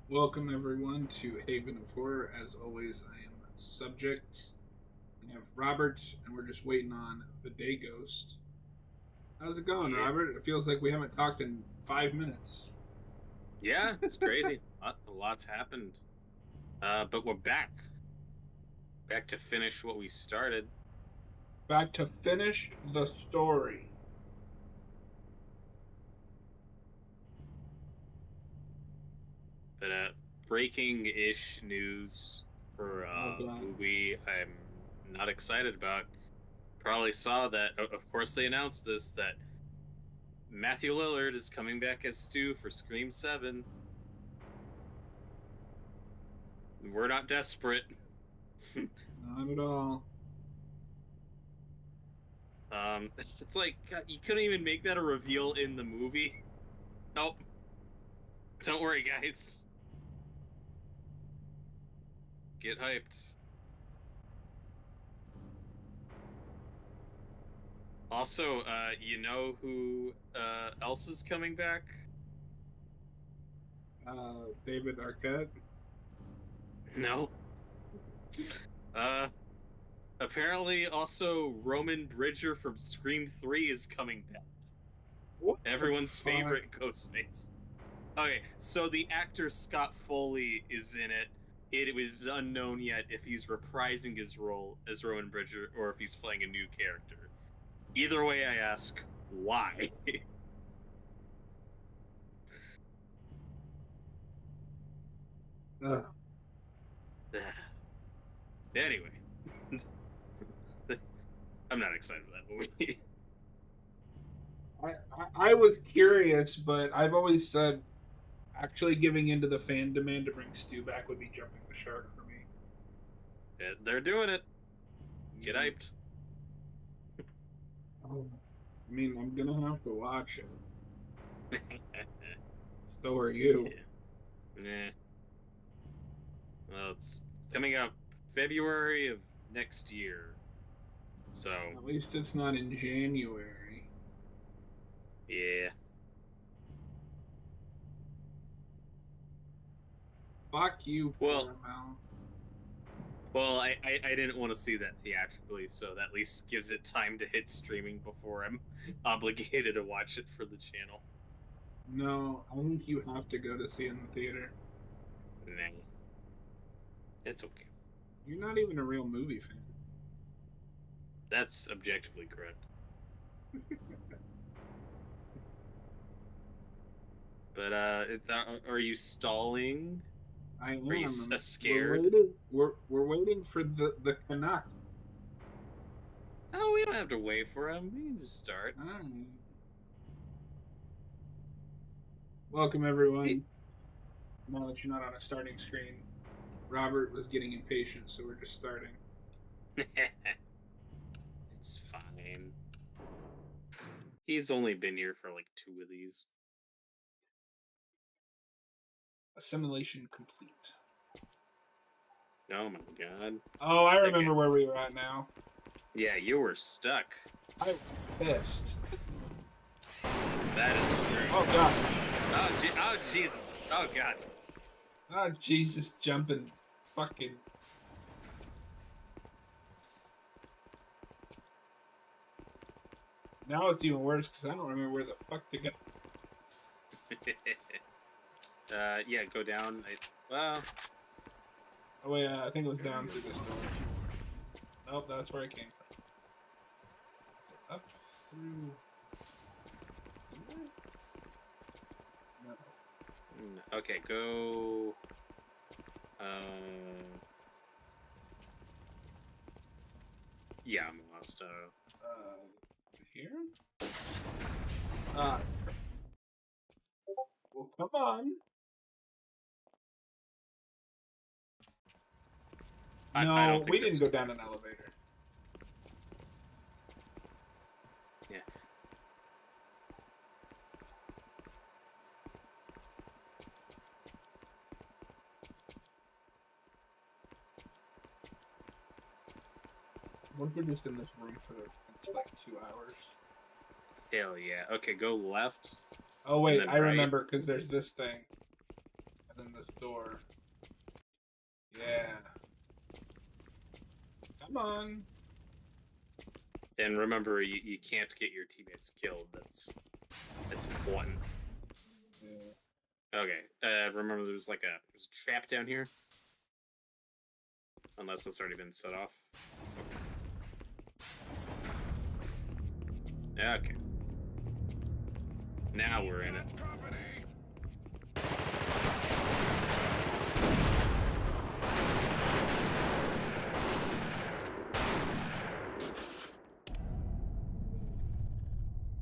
Welcome everyone to Haven of Horror. As always, I am Subject. We have Robert, and we're just waiting on the Day Ghost. How's it going, Yeah, Robert? It feels like we haven't talked in 5 minutes. yeah, it's crazy. A lot's happened. But we're back to finish what we started. Back to finish the story. But breaking-ish news for Oh a god. movie I'm not excited about. Probably saw that. Of course, they announced this that Matthew Lillard is coming back as Stu for Scream 7. We're not desperate. Not at all. It's like God, you couldn't even make that a reveal in the movie. Nope. Don't worry, guys. Get hyped. Also, you know who else is coming back? David Arquette. No. Uh, Apparently, also Roman Bridger from Scream 3 is coming back. What the Everyone's fuck? favorite Ghostface. Okay, so the actor Scott Foley is in it. It was unknown yet if he's reprising his role as Roman Bridger or if he's playing a new character. Either way, I ask, why? Ugh. Anyway, I'm not excited for that movie. I was curious, but I've always said actually giving into the fan demand to bring Stu back would be jumping the shark for me. They're doing it. Get Mm. hyped. Oh. I mean, I'm gonna have to watch it. So are you. Yeah. Nah. Well, it's coming out February of next year. So, At least it's not in January. yeah. Fuck you, Well, Paramount. I didn't want to see that theatrically, so that at least gives it time to hit streaming before I'm obligated to watch it for the channel. No, I think you have to go to see it in the theater. Nah. It's okay. You're not even a real movie fan. That's objectively correct. But, are you stalling? I Are you am. We're scared? waiting. We're waiting for the Canuck. Oh, we don't have to wait for him. We can just start. Alright. Welcome It, everyone. Now that you're not on a starting screen, Robert was getting impatient, so we're just starting. it's fine. He's only been here for like 2 of these. Assimilation complete. Oh my god. Oh, I Okay. remember where we were at now. Yeah, you were stuck. I was pissed. That is true. Oh god. Oh Jesus. Oh god. Oh Jesus, jumping, fucking. Now it's even worse because I don't remember where the fuck to go. Yeah, go down. Well, Oh wait, I think it was down through this door. Nope, that's where I came from. Is it up through? No. okay, go. Yeah, I'm lost. Here? Ah. Well, come on. I No, don't think we didn't that's. go down an elevator. Yeah. What if we're just in this room for like 2 hours? Hell yeah. Okay, go left. Oh wait, I right. remember because there's this thing, and then this door. Yeah. Come on. And remember, you can't get your teammates killed. That's important. Yeah. Okay. Remember, there's a trap down here. Unless it's already been set off. Okay. Now we're in it.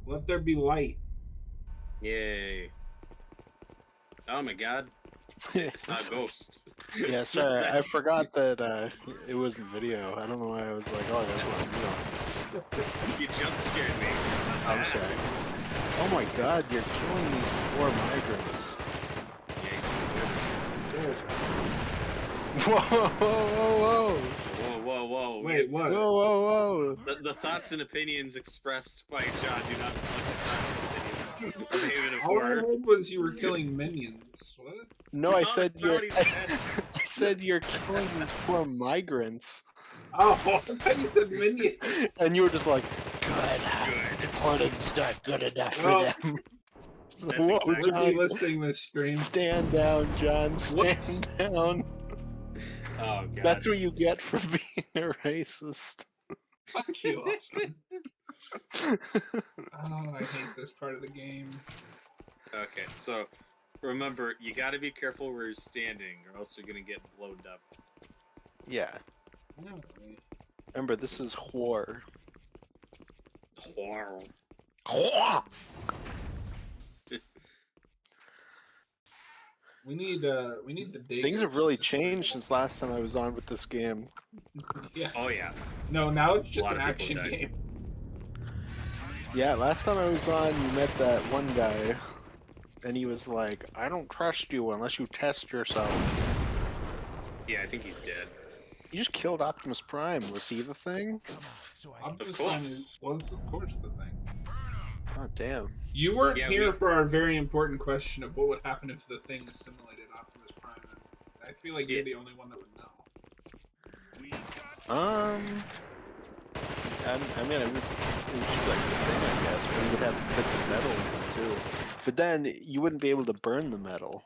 Let there be light. Yay. Oh my god. It's not a ghost. Yeah, sorry, I forgot that it wasn't video. I don't know why I was like, oh, that's what I'm doing. You jump scared me. I'm sorry. Oh my god, you're killing these poor migrants. Whoa, whoa, whoa, Whoa, whoa, whoa. Wait, what? whoa, whoa, whoa. The thoughts and opinions expressed by John do not reflect the thoughts and opinions of Haven of All I Horror. heard was you were killing minions. What? No, I said that's not you're. what he said. I said you're killing these poor migrants, Oh, I thought you said minions. and you were just like, "Good, Good. deporting's not good enough Well, for them." That's Whoa, exactly- We're John, delisting this stream. stand down, John. Stand down. Oh god. That's what you get for being a racist. Fuck you, Austin. Oh, I hate this part of the game. Okay, so remember, you gotta be careful where you're standing, or else you're gonna get blown up. Yeah. No, Remember, this is war. Wow. we need the day. Things have ghosts really to changed start. since last time I was on with this game. Yeah. Oh yeah. No, now it's A just lot an of people action died. game. Yeah, last time I was on, you met that one guy, and he was like, "I don't trust you unless you test yourself." Yeah, I think he's dead. You just killed Optimus Prime. Was he the thing? Optimus course. Prime was, of course, the thing. Oh, damn. You weren't Yeah, here we- for our very important question of what would happen if the thing assimilated Optimus Prime. And I feel like you're Yeah. the only one that would know. I mean, it would just like the thing, I guess, but you would have bits of metal in it too. But then you wouldn't be able to burn the metal.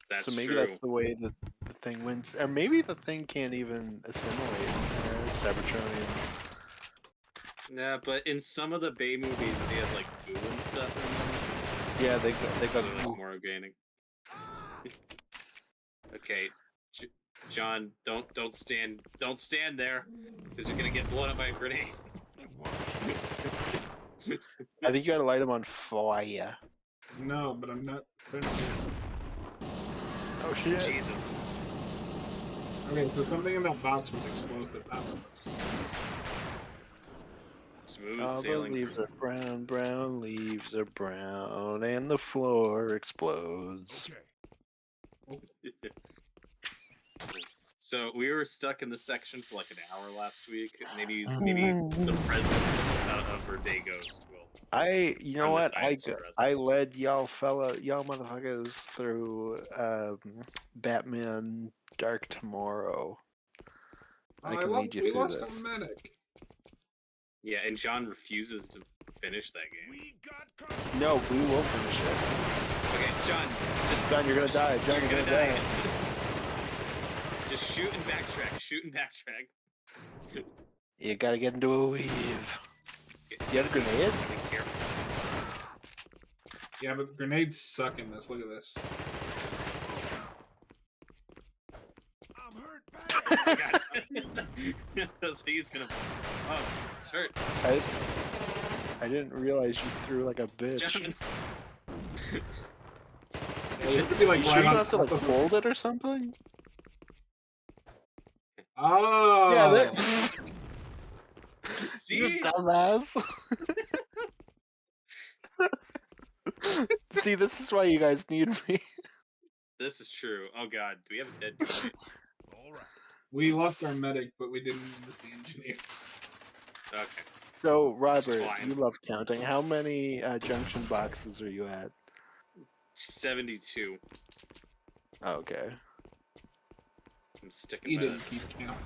That's So maybe true. that's the way that the thing wins. Or maybe the thing can't even assimilate Cybertronians. Yeah, but in some of the Bay movies, they have like goo and stuff in them. Yeah, they So got like goo. more organic. Okay, John, don't stand there, because you're gonna get blown up by a grenade. I think you gotta light them on fire. No, but I'm not. Oh shit. Jesus. Okay, so something in that box was explosive. That one. Smooth All the sailing. leaves are brown, brown leaves are brown, and the floor explodes. So we were stuck in the section for like an hour last week. Maybe the presence of her day ghost will. You know I'm what? the dinosaur resident. I led y'all motherfuckers through Batman Dark Tomorrow. I can lead you we through lost this. a medic. Yeah, and John refuses to finish that game. No, we will finish it. Okay, John, just John, you're gonna die. John, you're you're gonna die. Just shoot and backtrack. Shoot and backtrack. You gotta get into a weave. You have grenades? Be careful. Yeah, but grenades suck in this. Look at this. Oh, God. So he's gonna. Oh, it's hurt. I didn't realize you threw like a bitch. John. Yeah, you have to be like You sure right you on don't have to top like of them. hold it or something? Oh. Yeah, that. See? You dumbass. See, this is why you guys need me. This is true. Oh God, do we have a dead teammate? We lost our medic, but we didn't lose the engineer. Okay. So, Robert, fine. you love counting. How many junction boxes are you at? 72. Okay. I'm sticking He by didn't that. keep count.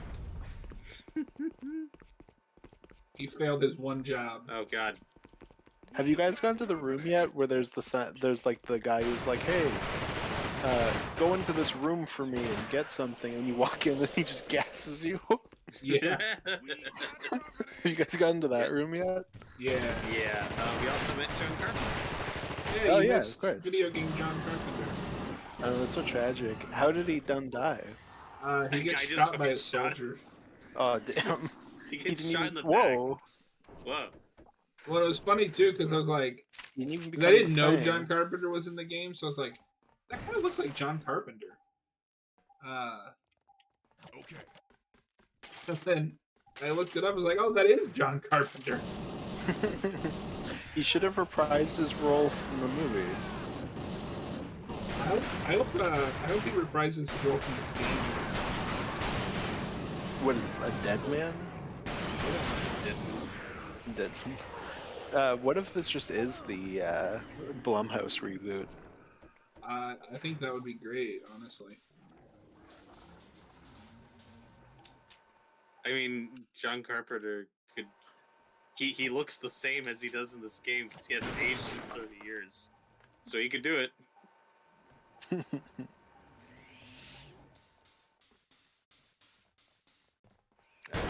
He failed his one job. Oh god. Have you guys gone to the room yet where there's there's like the guy who's like, hey, go into this room for me and get something, and you walk in and he just gasses you? Yeah, Have you guys gotten to that room yet? yeah. Yeah. We also met John Carpenter. Yeah, Oh, you yeah, of missed course. video game John Carpenter. Oh, that's so tragic. How did he die? He That gets guy just shot by a fucking shot. soldier. Oh, damn. He gets didn't shot even... in the Whoa. back. Whoa. Well, it was funny too because I was like, He didn't even 'cause I become didn't the know Thing. John Carpenter was in the game, so I was like, that kind of looks like John Carpenter. Okay. And then I looked it up. I was like, oh, that is John Carpenter. He should have reprised his role from the movie. I hope he reprises his role from this game. What is a dead man? Dead. What if this just is the Blumhouse reboot? I think that would be great, honestly. I mean, John Carpenter could. He looks the same as he does in this game because he hasn't aged in 30 years. So he could do it.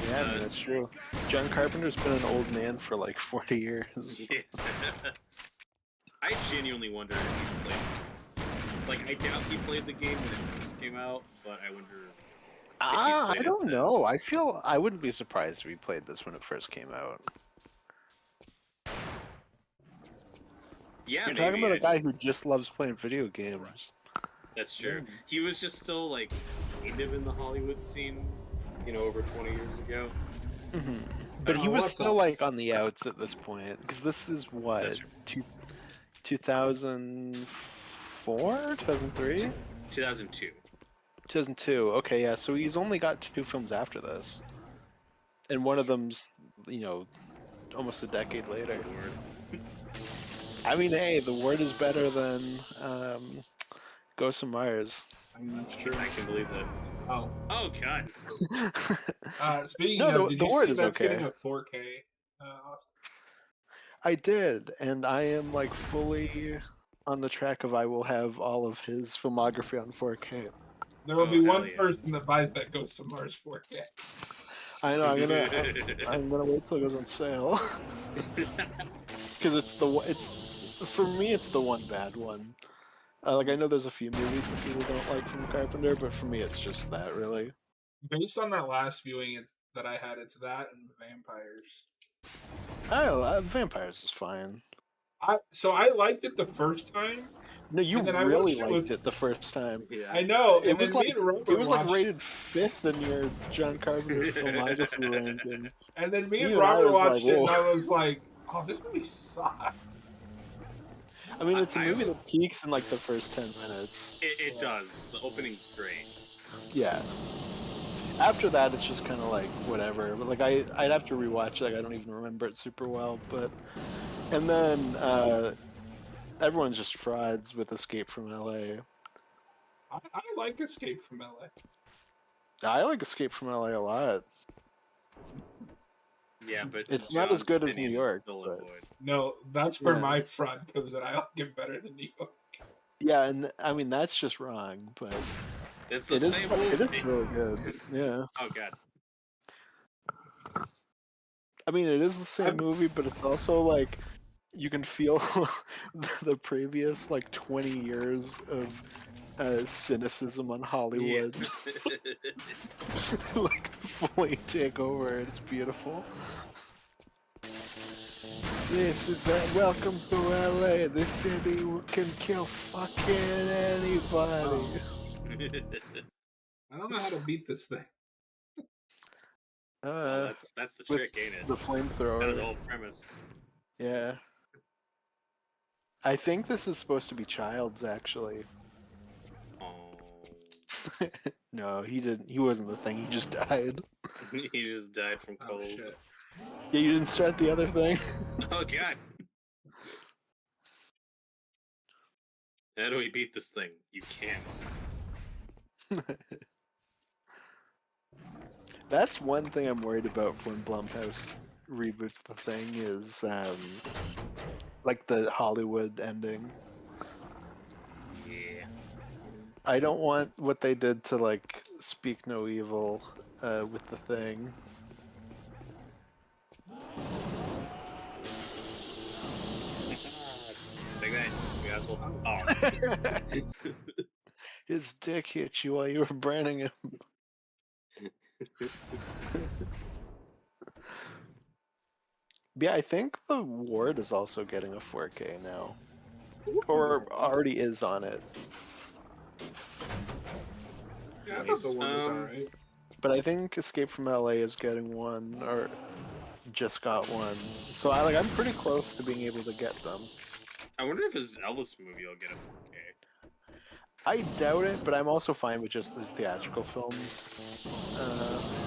Yeah, I mean, that's true. John Carpenter's been an old man for like 40 years. Yeah. I genuinely wonder if he's played this. Like, I doubt he played the game when it first came out, but I wonder. I don't know. I feel I wouldn't be surprised if he played this when it first came out. Yeah, You're maybe. talking about a guy who just loves playing video games. That's true. He was just still like kind of in the Hollywood scene, over 20 years ago. Mm-hmm. But he Oh, was what's still up? like on the outs at this point, because this is what, That's 2004, 2003, 2002. 2002. Okay, yeah. So he's only got 2 films after this, and one of them's almost a decade later. I mean, hey, The Word is better than Ghosts of Mars. I mean, that's true. I can believe that. Oh. Oh god. Speaking No, of, did The you Word see is that's okay. getting a 4K, Austin? I did, and I am like fully on the track of I will have all of his filmography on 4K. There will Oh, be hell one yeah. person that buys that Ghost of Mars 4K. I know. I'm gonna wait till it goes on sale because for me it's the one bad one. Like I know there's a few movies that people don't like from Carpenter, but for me it's just that really. Based on that last viewing that I had, it's that and Vampires. Vampires is fine. So I liked it the first time. No, you And then I really watched it liked with- it the first time. Yeah. I know. It and was then me like and Robert it was like watched- rated 5th in your John Carpenter filmography ranking. And then me You and and I Robert was like, watched it, and whoa. I was like, "Oh, this movie sucks." I mean, it's a I- movie that peaks in like the first 10 minutes. It does. The opening's great. Yeah. After that, it's just kind of like whatever. But like I'd have to rewatch. Like I don't even remember it super well. But and then everyone's just frauds with Escape from LA. I like Escape from LA. I like Escape from LA a lot. Yeah, but It's not as John's good as New opinion is York, still a but- void. No, that's where Yeah. my fraud comes in. I like it better than New York. Yeah, and I mean that's just wrong, but It's the it is same it movie. is really good. Yeah. Oh god. I mean, it is the same movie, but it's also like you can feel the previous like 20 years of cynicism on Hollywood like fully take over. It's beautiful. This is welcome to LA, the city can kill fucking anybody. I don't know how to beat this thing. Oh, that's the with trick, ain't it? the That was the flamethrower. whole premise. Yeah. I think this is supposed to be Child's actually. Oh. No, he didn't. He wasn't the thing. He just died. He just died from Oh cold. shit! Yeah, you didn't start the other thing. Oh god. How do we beat this thing? You can't. That's one thing I'm worried about for when Blumhouse reboots the thing is like the Hollywood ending. Yeah. I don't want what they did to like Speak No Evil with the thing. Take that, you asshole. Oh. His dick hit you while you were branding him. Yeah, I think the Ward is also getting a 4K now. Or already is on it. Yeah, I thought Nice. the one was alright. But I think Escape from LA is getting one, or just got one. So I'm pretty close to being able to get them. I wonder if his Elvis movie will get a 4K. I doubt it, but I'm also fine with just his theatrical films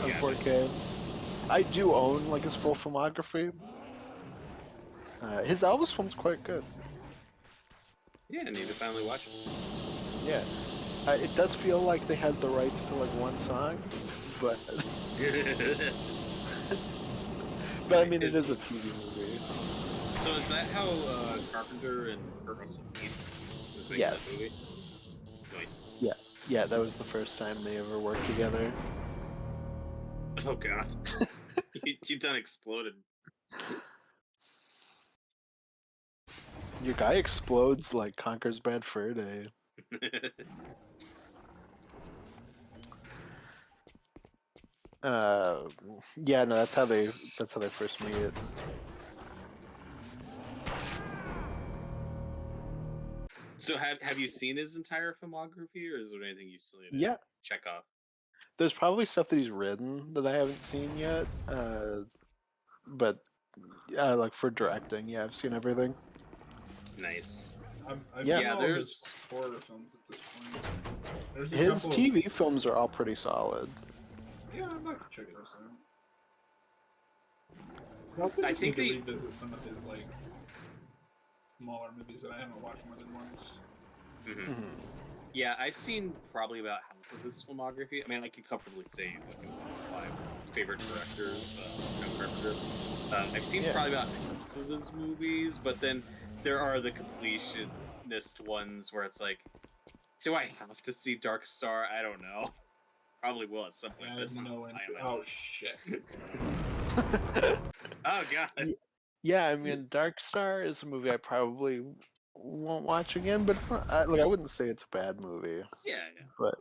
on 4K. I do own like his full filmography. His Elvis film's quite good. Yeah, I need to finally watch it. Yeah. It does feel like they had the rights to like one song, but but I mean it is a TV movie. So is that how Carpenter and Kurt Russell meet? Was making Yes. that movie? Nice. Yeah, that was the first time they ever worked together. Oh god. you done exploded. Your guy explodes like Conker's Bad Fur Day. Yeah, no, that's how they first meet. So have you seen his entire filmography, or is there anything you still need to Yeah, check off? there's probably stuff that he's written that I haven't seen yet. But like for directing, yeah, I've seen everything. Nice. I've Yeah. seen all of there's his horror films at this point. There's a His couple TV films are all pretty solid. Yeah, I'd like to check those out. I think they they- revisit some of his like smaller movies that I haven't watched more than once. Mhm. Yeah, I've seen probably about half of his filmography. I mean, I could comfortably say he's like in the top 5 favorite directors. I've seen Yeah. probably about half of his movies, but then there are the completionist ones where it's like, do I have to see Dark Star? I don't know. Probably will at some point. I but it's have not no high on interest. my Oh list. shit! Oh god. Yeah, I mean, Dark Star is a movie I probably won't watch again, but it's not I wouldn't say it's a bad movie, Yeah. but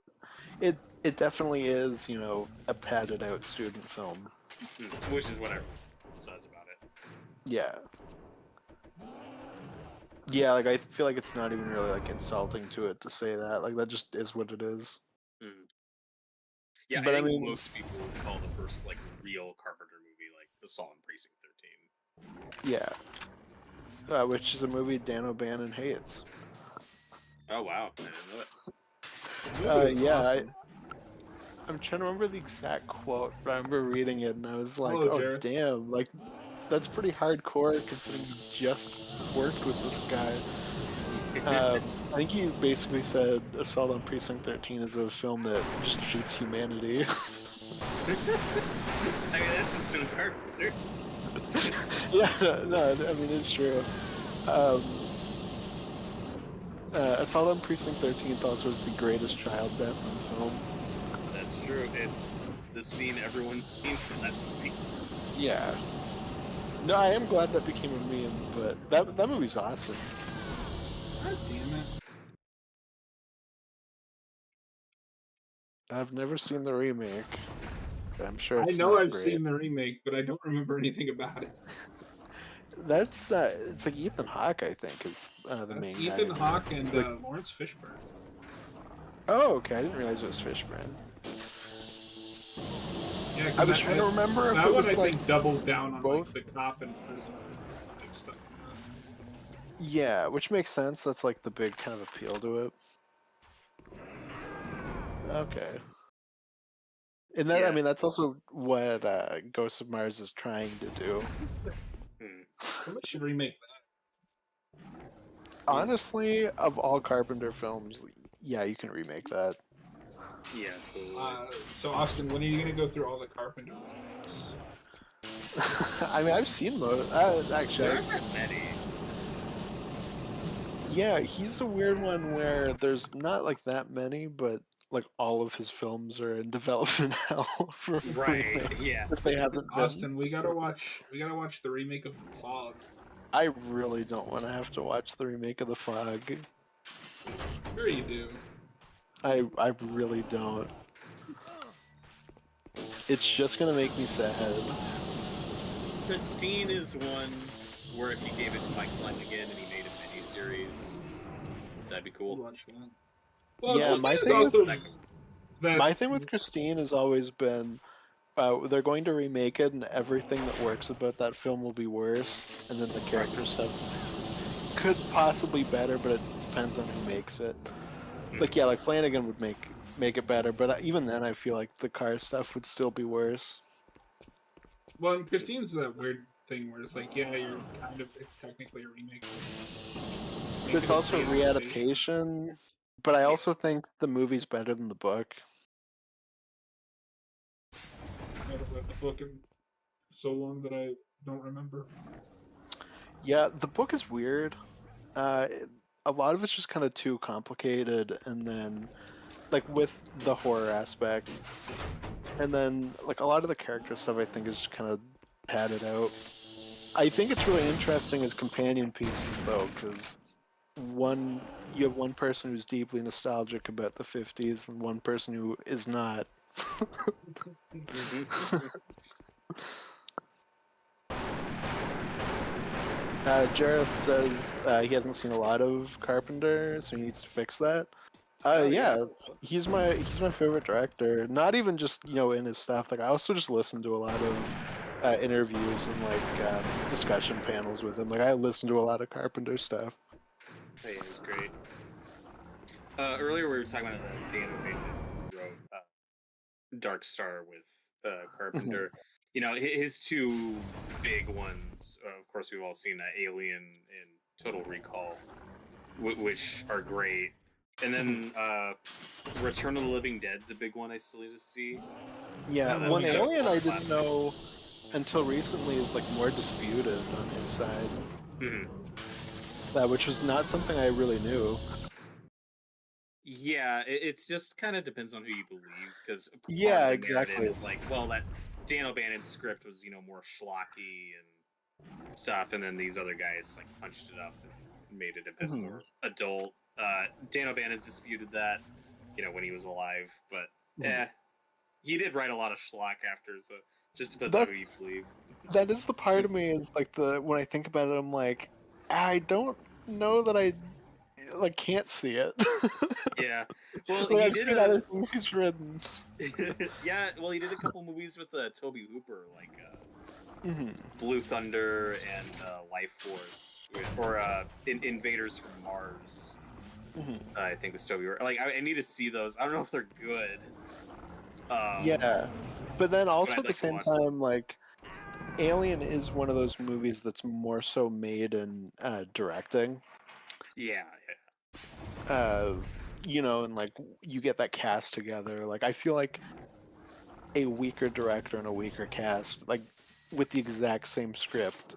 it definitely is, a padded out student film. Which is what everyone says about it. Yeah. Yeah, like I feel like it's not even really like insulting to it to say that. Like that just is what it is. Yeah, But I I think mean- most people would call the first like real Carpenter movie like Assault on Precinct 13. Yeah. Which is a movie Dan O'Bannon hates. Oh wow, I didn't know it. Movie was Yeah, awesome. I'm trying to remember the exact quote, but I remember reading it and I was like, Hello, oh Jared. damn, like that's pretty hardcore considering you just worked with this guy. I think he basically said Assault on Precinct 13 is a film that just hates humanity. I mean, that's just John Carpenter. Yeah, no, I mean, it's true. Assault on Precinct 13 thought was the greatest child death in film. That's true. It's the scene everyone's seen from that movie. Yeah. No, I am glad that became a meme, but that movie's awesome. God damn it! I've never seen the remake. I'm sure I it's know not I've great. seen the remake, but I don't remember anything about it. That's it's like Ethan Hawke, I think, is the That's main Ethan guy. Hawke and Like- Lawrence Fishburne. Oh, okay. I didn't realize it was Fishburne. Yeah, I was trying to remember if that it one was I like think doubles down on both. like the cop and prisoner like stuff. Yeah, which makes sense. That's like the big kind of appeal to it. Okay. And that, I Yeah. mean, that's also what Ghost of Mars is trying to do. Somebody should remake Honestly, of all Carpenter films, yeah, you can remake that. Yeah, absolutely. So Austin, when are you gonna go through all the Carpenter movies? I mean, I've seen most. Actually, There aren't that many. yeah, he's a weird one where there's not like that many, but like all of his films are in development hell for Right, remake yeah. if they haven't been. Austin, we gotta watch the remake of The Fog. I really don't want to have to watch the remake of The Fog. Sure you do. I really don't. It's just gonna make me sad. Christine is one where if you gave it to Mike Flanagan and he made a miniseries, that'd be We'll cool. watch that. Well, Yeah, Christine my is thing also with that. my thing with Christine has always been they're going to remake it, and everything that works about that film will be worse, and then the character stuff could possibly better, but it depends on who makes it. Like yeah, like Flanagan would make it better, but even then, I feel like the car stuff would still be worse. Well, and Christine's that weird thing where it's like, yeah, it's technically a remake. But it's also a readaptation. But I also think the movie's better than the book. I haven't read the book in so long that I don't remember. Yeah, the book is weird. A lot of it's just kind of too complicated, and then like with the horror aspect, and then like a lot of the character stuff I think is just kind of padded out. I think it's really interesting as companion pieces though, because you have one person who's deeply nostalgic about the 50s and one person who is not. Jared says he hasn't seen a lot of Carpenter, so he needs to fix that. Yeah, he's my favorite director. Not even just in his stuff. Like I also just listen to a lot of interviews and like discussion panels with him. Like I listen to a lot of Carpenter stuff. Hey, it was great. Earlier we were talking about Dan O'Bannon who wrote Dark Star with Carpenter. You know, his two big ones. Of course, we've all seen Alien and Total Recall, which are great. And then Return of the Living Dead's a big one I still need to see. Yeah, one Alien I didn't know until recently is like more disputed on his side. Which was not something I really knew. Yeah, it's just kind of depends on who you believe, because yeah, exactly. Is like, well, that Dan O'Bannon's script was more schlocky and stuff, and then these other guys like punched it up and made it a bit more adult. Dan O'Bannon's disputed that, when he was alive, but he did write a lot of schlock after, so just depends on who you believe. That is the part of me is like when I think about it, I'm like, I don't know that I like can't see it. Yeah, well, like, I've seen other things he's written. Yeah, well, he did a couple movies with Toby Hooper, like Blue Thunder and Life Force, or Invaders from Mars. I think with Toby Hooper. Like, I need to see those. I don't know if they're good. Yeah, but then also at the same time, like, Alien is one of those movies that's more so made in directing. Yeah. And like you get that cast together. Like I feel like a weaker director and a weaker cast, like with the exact same script,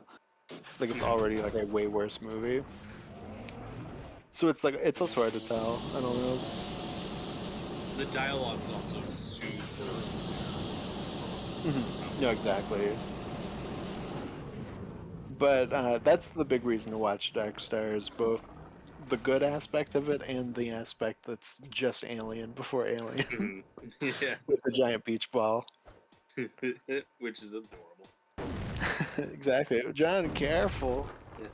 like it's already like a way worse movie. So it's like it's also hard to tell. I don't know. The dialogue is also super. No, exactly. But that's the big reason to watch Dark Star is both the good aspect of it and the aspect that's just Alien before Alien. Yeah. With the giant beach ball. Which is adorable. Exactly. John, careful. Yeah.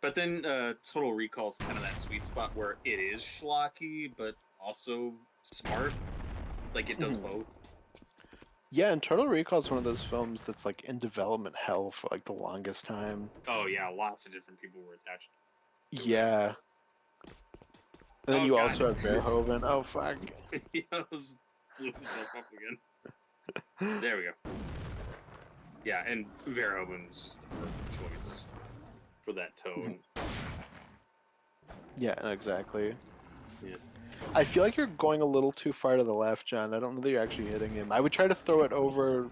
But then Total Recall's kind of that sweet spot where it is schlocky, but also smart. Like, it does both. Yeah, and Total Recall is one of those films that's like in development hell for like the longest time. Oh yeah, lots of different people were attached. Yeah. And then you also have Verhoeven. Oh fuck. He almost blew himself up again. There we go. Yeah, and Verhoeven was just the perfect choice for that tone. Yeah, exactly. Yeah. I feel like you're going a little too far to the left, John. I don't know that you're actually hitting him. I would try to throw it over.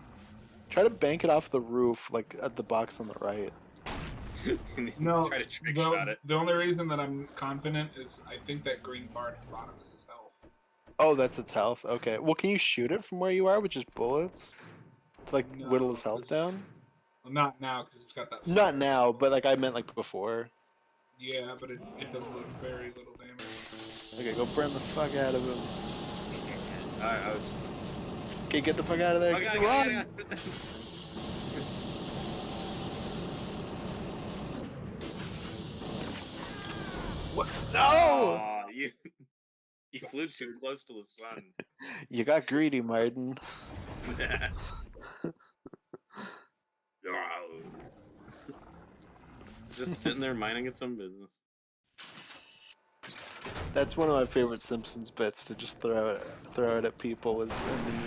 Try to bank it off the roof, like at the box on the right. No, Try to trick shot it. the only reason that I'm confident is I think that green bar at the bottom is his health. Oh, that's its health. Okay. Well, can you shoot it from where you are with just bullets? To, like, whittle No, his health down? well, not now because it's got that. Not Fire now, spell. but like I meant like before. Yeah, but it does very little damage. Okay, go burn the fuck out of him. I was Okay, get the fuck out of there. Oh, God, Run! What? No! Oh, you flew too close to the sun. You got greedy, Martin. Just sitting there minding its own business. That's one of my favorite Simpsons bits to just throw it at people. Was in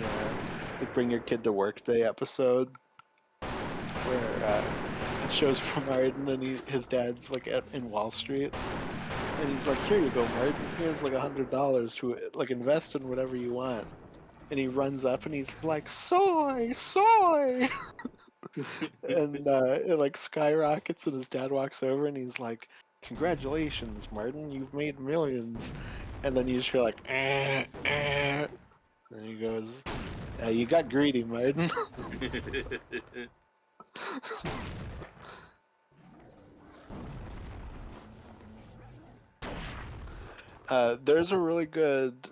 the Bring Your Kid to Work Day episode, where it shows Martin and his dad's like in Wall Street, and he's like, "Here you go, Martin. Here's like $100 to like invest in whatever you want." And he runs up and he's like, "Soy, soy!" And it like skyrockets, and his dad walks over and he's like, "Congratulations, Martin, you've made millions." And then you just hear like, And he goes, "You got greedy, Martin." There's a really good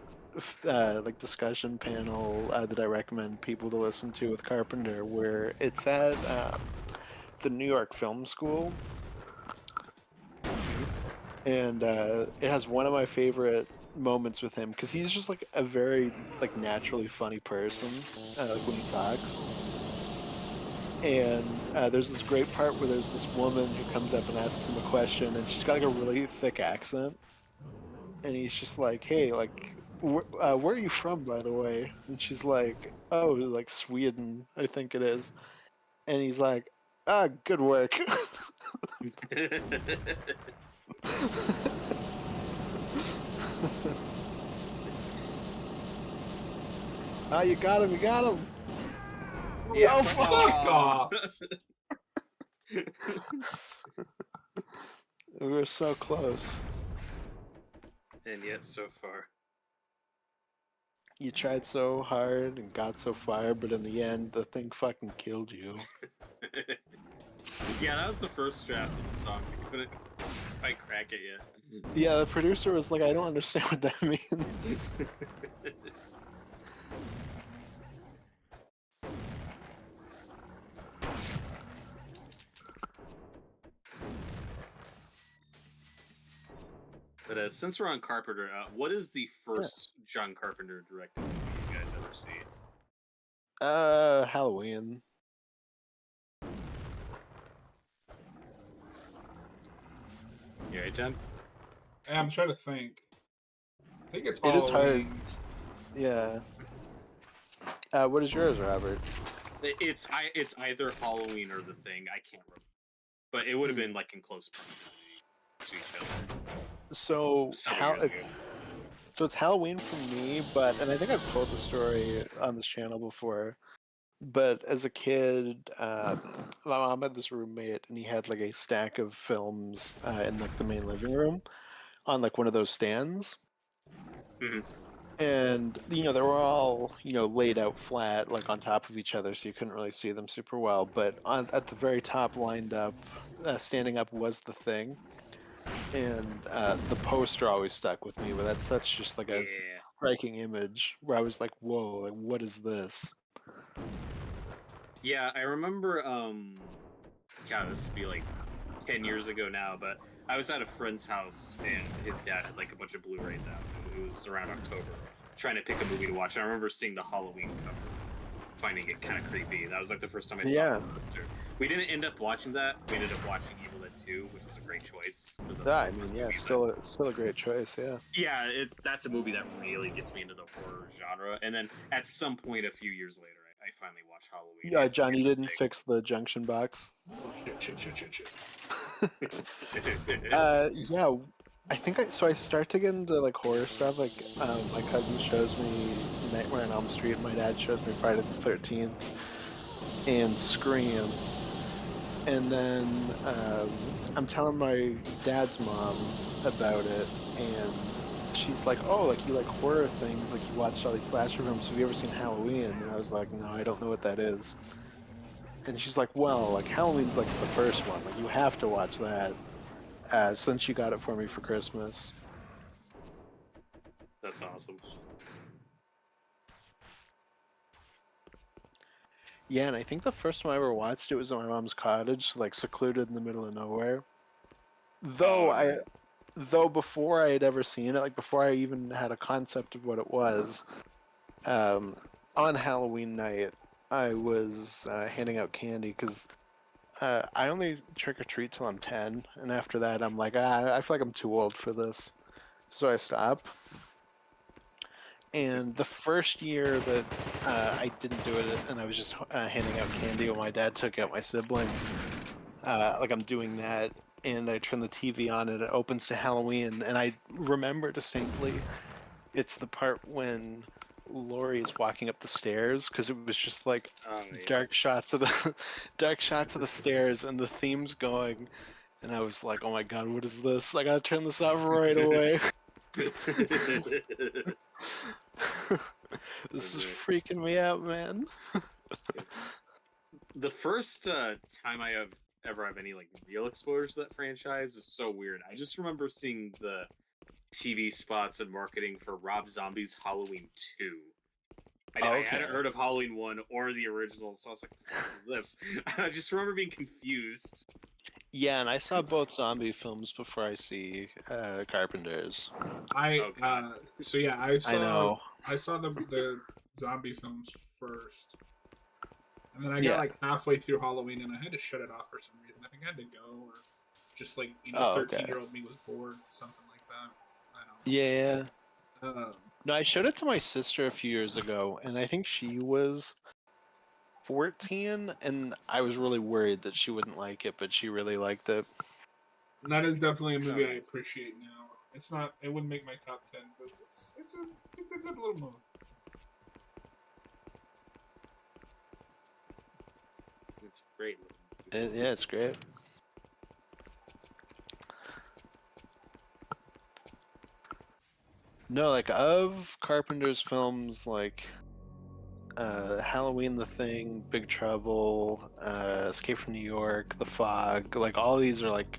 like discussion panel that I recommend people to listen to with Carpenter, where it's at the New York Film School, and it has one of my favorite moments with him because he's just like a very like naturally funny person, like when he talks. And there's this great part where there's this woman who comes up and asks him a question, and she's got like a really thick accent, and he's just like, "Hey, like, where are you from, by the way?" And she's like, "Oh, like Sweden, I think it is." And he's like, "Ah, good work." Ah, you got him! You got him! Yeah, Oh, Fuck fuck! off! We were so close. And yet, so far. You tried so hard and got so far, but in the end, the thing fucking killed you. Yeah, that was the first draft of the song. I couldn't quite crack it yet. Yeah, the producer was like, "I don't understand what that means." But since we're on Carpenter, what is the first John Carpenter directed movie you guys ever see? Halloween. You right, John? Yeah, I'm trying to think. I think it's It is hard. Halloween. Yeah. What is yours, Robert? It's either Halloween or The Thing. I can't remember, but it would have been like in close proximity to each other. So Several years ago. so it's Halloween for me, and I think I've told the story on this channel before. But as a kid, my mom had this roommate, and he had like a stack of films in like the main living room on like one of those stands. Mhm. And they were all laid out flat, like on top of each other, so you couldn't really see them super well. But at the very top, lined up, standing up, was The Thing. And the poster always stuck with me, but that's such just like a Yeah. striking image where I was like, "Whoa, like what is this?" Yeah, I remember. God, this would be like 10 years ago now, but I was at a friend's house and his dad had like a bunch of Blu-rays out. It was around October, trying to pick a movie to watch. And I remember seeing the Halloween cover, finding it kind of creepy. That was like the first time I saw the poster. We didn't end up watching that. We ended up watching Evil Dead 2, which was a great choice. Yeah, I mean, yeah, still a great choice. Yeah. Yeah, that's a movie that really gets me into the horror genre. And then at some point, a few years later, I finally watched Halloween. Yeah, John, you didn't fix the junction box. Shit. Yeah, I think I start to get into like horror stuff. Like my cousin shows me Nightmare on Elm Street. My dad shows me Friday the 13th and Scream. And then I'm telling my dad's mom about it, and she's like, "Oh, like you like horror things? Like you watched all these slasher films? Have you ever seen Halloween?" And I was like, "No, I don't know what that is." And she's like, "Well, like Halloween's like the first one. Like you have to watch that." Since you got it for me for Christmas. That's awesome. Yeah, and I think the first time I ever watched it was at my mom's cottage, like secluded in the middle of nowhere. Though Right. though before I had ever seen it, like before I even had a concept of what it was, um, on Halloween night, I was handing out candy because I only trick or treat till I'm 10, and after that, I'm like, I feel like I'm too old for this, so I stop. And the first year that I didn't do it, and I was just handing out candy when my dad took out my siblings, like I'm doing that, and I turn the TV on, and it opens to Halloween, and I remember distinctly, it's the part when Laurie is walking up the stairs, because it was just like Oh, yeah. dark shots of the dark shots of the stairs, and the theme's going, and I was like, oh my god, what is this? I gotta turn this off right away. This is freaking me out, man. The first time I ever have any like real exposure to that franchise is so weird. I just remember seeing the TV spots and marketing for Rob Zombie's Halloween 2. I hadn't heard of Halloween 1 or the original, so I was like, the fuck is this? I just remember being confused. Yeah, and I saw both zombie films before I see Carpenter's. So yeah, I know. I saw the zombie films first, and then I got like halfway through Halloween, and I had to shut it off for some reason. I think I had to go, or just like 13-year-old me was bored, something like that. I don't know. Yeah. Um, No, I showed it to my sister a few years ago, and I think she was 14, and I was really worried that she wouldn't like it, but she really liked it. that is definitely a movie I appreciate now. It's not. It wouldn't make my top 10, but it's a good little movie. It's great. Yeah, it's great. No, like of Carpenter's films, like Halloween, The Thing, Big Trouble, Escape from New York, The Fog, like all these are like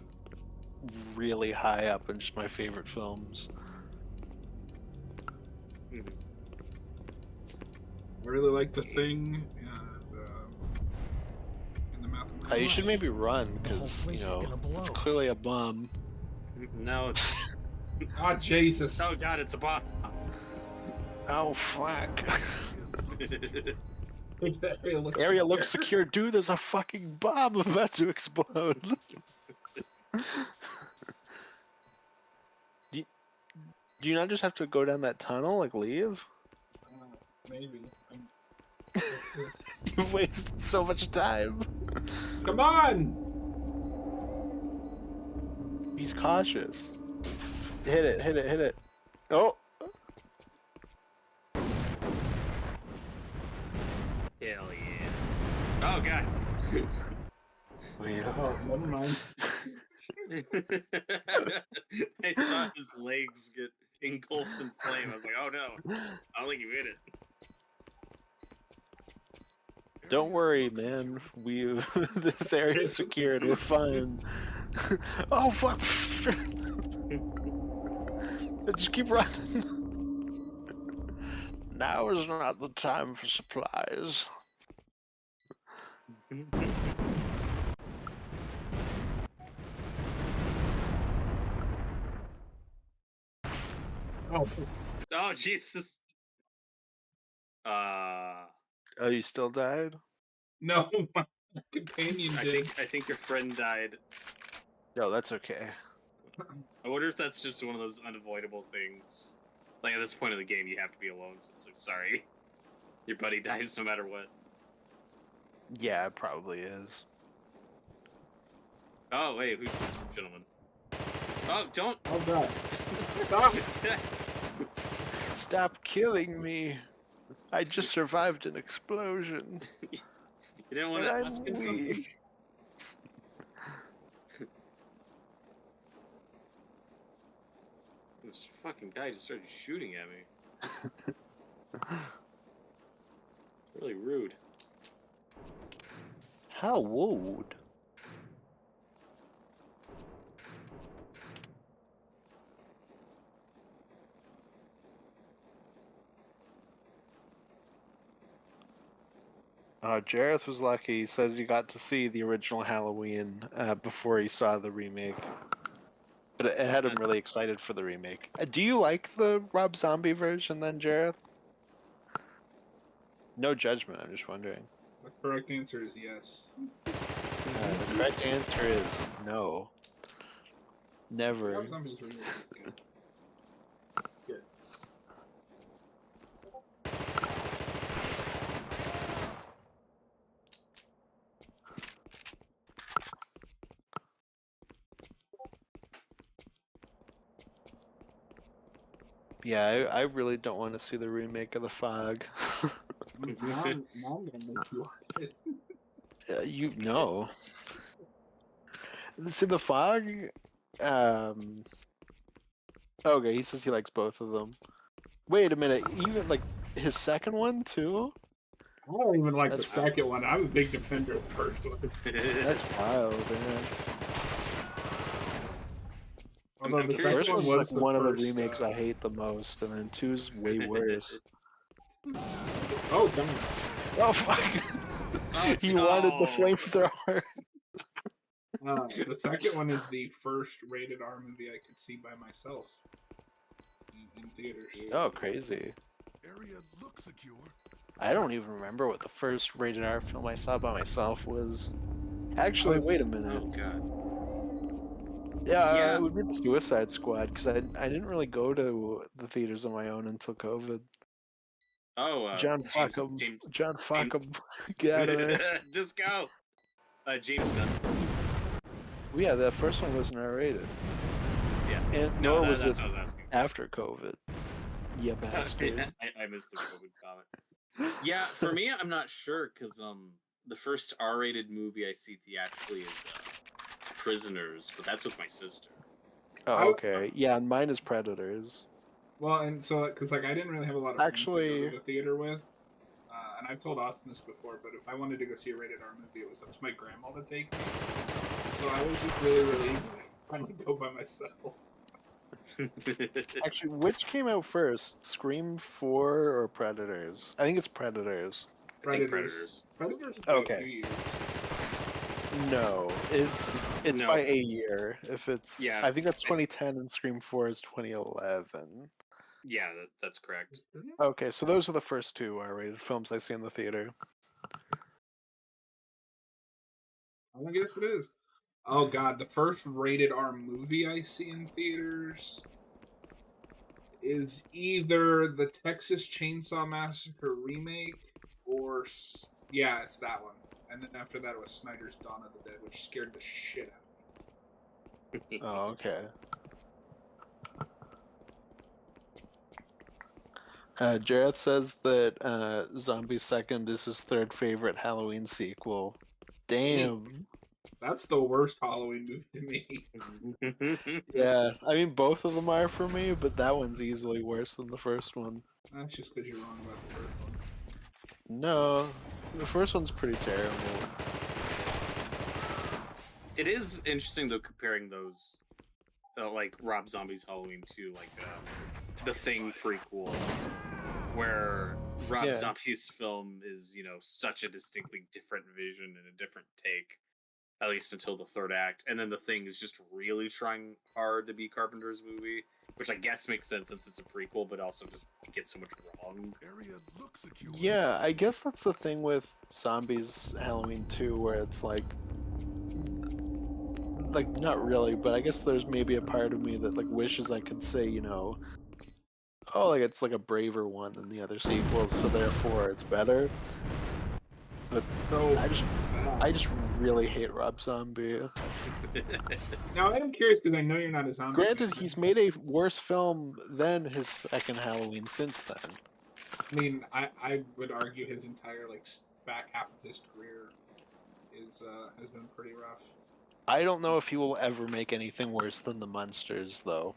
really high up and just my favorite films. I really like The Thing and the Mouth of You should maybe run because you know it's clearly a bomb. No. Oh Jesus! Oh god, it's a bomb. Oh fuck! Area looks secure, dude. There's a fucking bomb about to explode. Do you not just have to go down that tunnel, like leave? Maybe. You've wasted so much time. Come on! He's cautious. Hit it, hit it, hit it. Oh! Hell yeah. Oh god. Oh, never mind. I saw his legs get engulfed in flame. I was like, oh no. I don't think you hit it. Don't worry, man. This area's secured. We're fine. Oh fuck! Just keep running. Now is not the time for supplies. Oh Jesus. Oh, you still died? No, my companion did. I think your friend died. No, that's okay. I wonder if that's just one of those unavoidable things. Like at this point of the game, you have to be alone. So it's like, sorry, your buddy dies no matter what. Yeah, it probably is. Oh wait, who's this gentleman? Oh, don't! Oh god! Stop! Stop killing me! I just survived an explosion. You didn't want And to I'm ask him something? weak. This fucking guy just started shooting at me. It's really rude. How rude? Jareth was lucky. He says he got to see the original Halloween before he saw the remake. But it had him really excited for the remake. Do you like the Rob Zombie version then, Jareth? No judgment, I'm just wondering. The correct answer is yes. The correct answer is no. Never. Rob Zombie's remake is good. Good. Yeah, I really don't want to see the remake of The Fog. Now I'm gonna make you watch it. You know. See, The Fog. Okay, he says he likes both of them. Wait a minute, even like his second one too? I don't even like That's the second one. I'm a big defender of the first one. That's wild, man. Although the The second first one one's was like one of the first, remakes I hate the most, and then two's way worse. Oh, damn. Oh fuck! Oh, He wanted the no. flamethrower. The second one is the first rated R movie I could see by myself in theaters. Oh, crazy! Area looks secure. I don't even remember what the first rated R film I saw by myself was. Actually, wait a minute. Oh god. Yeah, it would be the Suicide Squad because I didn't really go to the theaters on my own until COVID. Oh, John fuck him. John fuck him. Get out of there. Just go. James Gunn's the Suicide Squad. Yeah, that first one wasn't R-rated. Yeah. And No, nor was that's it what I was asking. after COVID. Yeah, bastard. I missed the COVID comment. Yeah, for me, I'm not sure because the first R-rated movie I see theatrically is Prisoners, but that's with my sister. Oh, okay. Yeah, and mine is Predators. Well, and so, because like I didn't really have a lot of friends to go to the theater with, and I've told Austin this before, but if I wanted to go see a rated R movie, it was up to my grandma to take me. So I was just really relieved I finally go by myself. Actually, which came out first? Scream 4 or Predators? I think it's Predators. Predators. Predators. Okay. No, it's No. by a year. If it's Yeah. I think that's 2010 and Scream 4 is 2011. Yeah, that's correct. Okay, so those are the first two R-rated films I see in the theater. I guess it is. Oh god, the first rated R movie I see in theaters is either the Texas Chainsaw Massacre remake or yeah, it's that one. And then after that it was Snyder's Dawn of the Dead, which scared the shit out of me. Oh, okay. Jareth says that Zombie Second is his third favorite Halloween sequel. Damn. That's the worst Halloween movie to me. Yeah, I mean both of them are for me, but that one's easily worse than the first one. That's just because you're wrong about the first one. No, the first one's pretty terrible. It is interesting though comparing those, like Rob Zombie's Halloween to like the Thing prequel, where Rob Zombie's film is such a distinctly different vision and a different take, at least until the third act, and then the Thing is just really trying hard to be Carpenter's movie, which I guess makes sense since it's a prequel, but also just gets so much wrong. Area looks secure. Yeah, I guess that's the thing with Zombies Halloween 2, where it's like not really, but I guess there's maybe a part of me that like wishes I could say, oh, like it's like a braver one than the other sequels, so therefore it's better. But So I just really hate Rob Zombie. Now I am curious because I know you're not a zombie. Granted, fan. he's made a worse film than his second Halloween since then. I mean, I would argue his entire back half of his career has been pretty rough. I don't know if he will ever make anything worse than The Munsters, though.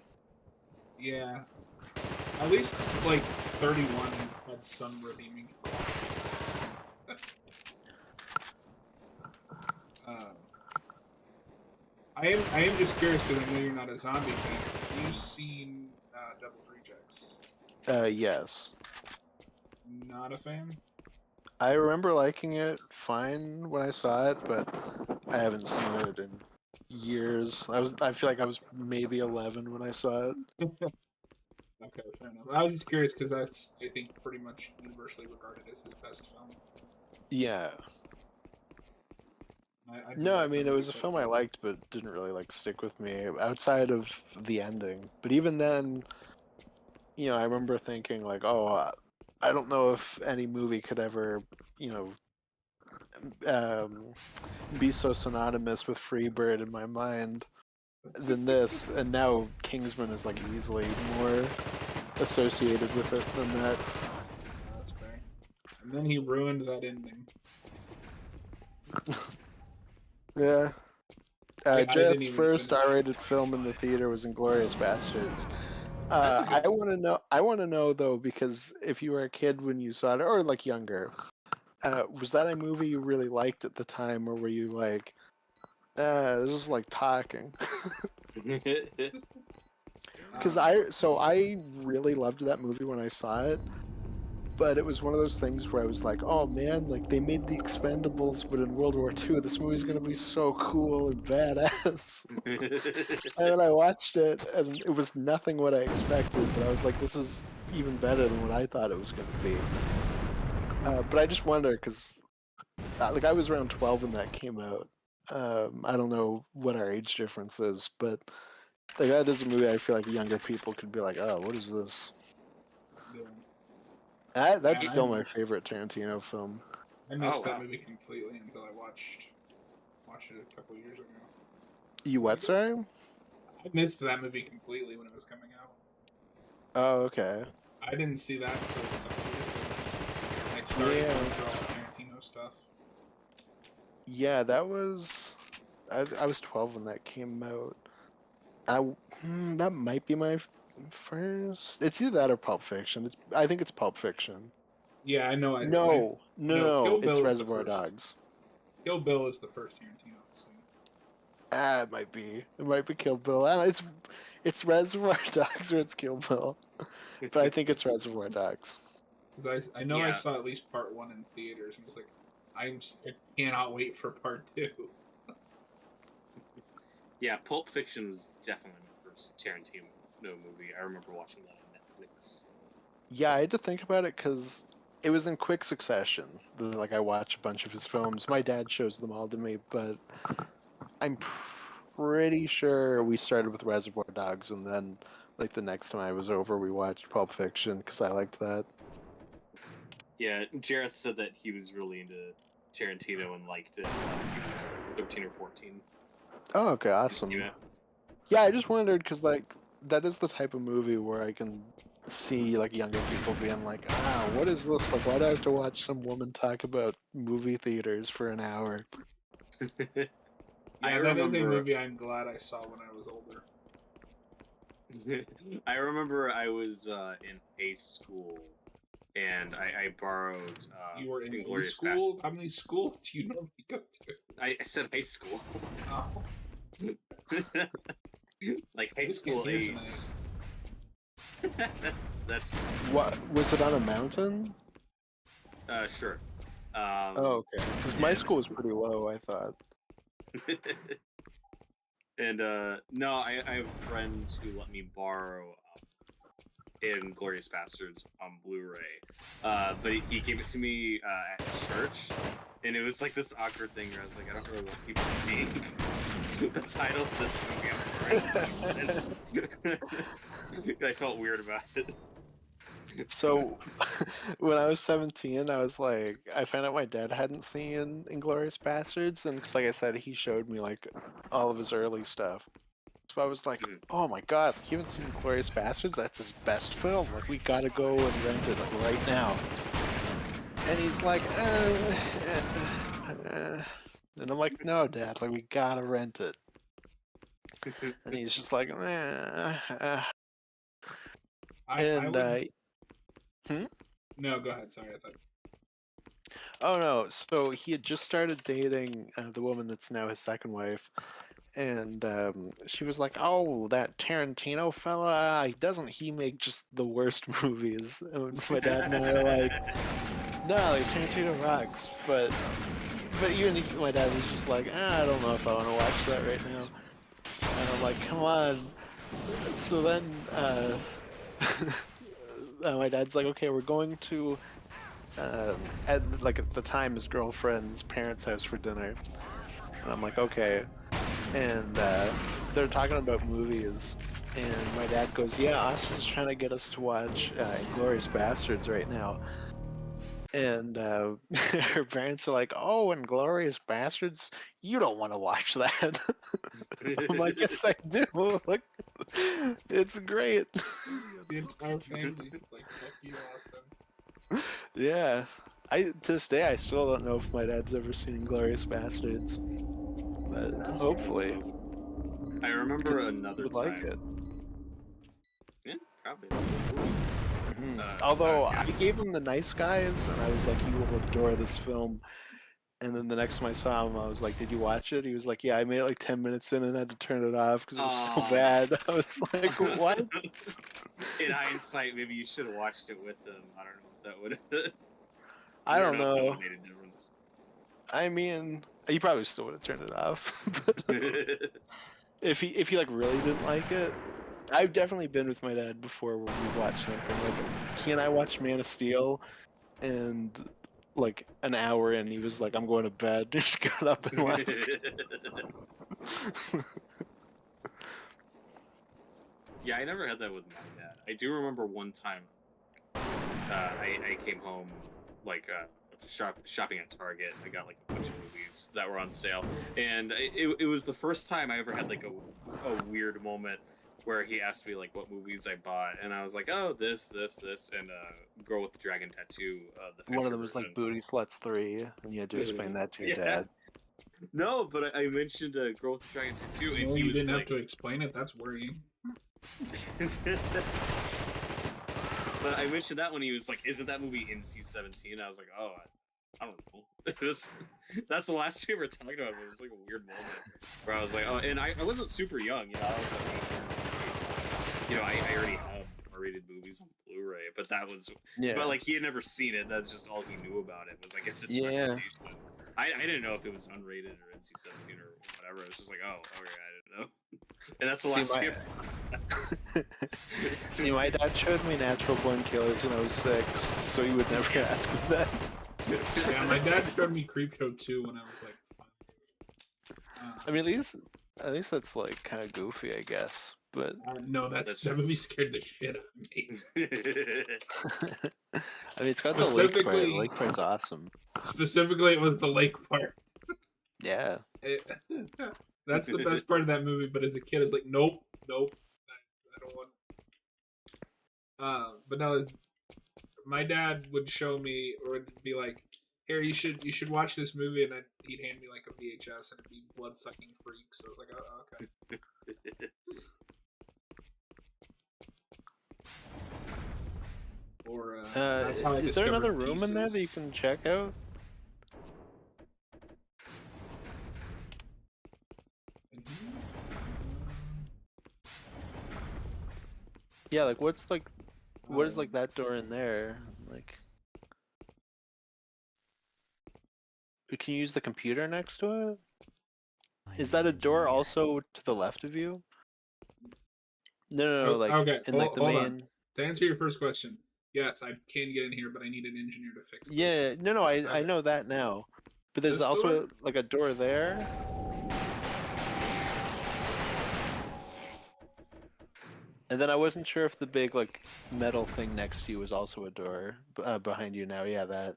Yeah, at least 31 had some redeeming qualities. I am just curious because I know you're not a zombie fan. Have you seen Devil's Rejects? Yes. Not a fan? I remember liking it fine when I saw it, but I haven't seen it in years. I feel like I was maybe 11 when I saw it. Okay, fair enough. I was just curious because that's, I think, pretty much universally regarded as his best film. Yeah. I mean, it was a film I liked, but didn't really stick with me outside of the ending. But even then, I remember thinking oh, I don't know if any movie could ever, be so synonymous with Freebird in my mind than this. And now Kingsman is easily more associated with it than that. That's fair. And then he ruined that ending. Yeah. I Jed's didn't first finish. R-rated film in the theater was *Inglourious Bastards*. I want to know though, because if you were a kid when you saw it, or younger, was that a movie you really liked at the time, or were you this is talking? Because I really loved that movie when I saw it, but it was one of those things where I was like, oh man, they made The Expendables, but in World War II, this movie's gonna be so cool and badass. And then I watched it, and it was nothing what I expected, but I was like, this is even better than what I thought it was gonna be. But I just wonder, because I was around 12 when that came out. I don't know what our age difference is, but that is a movie I feel like younger people could be like, oh, what is this? Yeah. That's still my favorite Tarantino film. I missed that movie completely until I watched it a couple years ago. You what, sorry? I missed that movie completely when it was coming out. Oh, okay. I didn't see that until a couple years ago. I started going through all the Tarantino stuff. Yeah, that was... I was 12 when that came out. That might be my first... It's either that or Pulp Fiction. I think it's Pulp Fiction. Yeah, I know. No, it's Bill Reservoir Dogs. Kill Bill is the first Tarantino I've seen. It might be. It might be Kill Bill. It's Reservoir Dogs or it's Kill Bill. But I think it's Reservoir Dogs. Because I know I saw at least part 1 in theaters, and was like, I cannot wait for part 2. Yeah, Pulp Fiction was definitely my first Tarantino movie. I remember watching that on Netflix. Yeah, I had to think about it because it was in quick succession. I watched a bunch of his films. My dad shows them all to me, but I'm pretty sure we started with Reservoir Dogs, and then the next time I was over, we watched Pulp Fiction because I liked that. Yeah, Jareth said that he was really into Tarantino and liked it when he was 13 or 14. Oh, okay, awesome. Yeah, I just wondered because that is the type of movie where I can see younger people being like, what is this? Why do I have to watch some woman talk about movie theaters for an hour? I remember that is a movie I'm glad I saw when I was older. I remember I was in a school, and I borrowed. You were in a school? How many schools do you normally go to? I said high school. Oh. High school age. That's what was it on a mountain? Sure. Okay. Because my school was pretty low, I thought. And no, I have a friend who let me borrow *Inglourious Bastards* on Blu-ray, but he gave it to me at church, and it was this awkward thing where I was like, I don't really want people seeing the title of this movie. I felt weird about it. So, when I was 17, I was like, I found out my dad hadn't seen Inglourious Bastards, and because, like I said, he showed me like all of his early stuff. So I was like, oh my god, you haven't seen Inglourious Bastards? That's his best film. Like, we gotta go and rent it like right now. And he's like, and I'm like, no, Dad, like we gotta rent it. And he's just like, No, go ahead. Sorry, I thought. Oh no! So he had just started dating the woman that's now his second wife, and she was like, "Oh, that Tarantino fella, doesn't he make just the worst movies?" And my dad and I are like, "No, like Tarantino rocks." But even my dad was just like, "I don't know if I want to watch that right now." And I'm like, "Come on." So then my dad's like, "Okay, we're going to." At the time, his girlfriend's parents' house for dinner, and I'm like, okay. And they're talking about movies, and my dad goes, "Yeah, Austin's trying to get us to watch Inglourious Bastards right now." And her parents are like, "Oh, Inglourious Bastards? You don't want to watch that." I'm like, "Yes, I do. Like, it's great." The entire family, like, fuck you, Austin. Yeah. To this day, I still don't know if my dad's ever seen Glorious Bastards, but hopefully. I remember another would time. like it. Yeah, probably. Although I gave him The Nice Guys, and I was like, "You will adore this film." And then the next time I saw him, I was like, "Did you watch it?" He was like, "Yeah, I made it like 10 minutes in and had to turn it off because it was so bad." I was like, "What?" In hindsight, maybe you should have watched it with him. I don't know if that would. I don't know. If that would have made a difference. I mean, he probably still would have turned it off. if he like really didn't like it. I've definitely been with my dad before where we watched something. Like, he and I watched Man of Steel, and like an hour in, he was like, "I'm going to bed." Just got up and left. Yeah, I never had that with my dad. I do remember one time I came home like shopping at Target. I got like a bunch of movies that were on sale, and it was the first time I ever had like a weird moment where he asked me like what movies I bought, and I was like, "Oh, this, and Girl with the Dragon Tattoo." One of them was like Booty Sluts 3, and you had to explain that to your dad. No, but I mentioned Girl with the Dragon Tattoo, and he didn't have to explain it. That's worrying. But I mentioned that when he was like, "Isn't that movie NC-17?" I was like, "Oh, I don't know." That's the last we ever talked about it. It was like a weird moment where I was like, "Oh," and I wasn't super young, you know. I was like, you know, I already have R-rated movies on Blu-ray, but that was, but like he had never seen it. That's just all he knew about it was, I guess it's recommendation. I didn't know if it was unrated or NC-17 or whatever. It was just like, oh, okay, I didn't know. And that's the last year. See, my dad showed me Natural Born Killers when I was 6, so he would never ask me that. Yeah, my dad showed me Creepshow 2 when I was like 5. I mean, at least that's like kind of goofy, I guess. But no, that movie scared the shit out of me. I mean, it's got the lake part. The lake part's awesome. Specifically, it was the lake part. Yeah. That's the best part of that movie. But as a kid, it's like, nope, I don't want. But no, my dad would show me, or would be like, "Here, you should watch this movie," and he'd hand me like a VHS, and it'd be Blood-Sucking Freaks. So I was like, oh, okay. Or that's how I is there another discovered room in there that you can check out? Yeah, like what is like that door in there? Like, can you use the computer next to it? Is that a door also to the left of you? No, like okay. in like the main. On. To answer your first question, yes, I can get in here, but I need an engineer to fix this. Yeah, no, I know that now, but there's also like a door there. And then I wasn't sure if the big like metal thing next to you was also a door behind you now. Yeah, that.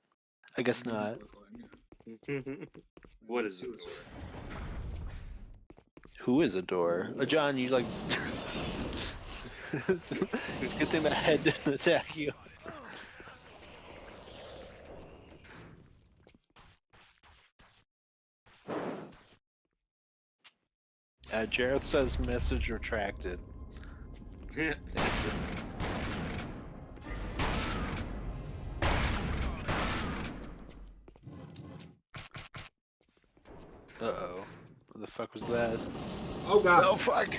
I guess not. What is it? Who is a door? John, you like. It's a good thing that head didn't attack you. Jareth says message retracted. Uh-oh. What the fuck was that? Oh god. Oh fuck!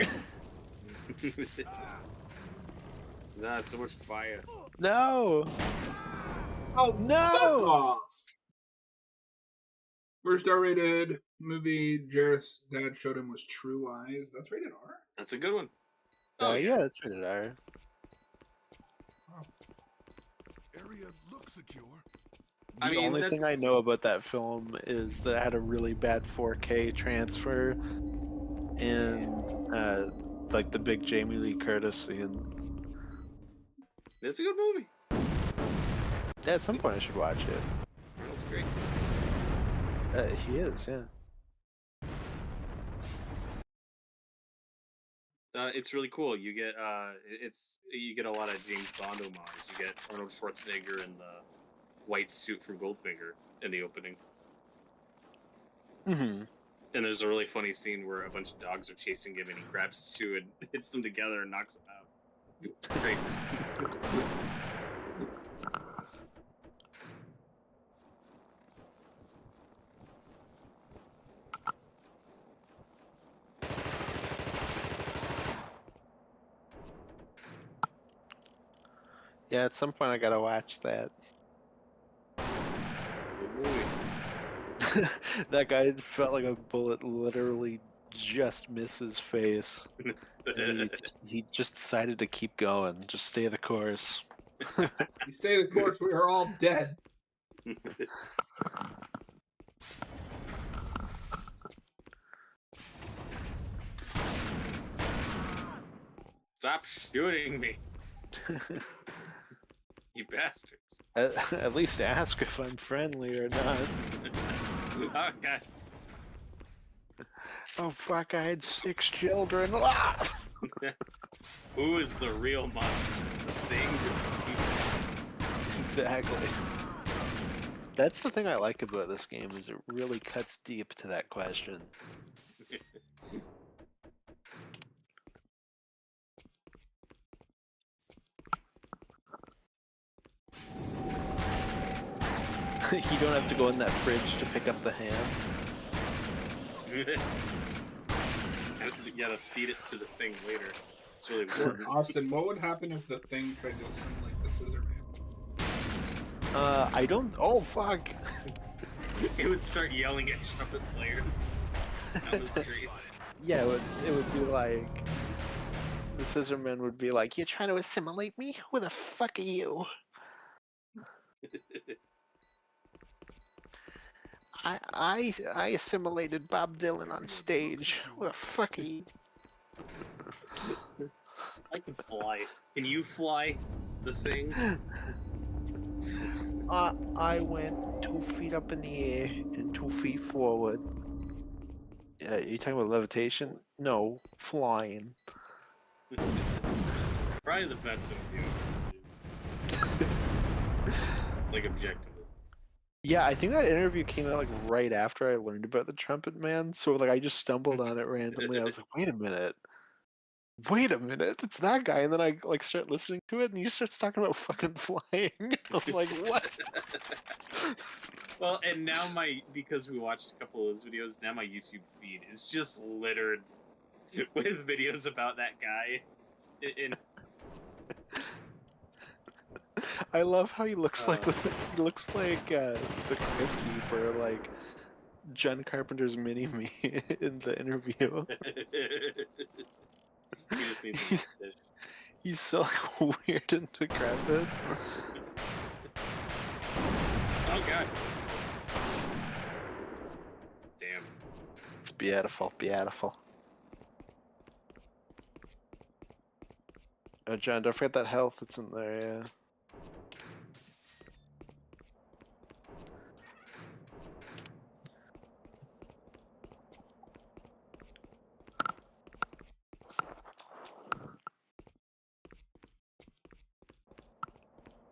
Nah, so much fire. No! Oh No! Fuck off. First R-rated movie Jareth's dad showed him was True Lies. That's rated R? That's a good one. Yeah, that's rated R. Area looks secure. The only thing I know about that film is that it had a really bad 4K transfer and like the big Jamie Lee Curtis scene. It's a good movie. Yeah, at some point I should watch it. That's great. He is, yeah. It's really cool. You get you get a lot of James Bond homage. You get Arnold Schwarzenegger in the white suit from Goldfinger in the opening. Mm-hmm. And there's a really funny scene where a bunch of dogs are chasing him, and he grabs two and hits them together and knocks them out. It's great. Yeah, at some point I gotta watch that. That guy felt like a bullet literally just missed his face. And he just decided to keep going, just stay the course. You stay the course, we are all dead. Stop shooting me. You bastards. At least ask if I'm friendly or not. Oh, God. Oh fuck, I had 6 children. Ah! Who is the real monster? The thing? Exactly. That's the thing I like about this game, is it really cuts deep to that question. You don't have to go in that fridge to pick up the ham. You gotta feed it to the thing later. It's really important. Austin, what would happen if the thing tried to assimilate the scissor man? I don't. Oh fuck! It would start yelling at trumpet players down the street. Yeah, it would be like the Scissorman would be like, "You're trying to assimilate me? Who the fuck are you?" I assimilated Bob Dylan on stage. Who the fuck are you? I can fly. Can you fly the thing? I went 2 feet up in the air and 2 feet forward. You talking about levitation? No, flying. Probably the best interview I've ever seen. Like, objectively. Yeah, I think that interview came out like right after I learned about the Trumpet Man, so like I just stumbled on it randomly. I was like, wait a minute, it's that guy, and then I like start listening to it, and he just starts talking about fucking flying. I'm like, what? Well, and now because we watched a couple of those videos, now my YouTube feed is just littered with videos about that guy. I love how he looks like the Crypt Keeper, like John Carpenter's mini-me in the interview. He just needs a mustache. He's so like, weird and decrepit. Oh god. Damn. It's beautiful, beautiful. John, don't forget that health that's in there, yeah.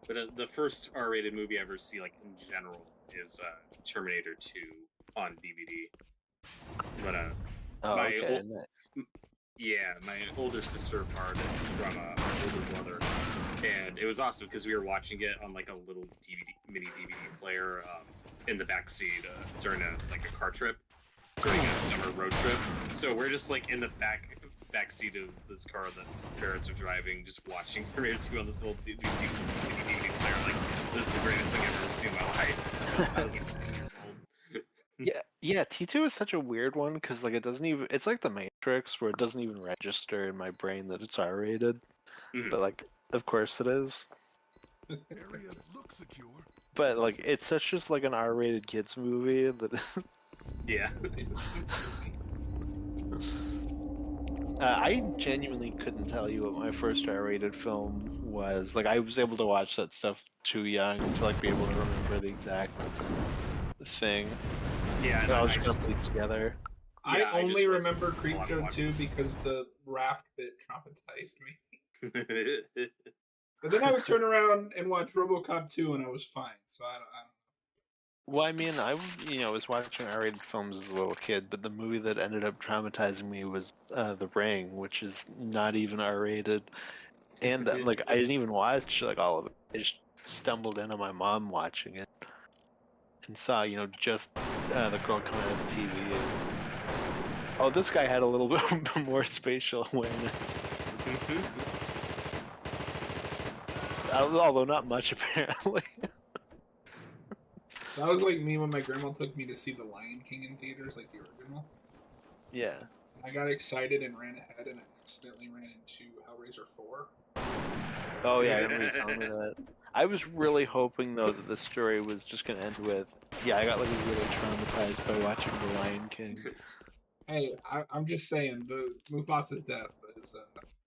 But the first R-rated movie I ever see, like in general, is Terminator 2 on DVD. But Nice. Yeah, my older sister borrowed it from my older brother, and it was awesome because we were watching it on like a little mini DVD player in the back seat during a car trip, during a summer road trip. So we're just like in the back seat of this car that parents are driving, just watching Terminator 2 on this little DVD player. Like, this is the greatest thing I've ever seen in my life. I was like 10 years old. Yeah, T2 is such a weird one because like it doesn't even. It's like the Matrix where it doesn't even register in my brain that it's R-rated, but like of course it is. Area looks secure. But like it's such just like an R-rated kids movie that. Yeah. I genuinely couldn't tell you what my first R-rated film was. Like I was able to watch that stuff too young to like be able to remember the exact thing. Yeah, I was just put together. I only remember Creepshow 2 because the raft bit traumatized me. But then I would turn around and watch RoboCop 2 and I was fine. So I don't Well, I mean, I was watching R-rated films as a little kid, but the movie that ended up traumatizing me was The Ring, which is not even R-rated, and like I didn't even watch like all of it. I just stumbled in on my mom watching it and saw just the girl coming out of the TV. And, oh, this guy had a little bit more spatial awareness, although not much apparently. That was like me when my grandma took me to see The Lion King in theaters, like the original. Yeah. I got excited and ran ahead and I accidentally ran into Hellraiser 4. Oh yeah, I remember you telling me that. I was really hoping though that the story was just gonna end with, yeah, I got like really traumatized by watching The Lion King. Hey, I'm just saying the Mufasa's death is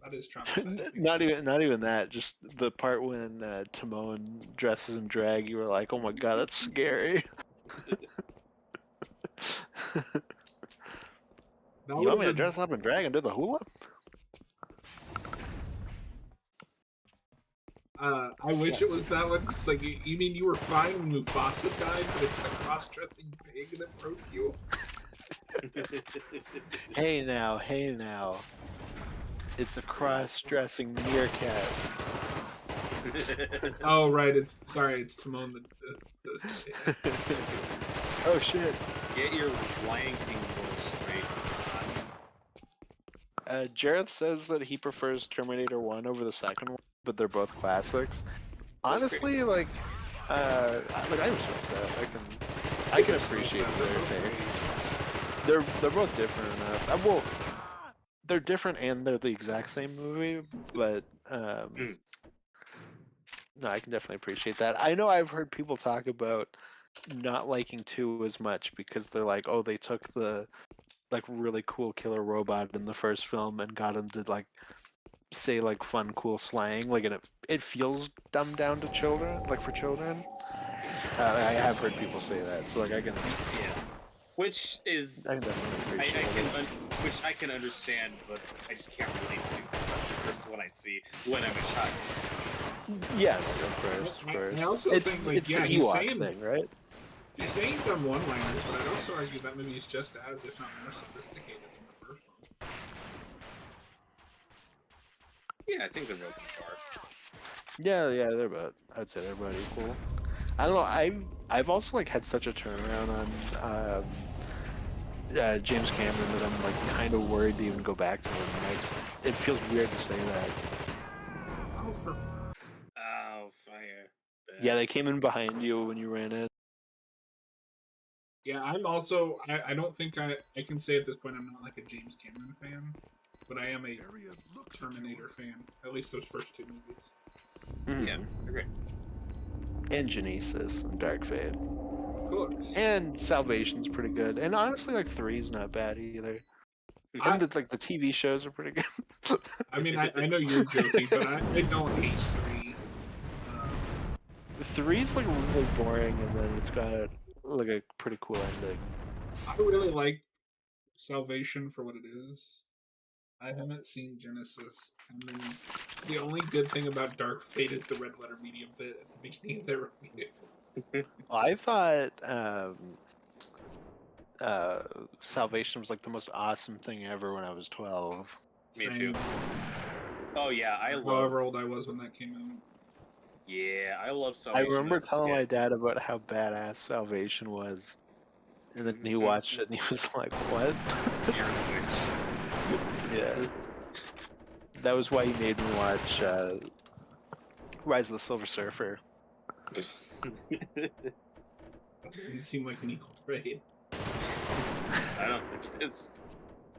that is traumatizing. not even that. Just the part when Timon dresses in drag, you were like, oh my god, that's scary. You want me to dress up in drag and do the hula? I wish it was that one. Cause, like, you mean you were fine when Mufasa died, but it's the cross-dressing pig that broke you? Hey now. It's a cross-dressing meerkat. Oh, right. It's Timon the Oh shit. Get your Lion King voice straight. Jareth says that he prefers Terminator 1 over the second one, but they're both classics. Honestly, like I respect that. I can appreciate their take. They're both different enough. Well, they're different and they're the exact same movie, but no, I can definitely appreciate that. I know I've heard people talk about not liking 2 as much because they're like, oh, they took the like really cool killer robot in the first film and got him to like say like fun cool slang, like, and it feels dumbed down to children, like for children. I have heard people say that, so like I can which is which I can understand, but I just can't relate to because that's the first one I see when I'm a child. Yeah, of course. I also think, like, it's yeah, the he's Ewok saying thing, right? He's saying dumb one-liners, but I'd also argue that movie is just as, if not more sophisticated than the first one. Yeah, I think they're both on par. Yeah, they're about. I'd say they're about equal. I don't know. I've also like had such a turnaround on James Cameron that I'm like kind of worried to even go back to him. Like, it feels weird to say that. Oh, fire! Yeah, they came in behind you when you ran in. Yeah, I'm also. I don't think I can say at this point I'm not like a James Cameron fan, but I am a Terminator fan. At least those first 2 movies. Yeah, they're great. And Genesis and Dark Fate. Of course. And Salvation's pretty good. And honestly, like 3's not bad either. And the TV shows are pretty good. I mean, I know you're joking, but I don't hate 3. 3's like really boring, and then it's got like a pretty cool ending. I really like Salvation for what it is. I haven't seen Genesis, and then the only good thing about Dark Fate is the red letter medium bit at the beginning of their review. I thought Salvation was like the most awesome thing ever when I was 12. Me Same. too. Oh yeah, However old I was when that came out. Yeah, I love I Salvation. remember as a telling my kid. dad about how badass Salvation was, and then he watched it and he was like, "What?" Your voice. Yeah. That was why he made me watch Rise of the Silver Surfer. It seemed like an equal trade. I don't. It's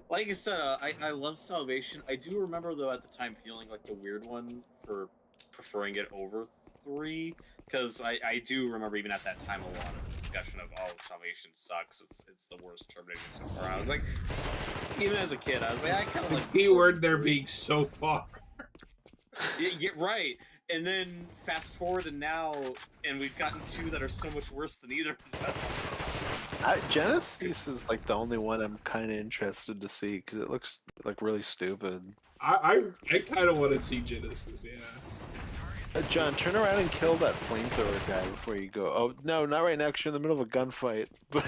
like I said. I love Salvation. I do remember though at the time feeling like the weird one for preferring it over 3, because I do remember even at that time a lot of discussion of Salvation sucks. It's the worst Terminator so far. I was like, even as a kid, I was like, I kind of like The keyword there being so far. Yeah, right. And then fast forward to now, and we've gotten 2 that are so much worse than either of us. Genesis is like the only one I'm kind of interested to see because it looks like really stupid. I kind of want to see Genesis, yeah. John, turn around and kill that flamethrower guy before you go. Oh, no, not right now because you're in the middle of a gunfight. But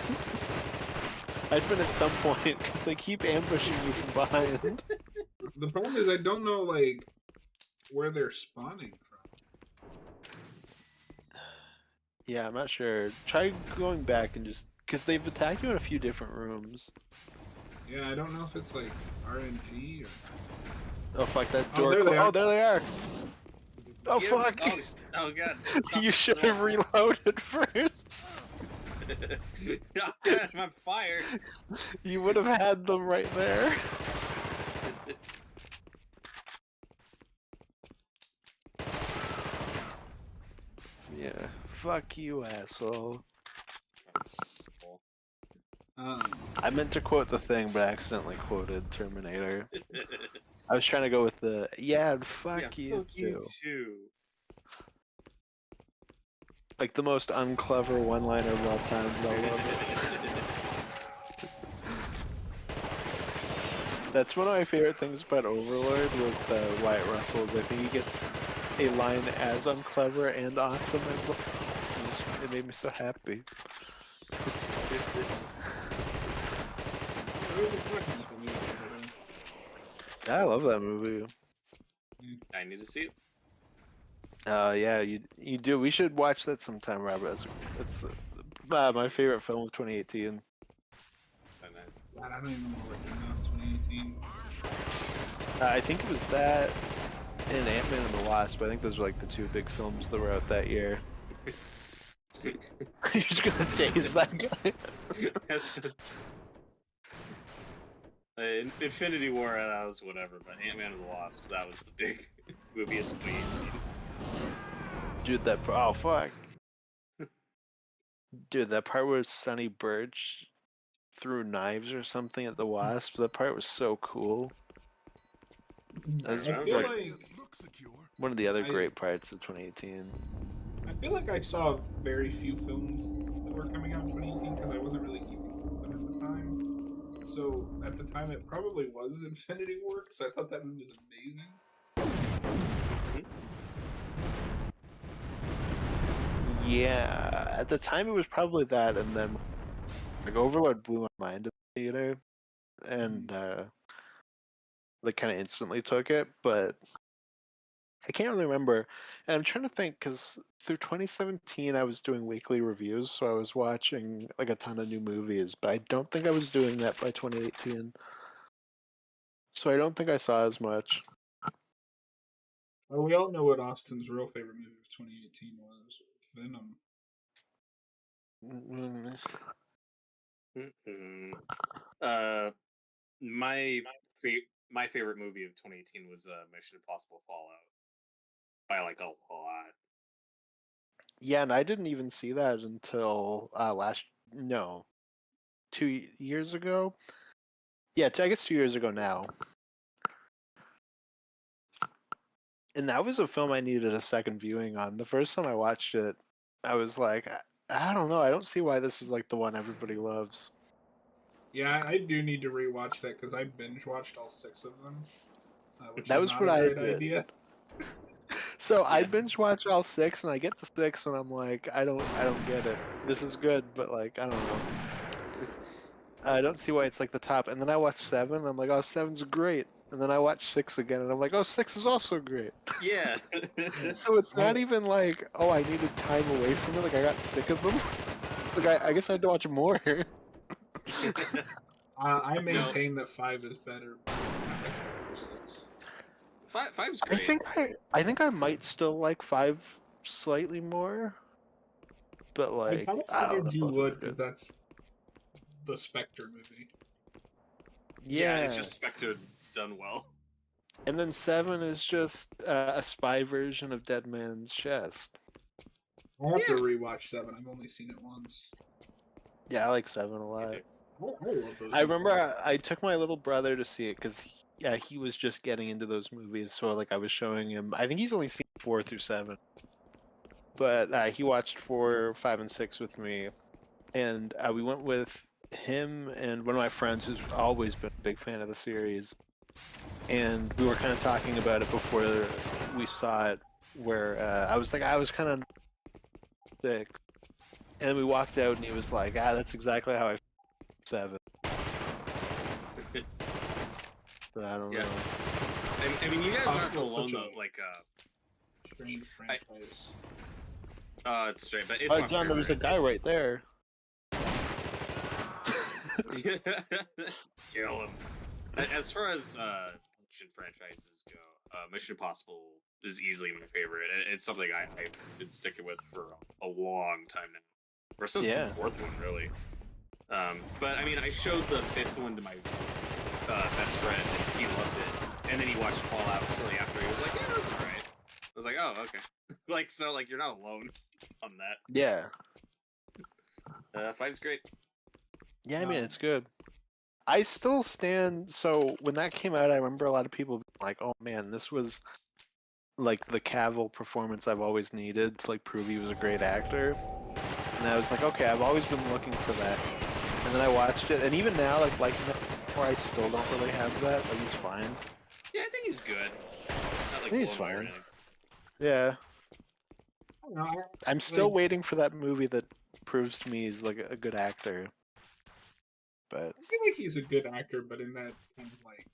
I've been at some point because they keep ambushing you from behind. The problem is I don't know, like, where they're spawning from. Yeah, I'm not sure. Try going back and just... Because they've attacked you in a few different rooms. Yeah, I don't know if it's, like, RNG or... Oh, fuck, that Oh, door... there they are. Oh, there they are! Oh, Yeah, fuck! Oh god. You should have reloaded first. Oh, god, I'm on fire. You would have had them right there. Yeah, fuck you, asshole. I meant to quote The Thing, but I accidentally quoted Terminator. I was trying to go with the, yeah, fuck you too. Like the most unclever one-liner of all time, but I love it. That's one of my favorite things about Overlord with Wyatt Russell is I think he gets a line as unclever and awesome as it made me so happy. Yeah, I love that movie. I need to see it. Yeah, you do. We should watch that sometime, Robert. It's my favorite film of 2018. God, I don't even know what came out in 2018. I think it was that and Ant-Man and the Wasp. I think those were like the 2 big films that were out that year. You're just gonna tase that guy. Infinity War, that was whatever, but Ant-Man and the Wasp, that was the big movie of 2018. Dude, that oh fuck. Dude, that part where Sonny Birch threw knives or something at the Wasp, that part was so cool. That's I feel like one of the other great parts of 2018. I feel like I saw very few films that were coming out in 2018 because I wasn't really keeping up with them at the time. So at the time, it probably was Infinity War because I thought that movie was amazing. Yeah, at the time it was probably that, and then like Overlord blew my mind at the theater, and like kind of instantly took it, but I can't really remember. And I'm trying to think because through 2017 I was doing weekly reviews, so I was watching like a ton of new movies, but I don't think I was doing that by 2018. So I don't think I saw as much. Well, we all know what Austin's real favorite movie of 2018 was: Venom. My favorite movie of 2018 was Mission Impossible Fallout. By like a lot. Yeah, and I didn't even see that until 2 years ago. Yeah, I guess 2 years ago now. And that was a film I needed a second viewing on. The first time I watched it, I was like, I don't know. I don't see why this is like the one everybody loves. Yeah, I do need to rewatch that because I binge watched all 6 of them, which That is was not what a I great did. idea. So I Yeah. binge watch all 6, and I get to 6, and I'm like, I don't get it. This is good, but like, I don't know. I don't see why it's like the top. And then I watch 7, and I'm like, oh, 7's great. And then I watch 6 again, and I'm like, oh, 6 is also great. Yeah. So it's not even like, oh, I needed time away from it. Like I got sick of them. Like I guess I had to watch more. I maintain that 5 is better. But I like 6. Five's I great. think I might still like 5 slightly more. But I like, kind of I don't know, figured you both of them are would because good. that's the Spectre movie. Yeah, it's just Spectre done well. And then 7 is just a spy version of Dead Man's Chest. I'll have to rewatch 7. I've only seen it once. Yeah, I like 7 a lot. I love those I remember movies. I took my little brother to see it because he was just getting into those movies. So like I was showing him. I think he's only seen 4 through 7, but he watched 4, 5, and 6 with me, and we went with him and one of my friends who's always been a big fan of the series. And we were kind of talking about it before we saw it, where I was kind of sick, and we walked out, and he was like, that's exactly how I feel 7. But I don't know. I mean, you guys aren't Hostel's alone such a though. Like, strange franchise. it's straight, but it's Oh, my John, there was a favorite. guy right there. Kill him. As far as action franchises go, Mission Impossible is easily my favorite. It's something I've been sticking with for a long time now. Or since the 4th one, really. But I mean, I showed the 5th one to my best friend, and he loved it. And then he watched Fallout shortly after. He was like, "Yeah, that's alright." I was like, "Oh, okay." Like, so, like, you're not alone on that. Yeah. 5's great. Yeah, I mean, it's good. I still stand. So when that came out, I remember a lot of people being like, "Oh man, this was like the Cavill performance I've always needed to like prove he was a great actor." And I was like, "Okay, I've always been looking for that." And then I watched it, and even now, like I still don't really have that. Like he's fine. Yeah, I think he's good. Not, like, He's blown away or fine. anything. Yeah. I don't know, I'm still waiting for that movie that proves to me he's like a good actor. But I feel like he's a good actor, but in that kind of like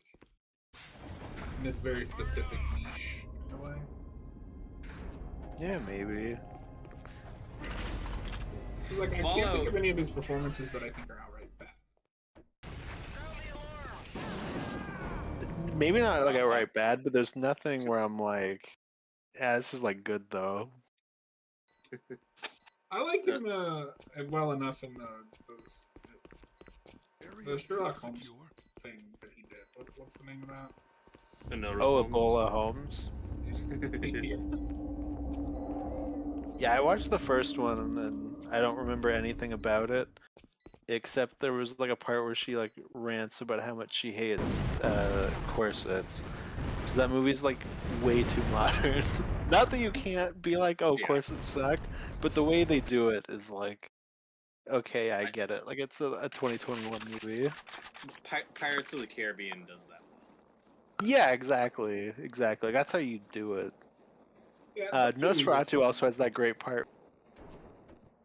in this very specific niche kind of way. yeah, maybe. Like I can't think of any of his performances that I think are outright bad. Maybe not like outright bad, but there's nothing where I'm like, yeah, this is like good though. I like him well enough in the Sherlock Holmes thing that he did. What's the name of that? Oh, Ebola Holmes. Yeah, I watched the first one and I don't remember anything about it, except there was like a part where she like rants about how much she hates corsets. Because that movie's like way too modern. Not that you can't be like, oh, corsets suck, but the way they do it is like, okay, I get it. Like it's a 2021 movie. Pirates of the Caribbean does that well. Yeah, exactly. That's how you do it. Yeah, Nosferatu also has that great part.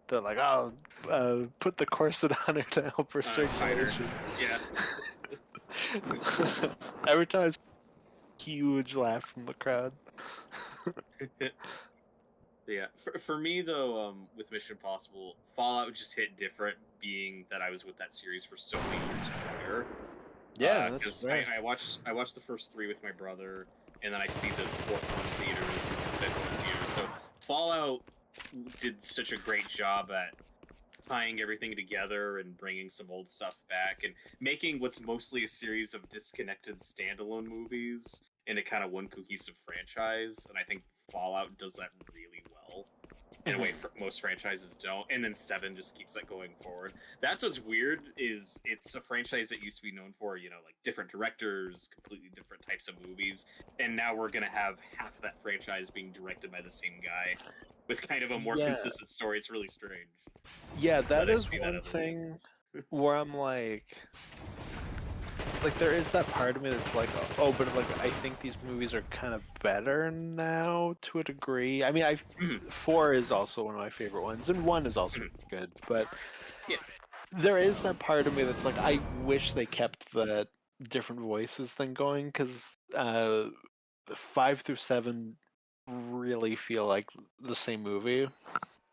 They're like, oh, put the corset on her to help her circulation. Yeah. Every time, huge laugh from the crowd. Yeah, for me though, with Mission Impossible, Fallout just hit different, being that I was with that series for so many years prior. Yeah, that's right. I watched the first 3 with my brother, and then I see the 4th one in theaters and the 5th one in theaters. So Fallout did such a great job at tying everything together and bringing some old stuff back and making what's mostly a series of disconnected standalone movies into kind of one cohesive franchise. And I think Fallout does that really well. in a way most franchises don't, and then 7 just keeps that going forward. That's what's weird, is it's a franchise that used to be known for, like different directors, completely different types of movies, and now we're gonna have half of that franchise being directed by the same guy with kind of a more consistent story. It's really strange. Yeah, that is one thing where I'm like there is that part of me that's like, oh, but like I think these movies are kind of better now to a degree. I mean, 4 is also one of my favorite ones, and 1 is also good, but there is that part of me that's like, I wish they kept the different voices thing going, because 5 through 7 really feel like the same movie.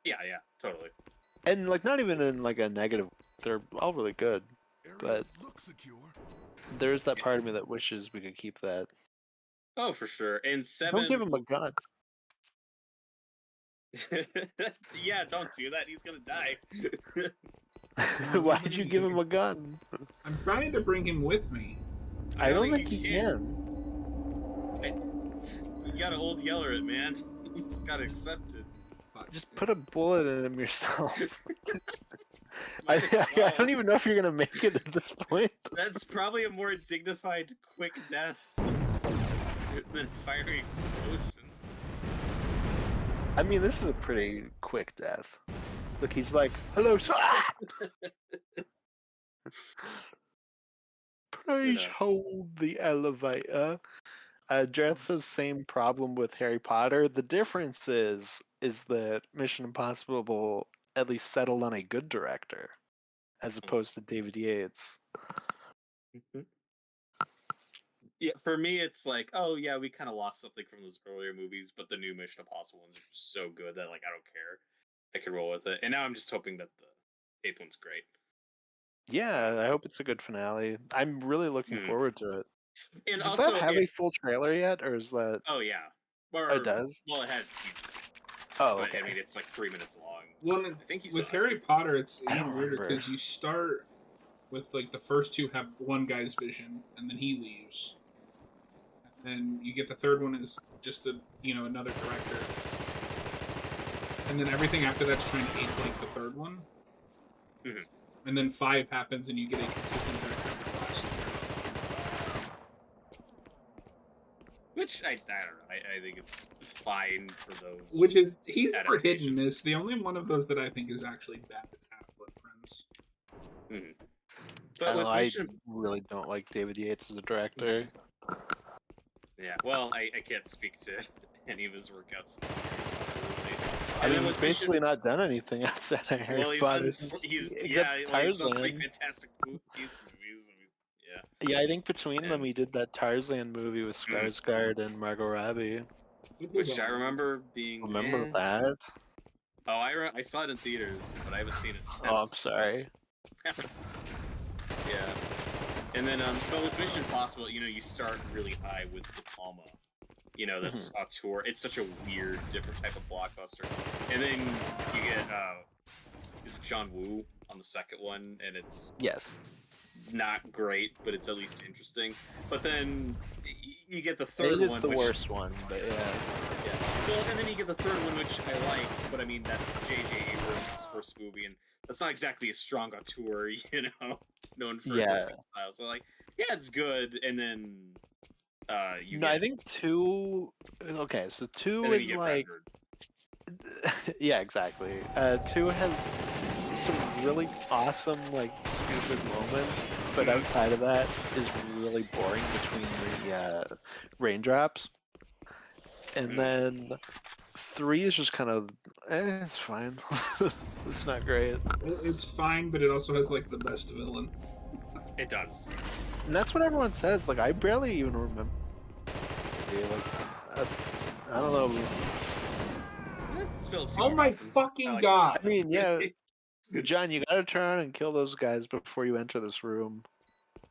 Yeah, totally. And like, not even in like a negative, they're all really good, but there's that part of me that wishes we could keep that. Oh, for sure. And 7. Don't give him a gun. Yeah, don't do that. He's gonna die. Why did you give him a gun? I'm trying to bring him with me. I don't think he can. You gotta old yeller it, man. You just gotta accept it. Just put a bullet in him yourself. I don't even know if you're gonna make it at this point. That's probably a more dignified, quick death than firing explosion. I mean, this is a pretty quick death. Look, he's like, "Hello, sir." Please hold the elevator. Jareth says same problem with Harry Potter. The difference is that Mission Impossible will at least settled on a good director, as opposed to David Yates. Yeah, for me, it's like, oh yeah, we kind of lost something from those earlier movies, but the new Mission Impossible ones are just so good that like I don't care. I can roll with it, and now I'm just hoping that the 8th one's great. Yeah, I hope it's a good finale. I'm really looking forward to it. And does also, that have a full trailer yet, or is that? Oh yeah, it does. Well, it has. Oh, but, okay. I mean, it's like 3 minutes long. Well, I think with Harry Potter, it's even weirder because you start with like the first 2 have one guy's vision, and then he leaves, and you get the third one is just another director, and then everything after that's trying to ape like the third one, and then 5 happens, and you get a consistent director for the last 3. Which I don't know. I think it's fine for those. Which is he's for hit and miss. The only one of those that I think is actually bad is Half-Blood Prince. But I really don't like David Yates as a director. Yeah, well, I can't speak to any of his workouts. I mean, he's basically not done anything outside of Harry Potter. He's done 3 Fantastic Beasts movies. Yeah, I think between them he did that Tarzan movie with Skarsgård and Margot Robbie. Which I remember being... Remember that? Oh, I saw it in theaters, but I haven't seen it since. Oh, I'm sorry. Yeah. And then, but with Mission Impossible, you start really high with De Palma. This auteur. It's such a weird, different type of blockbuster. And then you get, is it John Woo on the second one, and it's... Yes. Not great, but it's at least interesting. But then you get the third one. It is the worst one, but yeah. Well, and then you get the third one, which I like, but I mean, that's J.J. Abrams' first movie, and that's not exactly a strong auteur, known for his style. So, like, yeah, it's good, and then I think 2... Okay, so 2 is like... Yeah, exactly. 2 has some really awesome, like, stupid moments, but outside of that is really boring between the raindrops. And then 3 is just kind of, it's fine. It's not great. It's fine, but it also has, like, the best villain. It does. And that's what everyone says. Like, I barely even remember. Like, I don't know. Oh my fucking god! I mean, yeah. John, you gotta turn around and kill those guys before you enter this room.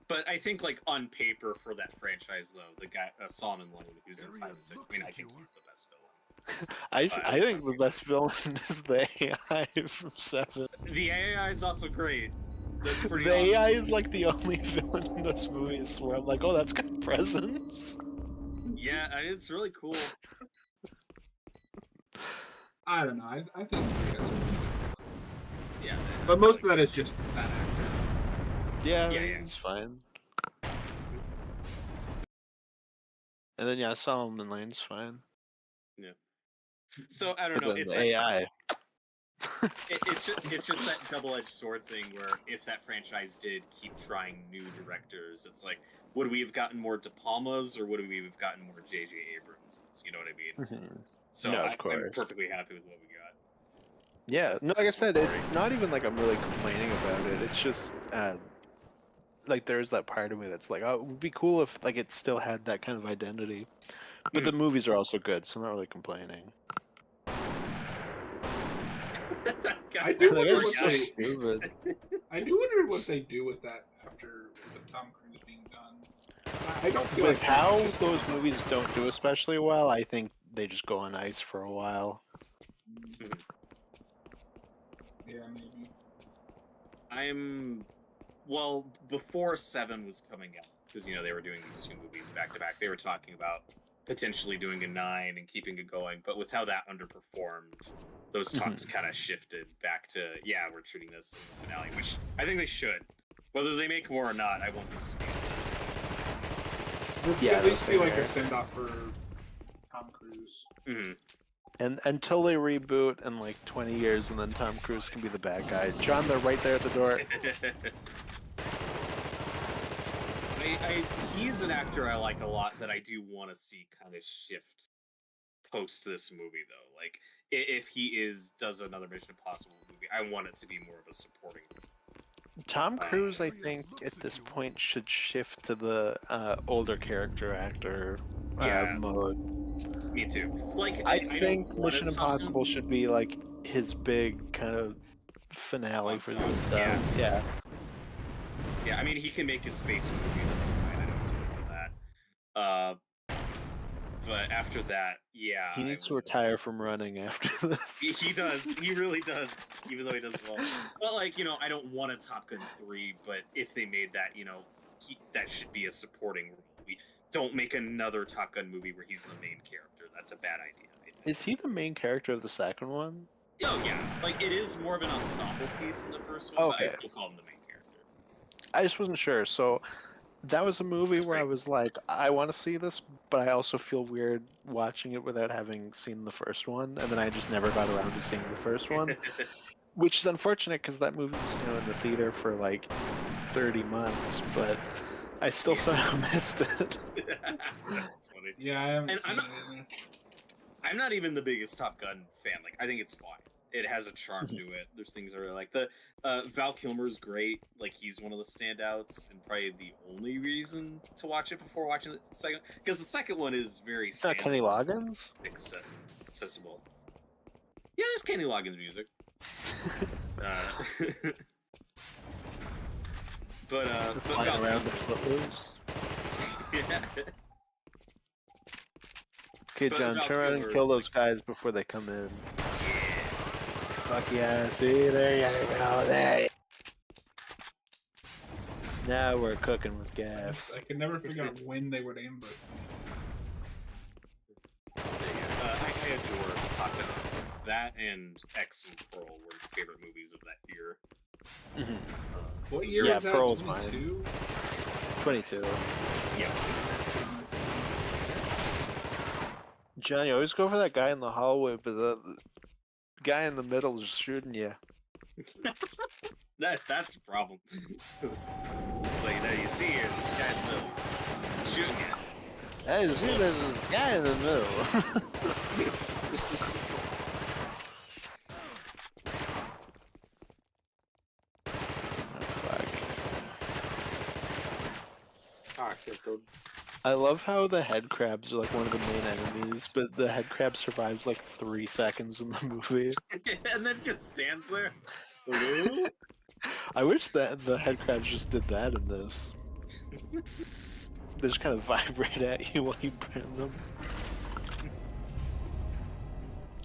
But I think, like, on paper for that franchise, though, the guy, Solomon Lane, who's in 5 and 6, I mean, I think he's the best villain. I think the best villain is the AI from 7. The AI is also great. That's pretty The awesome. AI is, like, the only villain in those movies where I'm like, oh, that's got presence. Yeah, it's really cool. I don't know. I think 3 has a really good look. Yeah, But most of that is just that actor. Yeah, Yeah. it's fine. And then yeah, Solomon Lane's fine. So I don't But know. then It's the AI. it's just that double-edged sword thing where if that franchise did keep trying new directors, it's like, would we have gotten more De Palmas or would we have gotten more J.J. Abrams? You know what I mean? So No, of I'm course. perfectly happy with what we got. Yeah, no, like I said, Story. it's not even like I'm really complaining about it. It's just like there's that part of me that's like, oh, it would be cool if like it still had that kind of identity. But the movies are also good, so I'm not really complaining. I do They're wonder what so they. stupid. I do wonder what they do with that after with Tom Cruise being done. 'Cause I don't feel With like how just those gonna- movies don't do especially well, I think they just go on ice for a while. Yeah, maybe. Well, before 7 was coming out, because they were doing these 2 movies back to back, they were talking about potentially doing a 9 and keeping it going, but with how that underperformed, those talks kind of shifted back to, we're treating this as a finale, which I think they should. Whether they make more or not, I want this to be a sense. At least be like a send-off for Tom Cruise. And until they reboot in like 20 years, and then Tom Cruise can be the bad guy. John, they're right there at the door. He's an actor I like a lot that I do want to see kind of shift post this movie, though. Like, if he does another Mission Impossible movie, I want it to be more of a supporting role. Tom Cruise, I think, at this point should shift to the older character actor mode. Me too. Like, I think Mission Impossible should be like his big kind of finale for this stuff. Yeah. Yeah, I mean, he can make his space movie. That's fine. I know he's working on that. But after that, he needs to retire from running after this. He does. He really does. Even though he does well. But like, I don't want a Top Gun 3. But if they made that, that should be a supporting role. We don't make another Top Gun movie where he's the main character. That's a bad idea. Is he the main character of the second one? Oh yeah, like it is more of an ensemble piece in the first one. Okay. But I still call him the main character. I just wasn't sure. So that was a movie where I was like, I want to see this, but I also feel weird watching it without having seen the first one, and then I just never got around to seeing the first one, which is unfortunate because that movie was in the theater for like 30 months, but I still somehow missed it. That's funny. Yeah, I haven't seen it either. I'm not even the biggest Top Gun fan. Like, I think it's fine. It has a charm to it. There's things I really like. The Val Kilmer's great. Like, he's one of the standouts, and probably the only reason to watch it before watching the second, because the second one is very. It's not Kenny Loggins. Accessible. Yeah, there's Kenny Loggins music. But flying around the Footloose. Yeah. Okay, John, turn around and kill those guys before they come in. Fuck yeah, see, there you go, there. Now we're cooking with gas. I could never figure out when they would ambush me. I adore Top Gun. That and X and Pearl were my favorite movies of that year. What year was that? Pearl's 22? 22. Yeah. John, you always go for that guy in the hallway, but the guy in the middle is shooting you. That's a problem. It's like, you see here, this guy in the middle shooting you. Hey, you see, there's this guy in the middle. I love how the head crabs are like one of the main enemies, but the head crab survives like 3 seconds in the movie. And then it just stands there. I wish that the head crabs just did that in this. They just kind of vibrate at you while you burn them.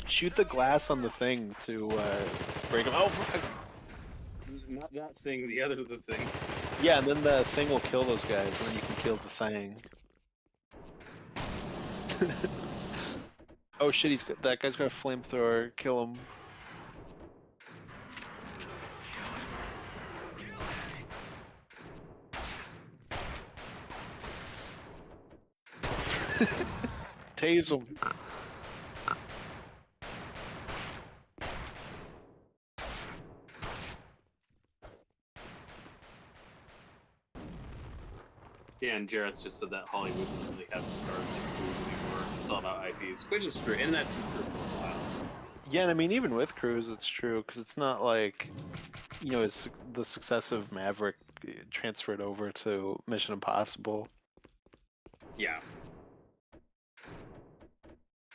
Shoot the glass on the thing to break them. Oh, fuck! Not that thing, the other the thing. Yeah, and then the thing will kill those guys, and then you can kill the thing. Oh shit, that guy's got a flamethrower. Kill him. Tase him. Yeah, and Jareth just said that Hollywood doesn't really have stars like Cruise anymore. It's all about IPs, which is true, and that's been true for a while. Yeah, and I mean, even with Cruise, it's true, because it's not like, you know, it's the success of Maverick transferred over to Mission Impossible. Yeah.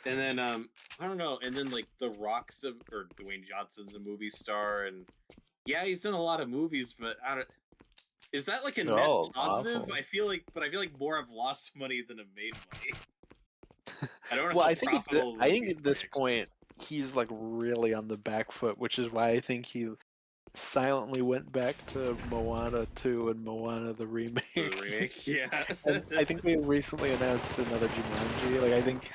And then, I don't know, and then, like, The Rock's or Dwayne Johnson's a movie star, and yeah, he's in a lot of movies, but is that like a They're net all positive? awful. I feel like more have lost money than have made money. I don't know Well, how I think profitable I think movies at this actually point is. he's like really on the back foot, which is why I think he silently went back to Moana 2 and Moana the remake. The remake, yeah. And I think they recently announced another Jumanji. Like I think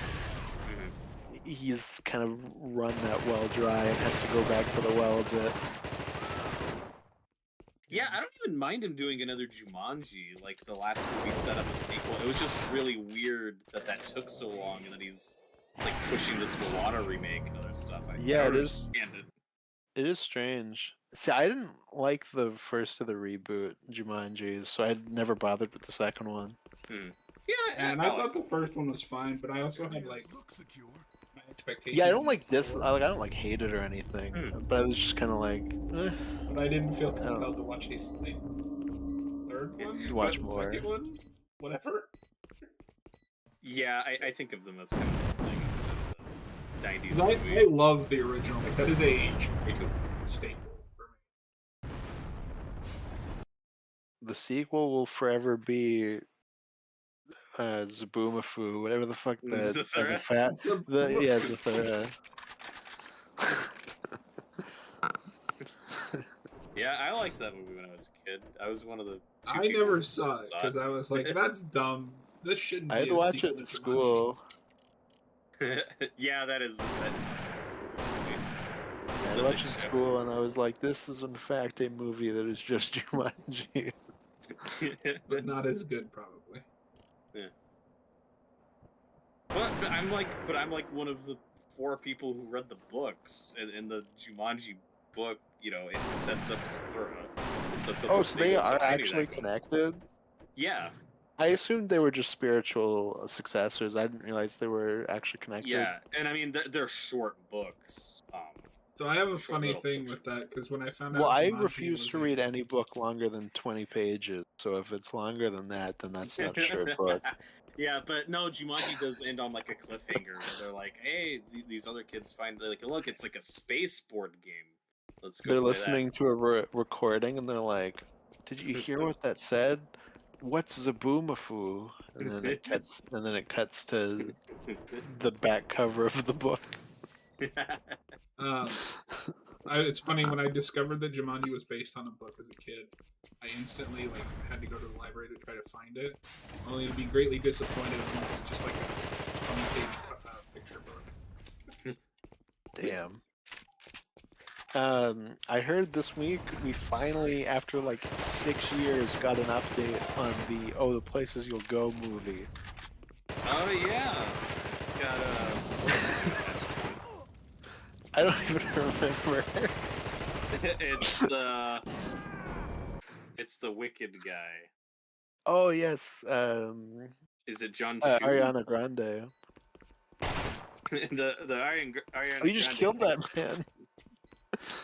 he's kind of run that well dry and has to go back to the well a bit. Yeah, I don't even mind him doing another Jumanji. Like the last movie set up a sequel. It was just really weird that took so long, and that he's like pushing this Moana remake and other stuff. I don't understand it. It is strange. See, I didn't like the first of the reboot Jumanjis, so I never bothered with the second one. Yeah, and I thought the first one was fine, but I also had like my expectations. Yeah, I don't like this. I don't like hate it or anything, but I was just kind of like. But I didn't feel compelled to watch a third one. You watch more. Second one, whatever. Yeah, I think of them as kind of like instead of the 90s movie. I love the original. Like that is a staple for me. The sequel will forever be Zaboomafoo, whatever the fuck that Zathura? Zathura. Yeah, I liked that movie when I was a kid. I was one of the I never saw it because I was like, that's dumb. This shouldn't be. I had to watch it in school. Yeah, that's I watched it in school, and I was like, this is in fact a movie that is just Jumanji. But not as good, probably. Yeah. But I'm like one of the 4 people who read the books, and the Jumanji book, you know, it sets up Zathura. Oh, so they are actually connected? Yeah. I assumed they were just spiritual successors. I didn't realize they were actually connected. Yeah, and I mean, they're short books. So I have a funny thing with that, because when I found out... Well, I refuse to read any book longer than 20 pages, so if it's longer than that, then that's not a short book. Yeah, but no, Jumanji does end on like a cliffhanger, where they're like, hey, these other kids find, like, look, it's like a spaceport game. Let's go. They're listening to a recording, and they're like, did you hear what that said? What's Zaboomafoo? And then it cuts to the back cover of the book. It's funny, when I discovered that Jumanji was based on a book as a kid, I instantly had to go to the library to try to find it, only to be greatly disappointed when it's just like a 20-page picture book. Damn. I heard this week we finally, after like 6 years, got an update on the Places You'll Go movie. Oh yeah, it's got I don't even remember. It's the Wicked guy. Oh yes. Is it John? Ariana Grande. the Ariana. Oh, you just killed that man.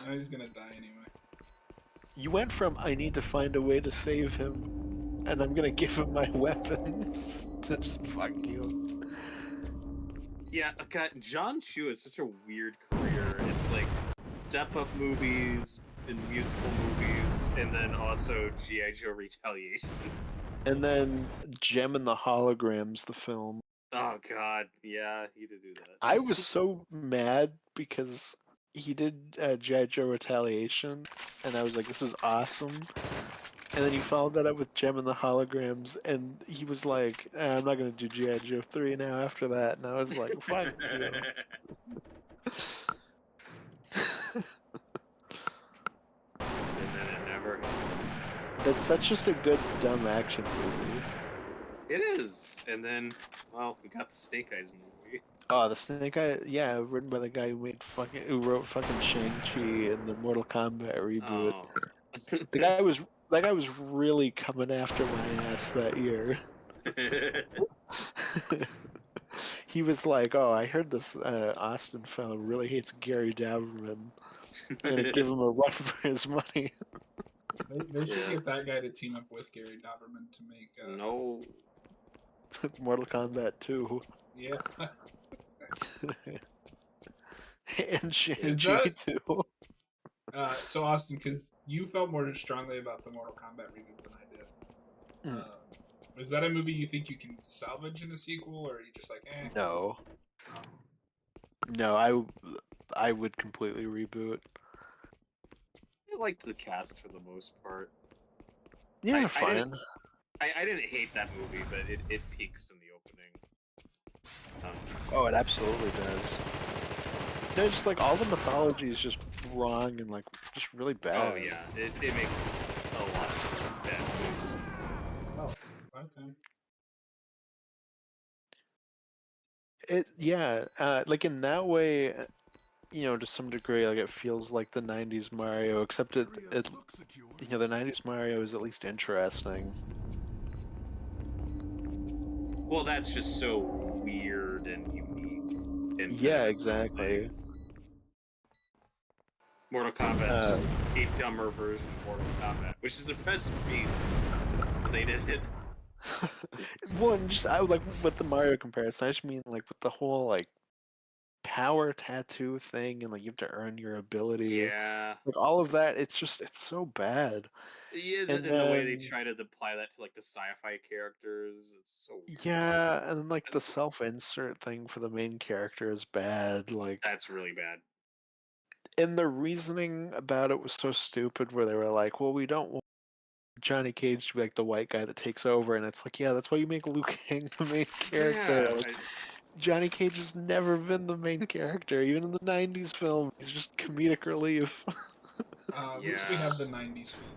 Now he's gonna die anyway. You went from I need to find a way to save him, and I'm gonna give him my weapons to just fuck you. Yeah, God, John Chu has such a weird career. It's like step-up movies and musical movies, and then also G.I. Joe Retaliation. And then Gem and the Holograms, the film. Oh God, yeah, he did do that. I was so mad because he did G.I. Joe Retaliation, and I was like, this is awesome. And then he followed that up with Gem and the Holograms, and he was like, I'm not going to do G.I. Joe 3 now after that. And I was like, fuck you. And then it never happened. That's such just a good, dumb action movie. It is. And then, well, we got the Snake Eyes movie. Oh, the Snake Eye, yeah, written by the guy who wrote fucking Shang-Chi and the Mortal Kombat reboot. Oh. That guy was really coming after my ass that year. He was like, "Oh, I heard this Austin fellow really hates Gary Dauberman. I'm gonna give him a run for his money." They should get that guy to team up with Gary Dauberman to make. No. Mortal Kombat 2. Yeah. And Shang-Chi too. So Austin, because you felt more strongly about the Mortal Kombat reboot than I did. Is that a movie you think you can salvage in a sequel, or are you just like, eh? No. No, I would completely reboot. I liked the cast for the most part. Yeah, fine. I didn't hate that movie, but it peaks in the opening. Oh, it absolutely does. There's just like all the mythology is just wrong and like just really bad. Oh yeah, it makes a lot of bad choices. Oh, okay. Like in that way, you know, to some degree, like it feels like the '90s Mario, except the '90s Mario is at least interesting. Well, that's just so weird and unique. And yeah, exactly. Mortal Kombat is just a dumber version of Mortal Kombat, which is impressive feat. But they did it. Well, I would like with the Mario comparison. I just mean like with the whole like power tattoo thing and like you have to earn your ability. Yeah. Like all of that, it's so bad. Yeah, and the way they try to apply that to like the sci-fi characters, it's so weird. Yeah, and then like the self-insert thing for the main character is bad. Like that's really bad. And the reasoning about it was so stupid where they were like, well, we don't want Johnny Cage to be like the white guy that takes over, and it's like, yeah, that's why you make Liu Kang the main character. Yeah, like, Johnny Cage has never been the main character, even in the '90s film. He's just comedic relief. At least we have the '90s film.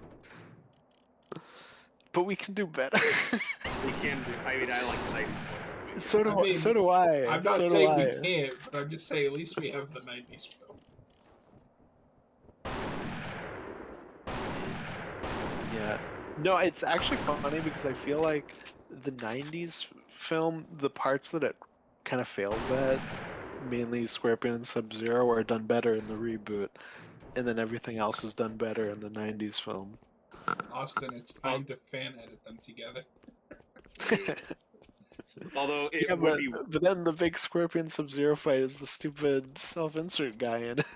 But we can do better. We can do. I mean, I like the '90s ones. So do I. I'm not saying we can't, but I'm just saying at least we have the '90s film. Yeah. No, it's actually funny because I feel like the '90s film, the parts that it kind of fails at, mainly Scorpion and Sub-Zero, are done better in the reboot, and then everything else is done better in the '90s film. Austin, it's time to fan edit them together. Although it yeah, would be... but then the big Scorpion Sub-Zero fight is the stupid self-insert guy in it.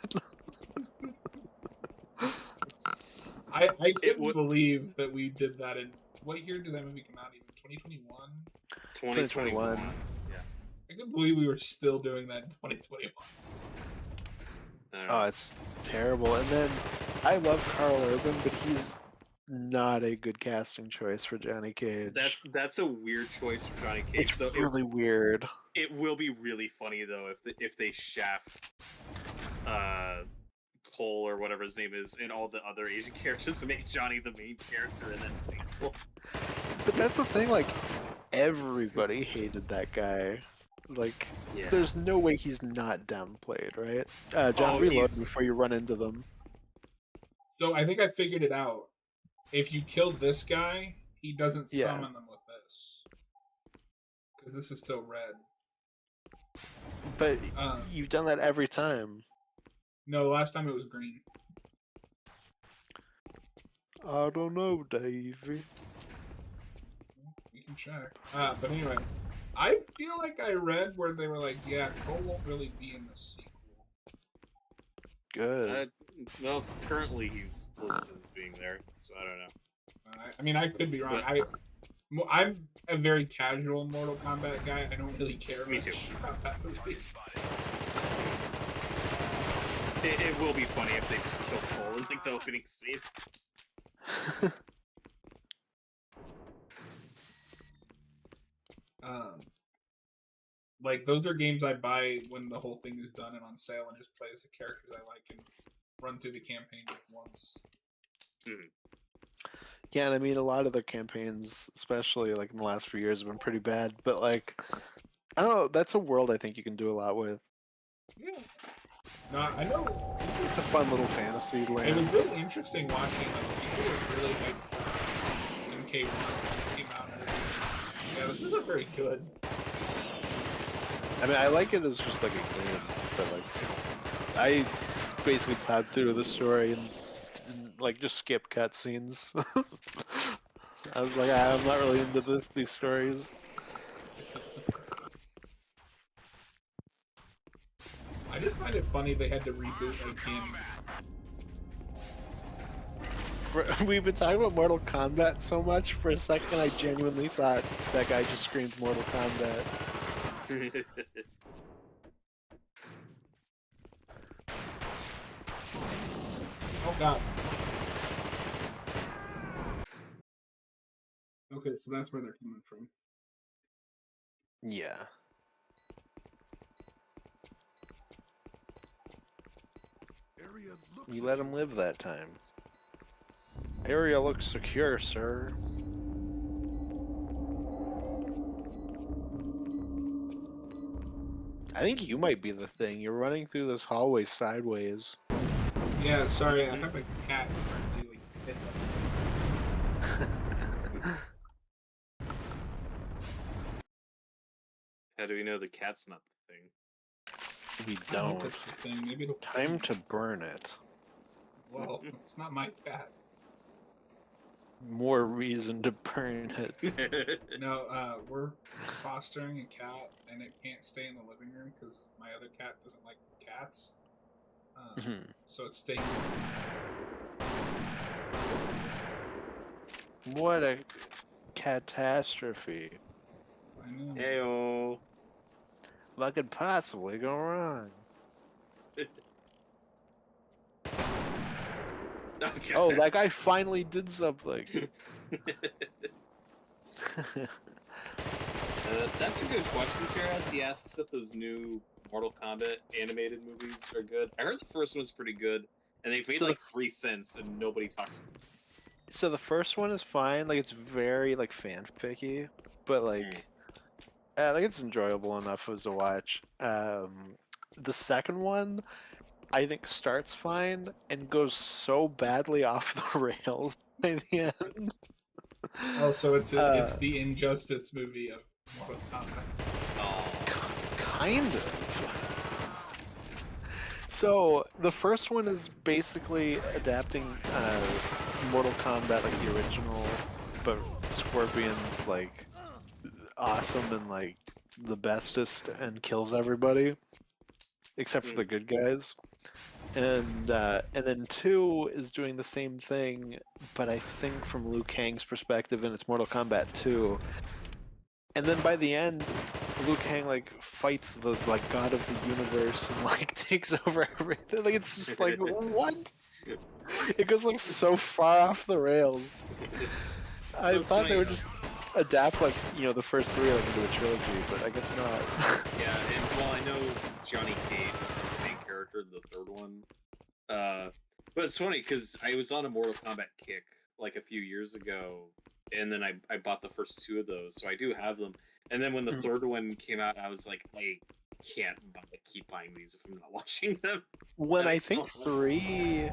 I couldn't believe that we did that in... What year did that movie come out even? 2021? 2021. Yeah. I couldn't believe we were still doing that in 2021. Oh, it's terrible. And then, I love Carl Urban, but he's not a good casting choice for Johnny Cage. That's a weird choice for Johnny Cage. It's really weird. It will be really funny, though, if they shaft Cole or whatever his name is and all the other Asian characters to make Johnny the main character in that sequel. But that's the thing, like, everybody hated that guy. Like, there's no way he's not downplayed, right? John, reload before you run into them. So I think I figured it out. If you killed this guy, he doesn't summon them with this. Because this is still red. But you've done that every time. No, the last time it was green. I don't know, Davey. We can check. But anyway, I feel like I read where they were like, yeah, Cole won't really be in the sequel. Good. Well, currently he's listed as being there, so I don't know. I mean, I could be wrong. I'm a very casual Mortal Kombat guy. I don't really care much about that movie. It will be funny if they just kill Cole in like the opening scene. Like those are games I buy when the whole thing is done and on sale, and just play as the characters I like and run through the campaign like once. Yeah, and I mean a lot of their campaigns, especially like in the last few years, have been pretty bad. But like, I don't know. That's a world I think you can do a lot with. Yeah. No, I know. It's a fun little fantasy It land. was really interesting watching. Like people were really hyped for MK1 when it came out. Yeah, this isn't very good. I mean, I like it as just like a game, but like, I basically plowed through the story and like just skip cutscenes. I was like, I'm not really into these stories. I just find it funny they had to reboot again. We've been talking about Mortal Kombat so much. For a second, I genuinely thought that guy just screamed Mortal Kombat. Oh god. Okay, so that's where they're coming from. Yeah. You let him live that time. Area looks secure, sir. I think you might be the thing. You're running through this hallway sideways. Yeah, sorry, I have a cat currently like hit How do we know the cat's not the thing? We I hope don't. that's the thing. Maybe it'll Time to burn it. Well, it's not my cat. More reason to burn it. No, we're fostering a cat, and it can't stay in the living room because my other cat doesn't like cats. So it's staying. What a catastrophe. I know. Heyo. What could possibly go wrong? Okay. Oh, that guy finally did something. That's a good question, Jared. He asks if those new Mortal Kombat animated movies are good. I heard the first one was pretty good, and they've made So like 3 cents, and nobody talks about it. So the first one is fine. Like it's very like fanficky, but like it's enjoyable enough as a watch. The second one, I think, starts fine and goes so badly off the rails by the end. Oh, so it's the Injustice movie of Mortal Kombat. Oh. Kind of. So the first one is basically adapting Mortal Kombat, like the original, but Scorpion's like awesome and like the bestest and kills everybody except for the good guys. And then 2 is doing the same thing, but I think from Liu Kang's perspective, and it's Mortal Kombat 2. And then by the end, Liu Kang like fights the like god of the universe and like takes over everything. Like it's just like what? It goes like so far off the rails. I thought they would just adapt like the first 3 like into a trilogy, but I guess not. Yeah, and well, I know Johnny Cage is the main character in the third one. But it's funny because I was on a Mortal Kombat kick like a few years ago, and then I bought the first 2 of those, so I do have them. And then when the third one came out, I was like, I can't keep buying these if I'm not watching them. When I think 3,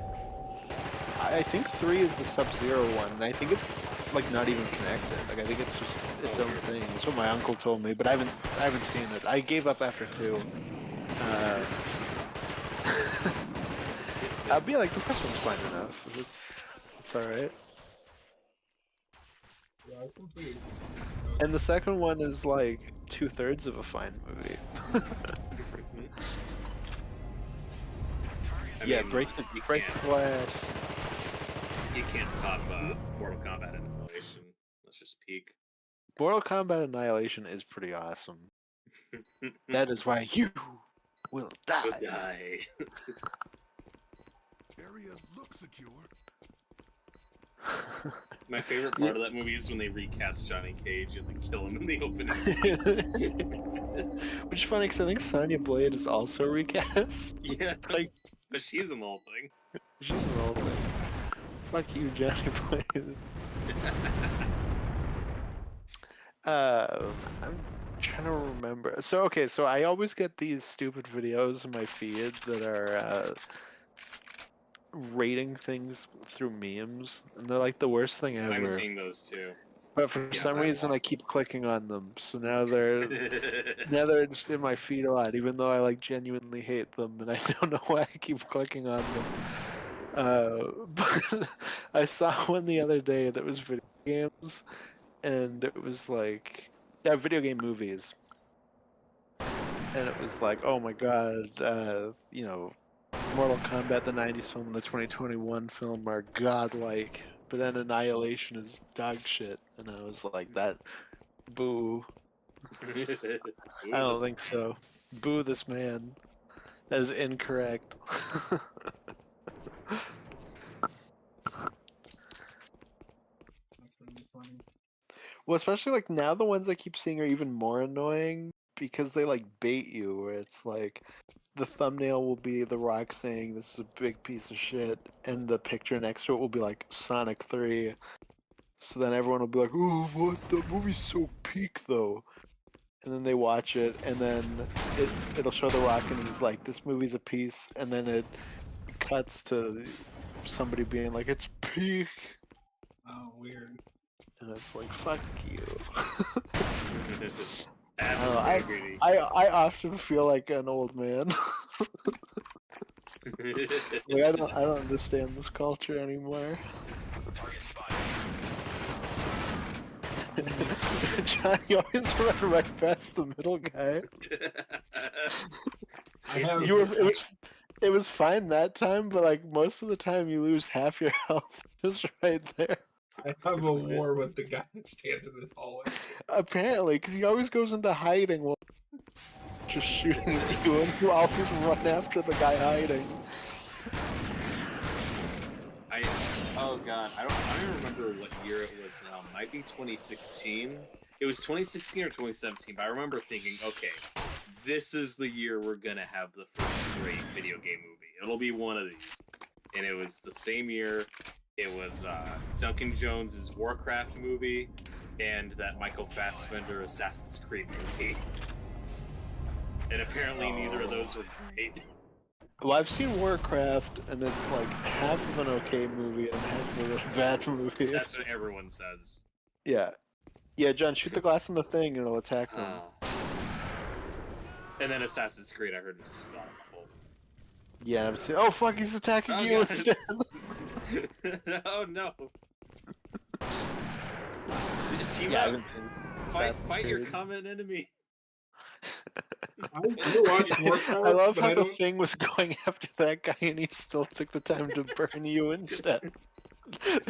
I think 3 is the Sub-Zero one, and I think it's like not even connected. Like I think it's just its own thing. That's what my uncle told me, but I haven't seen it. I gave up after 2. I'd be like the first one's fine enough. It's all right. Yeah, I completely. And the second one is like 2/3 of a fine movie. Yeah, break the glass. You can't top Mortal Kombat Annihilation. Let's just peek. Mortal Kombat Annihilation is pretty awesome. That is why you will die. Will die. Area looks secure. My favorite part of that movie is when they recast Johnny Cage and they kill him in the opening scene. Which is funny because I think Sonya Blade is also recast. Yeah, Like, but she's an old thing. she's an old thing. Fuck you, Johnny Blade. I'm trying to remember. So okay, so I always get these stupid videos in my feed that are rating things through memes, and they're like the worst thing ever. I'm seeing those too. But for some reason, I keep clicking on them. So now they're just in my feed a lot, even though I like genuinely hate them, and I don't know why I keep clicking on them. But I saw one the other day that was video games, and it was like, yeah, video game movies, and it was like, oh my god, you know, Mortal Kombat, the '90s film, and the 2021 film are godlike, but then Annihilation is dog shit, and I was like, that, boo. I don't think so. Boo this man. That is incorrect. That's really funny. Well, especially like now the ones I keep seeing are even more annoying because they like bait you, where it's like the thumbnail will be The Rock saying this is a big piece of shit, and the picture next to it will be like Sonic 3. So then everyone will be like, "Oh, what? The movie's so peak though." And then they watch it, and then it'll show The Rock, and he's like, "This movie's a piece," and then it cuts to somebody being like, "It's peak," Oh, weird. and it's like, "Fuck you." Integrity. I often feel like an old man. Like I don't understand this culture anymore. John, you always run right past the middle guy. It was fine that time, but like most of the time you lose half your health just right there. I have a war with the guy that stands in this hallway. Apparently, because he always goes into hiding while just shooting at you, and you always run after the guy hiding. Oh god, I don't even remember what year it was now. It might be 2016. It was 2016 or 2017, but I remember thinking, okay, this is the year we're gonna have the first great video game movie. It'll be one of these. And it was the same year. It was Duncan Jones's Warcraft movie and that Michael Fassbender Assassin's Creed movie. And apparently neither of those were great. Well, I've seen Warcraft, and it's like half of an okay movie and half of a really bad movie. That's what everyone says. Yeah. Yeah, John, shoot the glass on the thing and it'll attack them. And then Assassin's Creed, I heard, was just gone awful. Yeah, I'm saying, oh fuck, he's attacking you instead. Oh no. Team Yeah, I up. haven't seen Fight your common enemy. I watched Warcraft. I love how the don't... thing was going after that guy and he still took the time to burn you instead.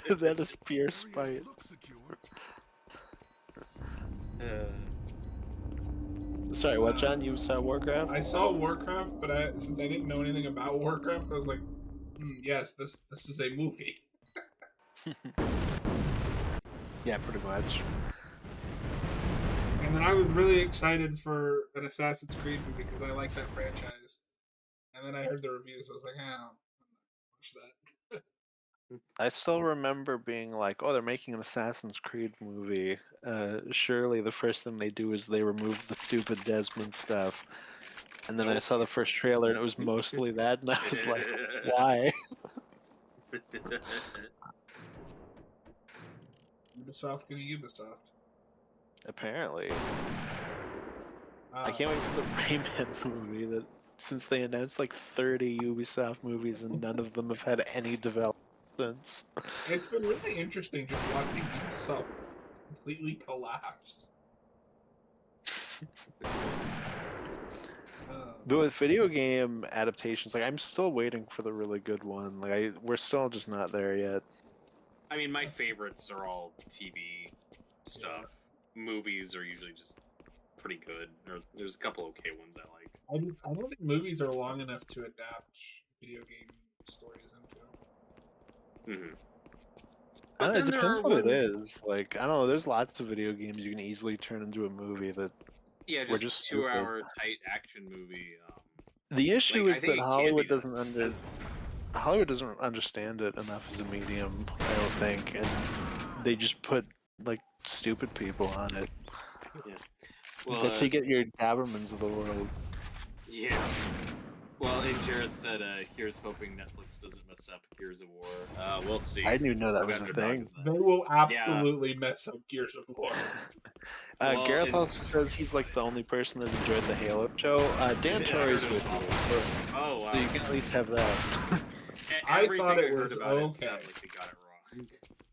That is pure spite. Sorry, what, John? You saw Warcraft? I saw Warcraft, but since I didn't know anything about Warcraft, I was like, yes, this is a movie. Yeah, pretty much. And then I was really excited for an Assassin's Creed movie because I like that franchise. And then I heard the reviews, I was like, oh, I'm not watch that. I still remember being like, oh, they're making an Assassin's Creed movie. Surely the first thing they do is they remove the stupid Desmond stuff. And then I saw the first trailer and it was mostly that, and I was like, why? Ubisoft getting Ubisoft. Apparently. I can't wait for the Rayman movie, that since they announced like 30 Ubisoft movies and none of them have had any development since. It's been really interesting just watching Ubisoft completely collapse. But with video game adaptations, like I'm still waiting for the really good one. Like we're still just not there yet. I mean, my favorites are all TV stuff. Yeah. Movies are usually just pretty good. Or there's a couple okay ones I like. I don't think movies are long enough to adapt video game stories into. But It then there depends are what it ones. is. Like, I don't know. There's lots of video games you can easily turn into a movie that Yeah, were just just stupid. 2-hour tight action movie. The issue Like, I is think that it can Hollywood be doesn't done. Hollywood doesn't understand it enough as a medium, I don't think, and they just put like stupid people on it. Yeah. Well, That's how you get your Dabermans of the world. Yeah. Well, and Jared said, "Here's hoping Netflix doesn't mess up Gears of War." We'll see. I didn't even know that was a thing. They will absolutely mess up Gears of War. Well, Gareth also says he's like the only person that enjoyed the Halo show. Dan Torrey's with you, so, oh, wow. so you can at least have that. I thought it heard was about okay. It sounded like they got it wrong,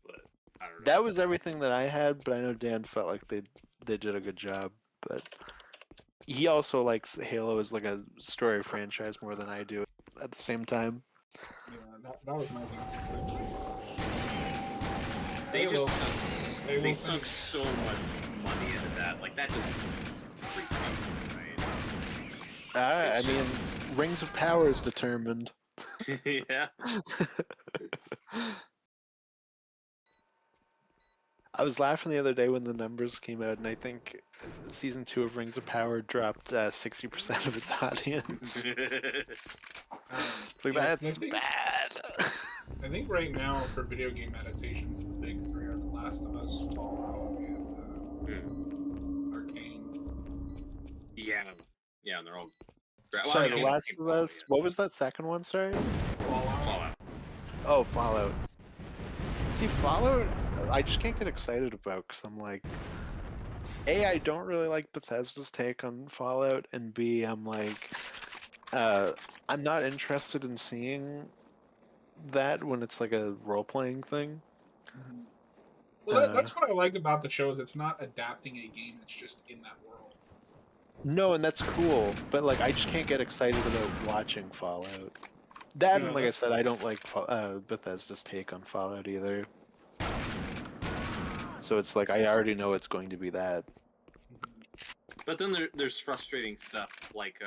but I don't know. That was everything that I had, but I know Dan felt like they did a good job. But he also likes Halo as like a story franchise more than I do. At the same time, Yeah, that was my thing. It's just like, they sunk so much money into that. Like, that doesn't pretty simple, right? I mean, Rings of Power is determined. Yeah. I was laughing the other day when the numbers came out, and I think season 2 of Rings of Power dropped 60% of its audience. Like, that's bad. I think right now for video game adaptations, the big three are The Last of Us, Fallout, and Arcane. Yeah, and they're all. Sorry, The Last of Us. What was that second one? Sorry. Fallout. Oh, Fallout. See, Fallout, I just can't get excited about because I'm like, A, I don't really like Bethesda's take on Fallout, and B, I'm like, I'm not interested in seeing that when it's like a role-playing thing. Mm-hmm. Well, that's what I like about the show is it's not adapting a game; it's just in that world. No, and that's cool, but like, I just can't get excited about watching Fallout. That, and like I said, I don't like Bethesda's take on Fallout either. So it's like, I already know it's going to be that. But then there's frustrating stuff like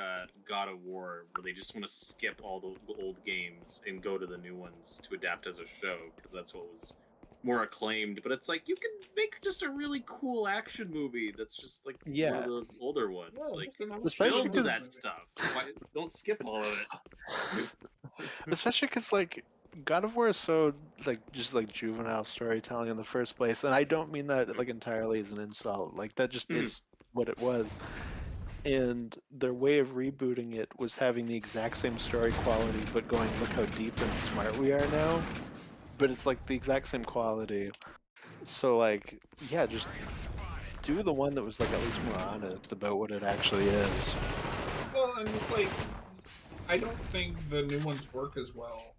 God of War, where they just want to skip all the old games and go to the new ones to adapt as a show, because that's what was more acclaimed. But it's like, you can make just a really cool action movie that's just like one of the older ones. Yeah, like, especially build that stuff. Don't skip all of it. Especially because, like, God of War is so, like, just, like, juvenile storytelling in the first place, and I don't mean that, like, entirely as an insult. Like, that just is what it was. And their way of rebooting it was having the exact same story quality, but going, look how deep and smart we are now. But it's, like, the exact same quality. So, like, yeah, just do the one that was, like, at least more honest about what it actually is. Well, and it's like, I don't think the new ones work as well.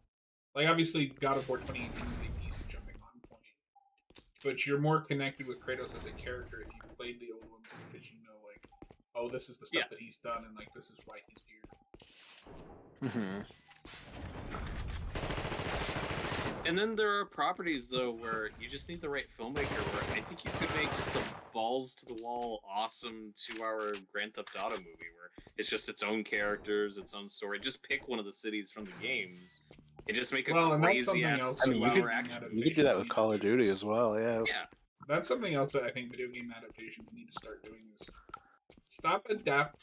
Like, obviously, God of War 2018 is a decent jumping on point. But you're more connected with Kratos as a character if you played the old ones because you know, like, oh, this is the stuff that he's done, and, like, this is why he's here. Mm-hmm. And then there are properties, though, where you just need the right filmmaker, where I think you could make just a balls-to-the-wall, awesome 2-hour Grand Theft Auto movie, where it's just its own characters, its own story. Just pick one of the cities from the games, and just make a crazy-ass 2-hour action movie. You could do that with Call of Duty as well, yeah. Yeah. That's something else that I think video game adaptations need to start doing is stop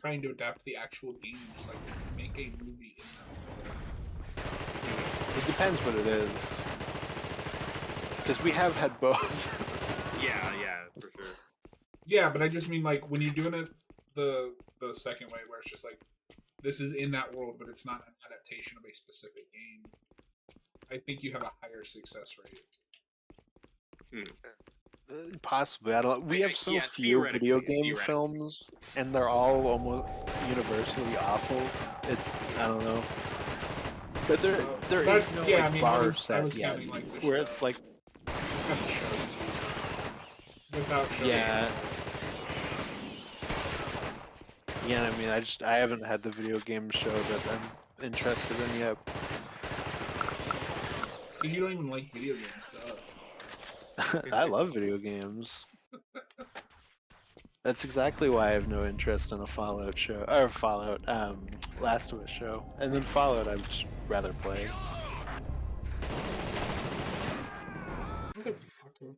trying to adapt the actual game, just, like, make a movie in that world. It depends what it is. Because we have had both. Yeah, for sure. Yeah, but I just mean, like, when you're doing it the second way, where it's just like, this is in that world, but it's not an adaptation of a specific game, I think you have a higher success rate. Possibly. I don't. We have so few video game films, and they're all almost universally awful. It's, I don't know. But there is no bar set yet, where it's like, without shows. Yeah, I mean, I haven't had the video game show that I'm interested in yet. It's because you don't even like video games, though. I love video games. That's exactly why I have no interest in a Fallout show, or Fallout, Last of Us show. And then Fallout, I would just rather play. Okay, Fucker.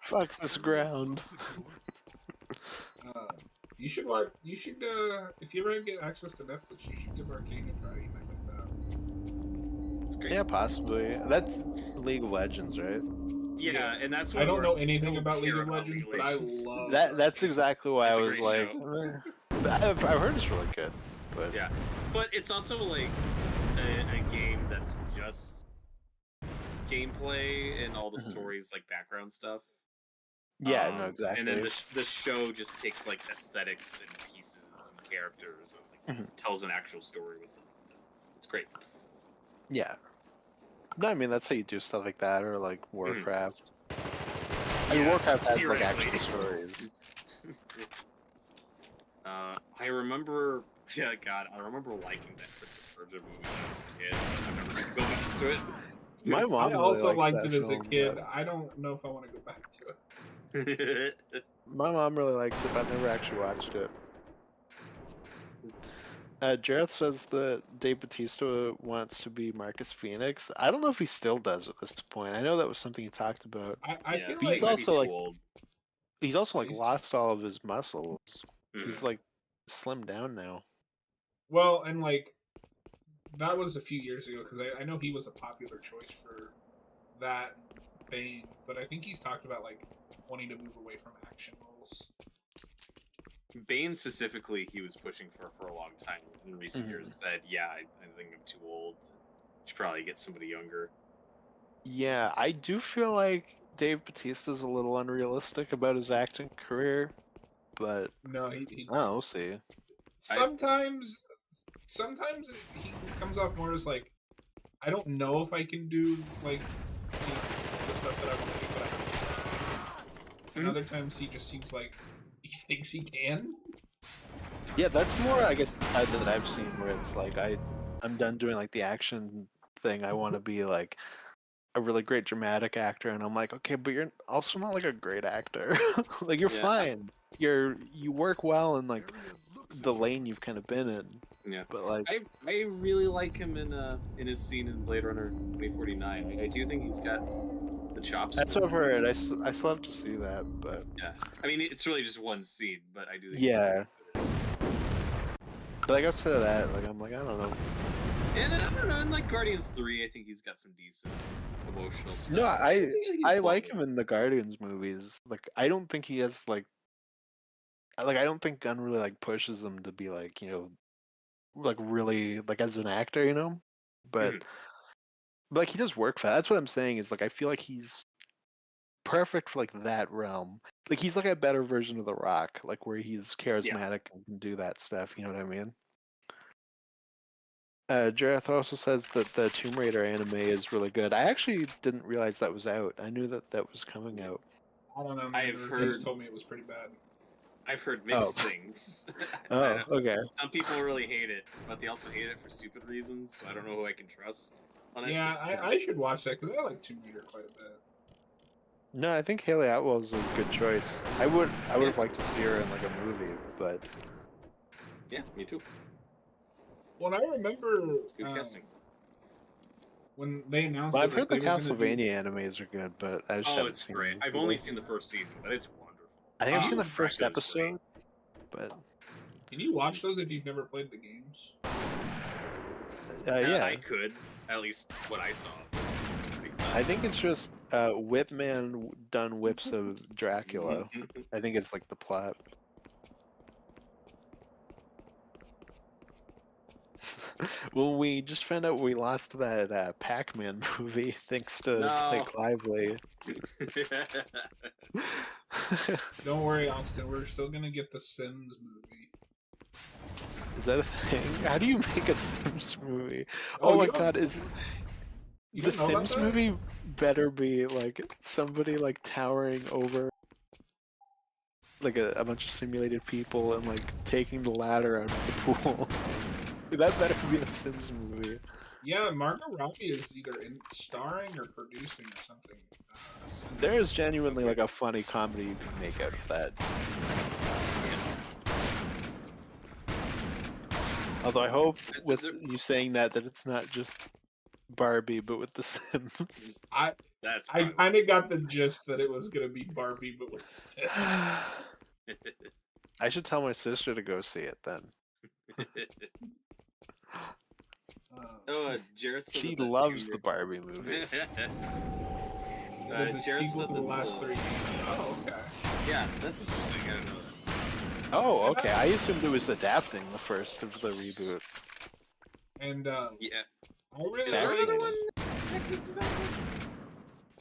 Fuck this ground. You should watch. You should. If you ever get access to Netflix, you should give Arcane a try. You might like that. It's great. Yeah, possibly. That's League of Legends, right? Yeah, and that's what I don't know anything about League of Legends, but I love that. That's exactly why It's I a was great like, I've heard it's really good, but yeah, but it's also like a game that's just gameplay and all the stories like background stuff. yeah, no, exactly. And then the show just takes like aesthetics and pieces and characters and like tells an actual story with them. It's great. Yeah. No, I mean that's how you do stuff like that, or like Warcraft. I mean, Warcraft has like actual stories. I remember, I remember liking that Prince of Persia movie when I was a kid. I remember going back to it. My mom I also really liked that it as a film, kid. but I don't know if I want to go back to it. my mom really likes it, but I've never actually watched it. Jareth says that Dave Bautista wants to be Marcus Phoenix. I don't know if he still does at this point. I know that was something he talked about. I feel he's like also like old. he's also like He's lost all of his muscles. He's like slimmed down now. well, and like that was a few years ago because I know he was a popular choice for that Bane, but I think he's talked about like wanting to move away from action roles. Bane specifically, he was pushing for a long time. In recent years, said, "Yeah, I think I'm too old. Should probably get somebody younger." Yeah, I do feel like Dave Bautista's a little unrealistic about his acting career, but No, he oh, we'll see. sometimes he comes off more as like I don't know if I can do like the stuff that I want to do, but I can. And other times he just seems like he thinks he can. Yeah, that's more, I guess, that I've seen where it's like I'm done doing like the action thing. I want to be like a really great dramatic actor, and I'm like, okay, but you're also not like a great actor. Like you're fine. You work well in like the lane you've kind of been in. Yeah, but like I really like him in his scene in Blade Runner 2049. I do think he's got the chops. That's what I've heard. I still have to see that, but yeah, I mean it's really just one scene, but I do think But like outside of that, like I'm like I don't know. And I don't know, in like Guardians 3, I think he's got some decent emotional stuff. No, I like him in the Guardians movies. Like I don't think he has like I don't think Gunn really like pushes him to be like, like really like as an actor, But but like he does work for that. That's what I'm saying is like I feel like he's perfect for like that realm. Like he's like a better version of The Rock, like where he's charismatic and can do that stuff, you know what I mean? Jareth also says that the Tomb Raider anime is really good. I actually didn't realize that was out. I knew that was coming out. I don't know. I've heard told me it was pretty bad. I've heard mixed things. Oh, okay. Some people really hate it, but they also hate it for stupid reasons. So I don't know who I can trust on it. Yeah, I should watch that because I like Tomb Raider quite a bit. No, I think Haley Atwell is a good choice. I would have liked to see her in like a movie, but yeah, me too. Well, I remember It's good casting. When they announced. But I've heard the Castlevania animes are good, but I just haven't it's seen great. them. I've only seen the first season, but it's wonderful. I think I've seen the first episode, but can you watch those if you've never played the games? yeah, I could. At least what I saw. I think it's just Whipman done whips of Dracula. I think it's like the plot. Well, we just found out we lost that Pac-Man movie thanks to Blake Lively. Don't worry, Austin. We're still gonna get the Sims movie. Is that a thing? How do you make a Sims movie? Oh my god, is the Sims movie better be like somebody like towering over like a bunch of simulated people and like taking the ladder out of the pool? That better be the Sims movie. Yeah, Margot Robbie is either starring or producing or something. There is genuinely like a funny comedy you can make out of that. Although I hope with you saying that it's not just Barbie, but with The Sims. I kind of got the gist that it was gonna be Barbie, but with The Sims. I should tell my sister to go see it then. She loves the Barbie movie. There's a sequel to the last 3 games. Oh, okay. Yeah, that's interesting. I don't know that. Oh, okay. I assumed it was adapting the first of the reboots. And yeah, I really is there another one?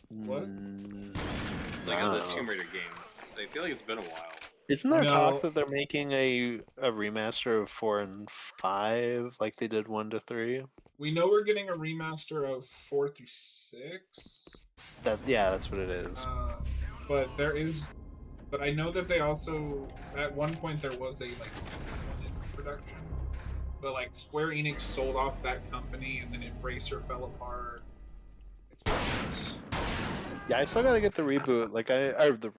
What? Like on the Tomb Raider games. I feel like it's been a while. Isn't there talk that they're making a remaster of 4 and 5, like they did 1 to 3? We know we're getting a remaster of 4 through 6. That's what it is. But I know that they also at one point there was a like production, but like Square Enix sold off that company and then Embracer fell apart. It's business. Yeah, I still gotta get the reboot. Like the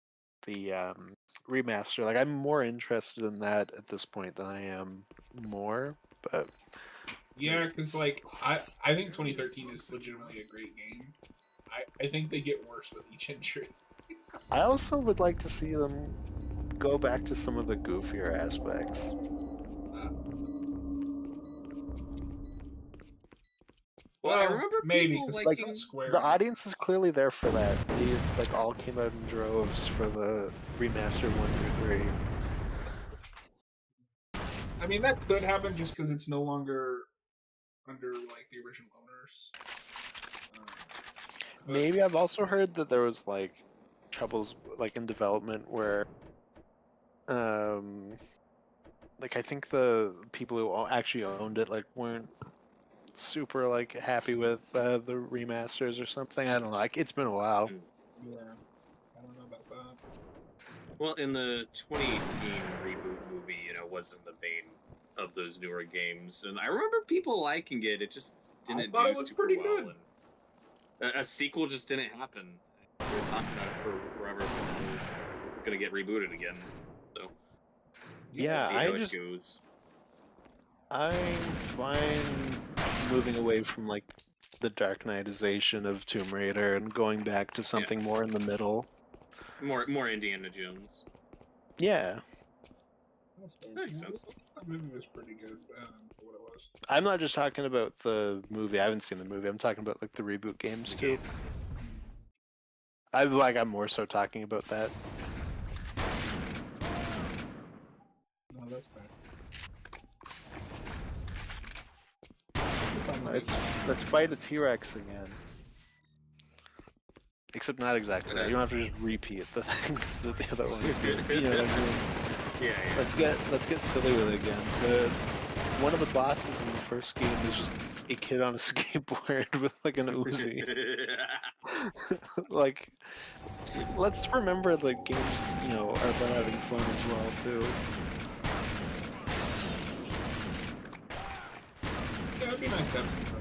remaster. Like I'm more interested in that at this point than I am more. But yeah, because like I think 2013 is legitimately a great game. I think they get worse with each entry. I also would like to see them go back to some of the goofier aspects. Well, I remember maybe like Square. The audience is clearly there for that. They like all came out in droves for the remaster 1 through 3. I mean, that could happen just because it's no longer under like the original owners. Maybe I've also heard that there was like troubles like in development where like I think the people who actually owned it like weren't super like happy with the remasters or something. I don't know. Like it's been a while. Yeah, I don't know about that. Well, in the 2018 reboot movie, was in the vein of those newer games, and I remember people liking it. It just didn't do it was super pretty well. good. And a sequel just didn't happen. We were talking about it for forever. It's gonna get rebooted again. So yeah, see how it goes. I'm fine moving away from like the Dark Knightization of Tomb Raider and going back to something more in the middle. More Indiana Jones. Yeah. That makes sense. That movie was pretty good for what it was. I'm not just talking about the movie. I haven't seen the movie. I'm talking about like the reboot games too. I'm more so talking about that. No, that's fair. Let's fight a T-Rex again. Except not exactly that. You don't have to just repeat the things that the other ones did. You know what I mean? Yeah. Let's get silly with it again. One of the bosses in the first game is just a kid on a skateboard with like an Uzi. Like, let's remember the games, are about having fun as well too. Yeah, it'd be nice to have some fun.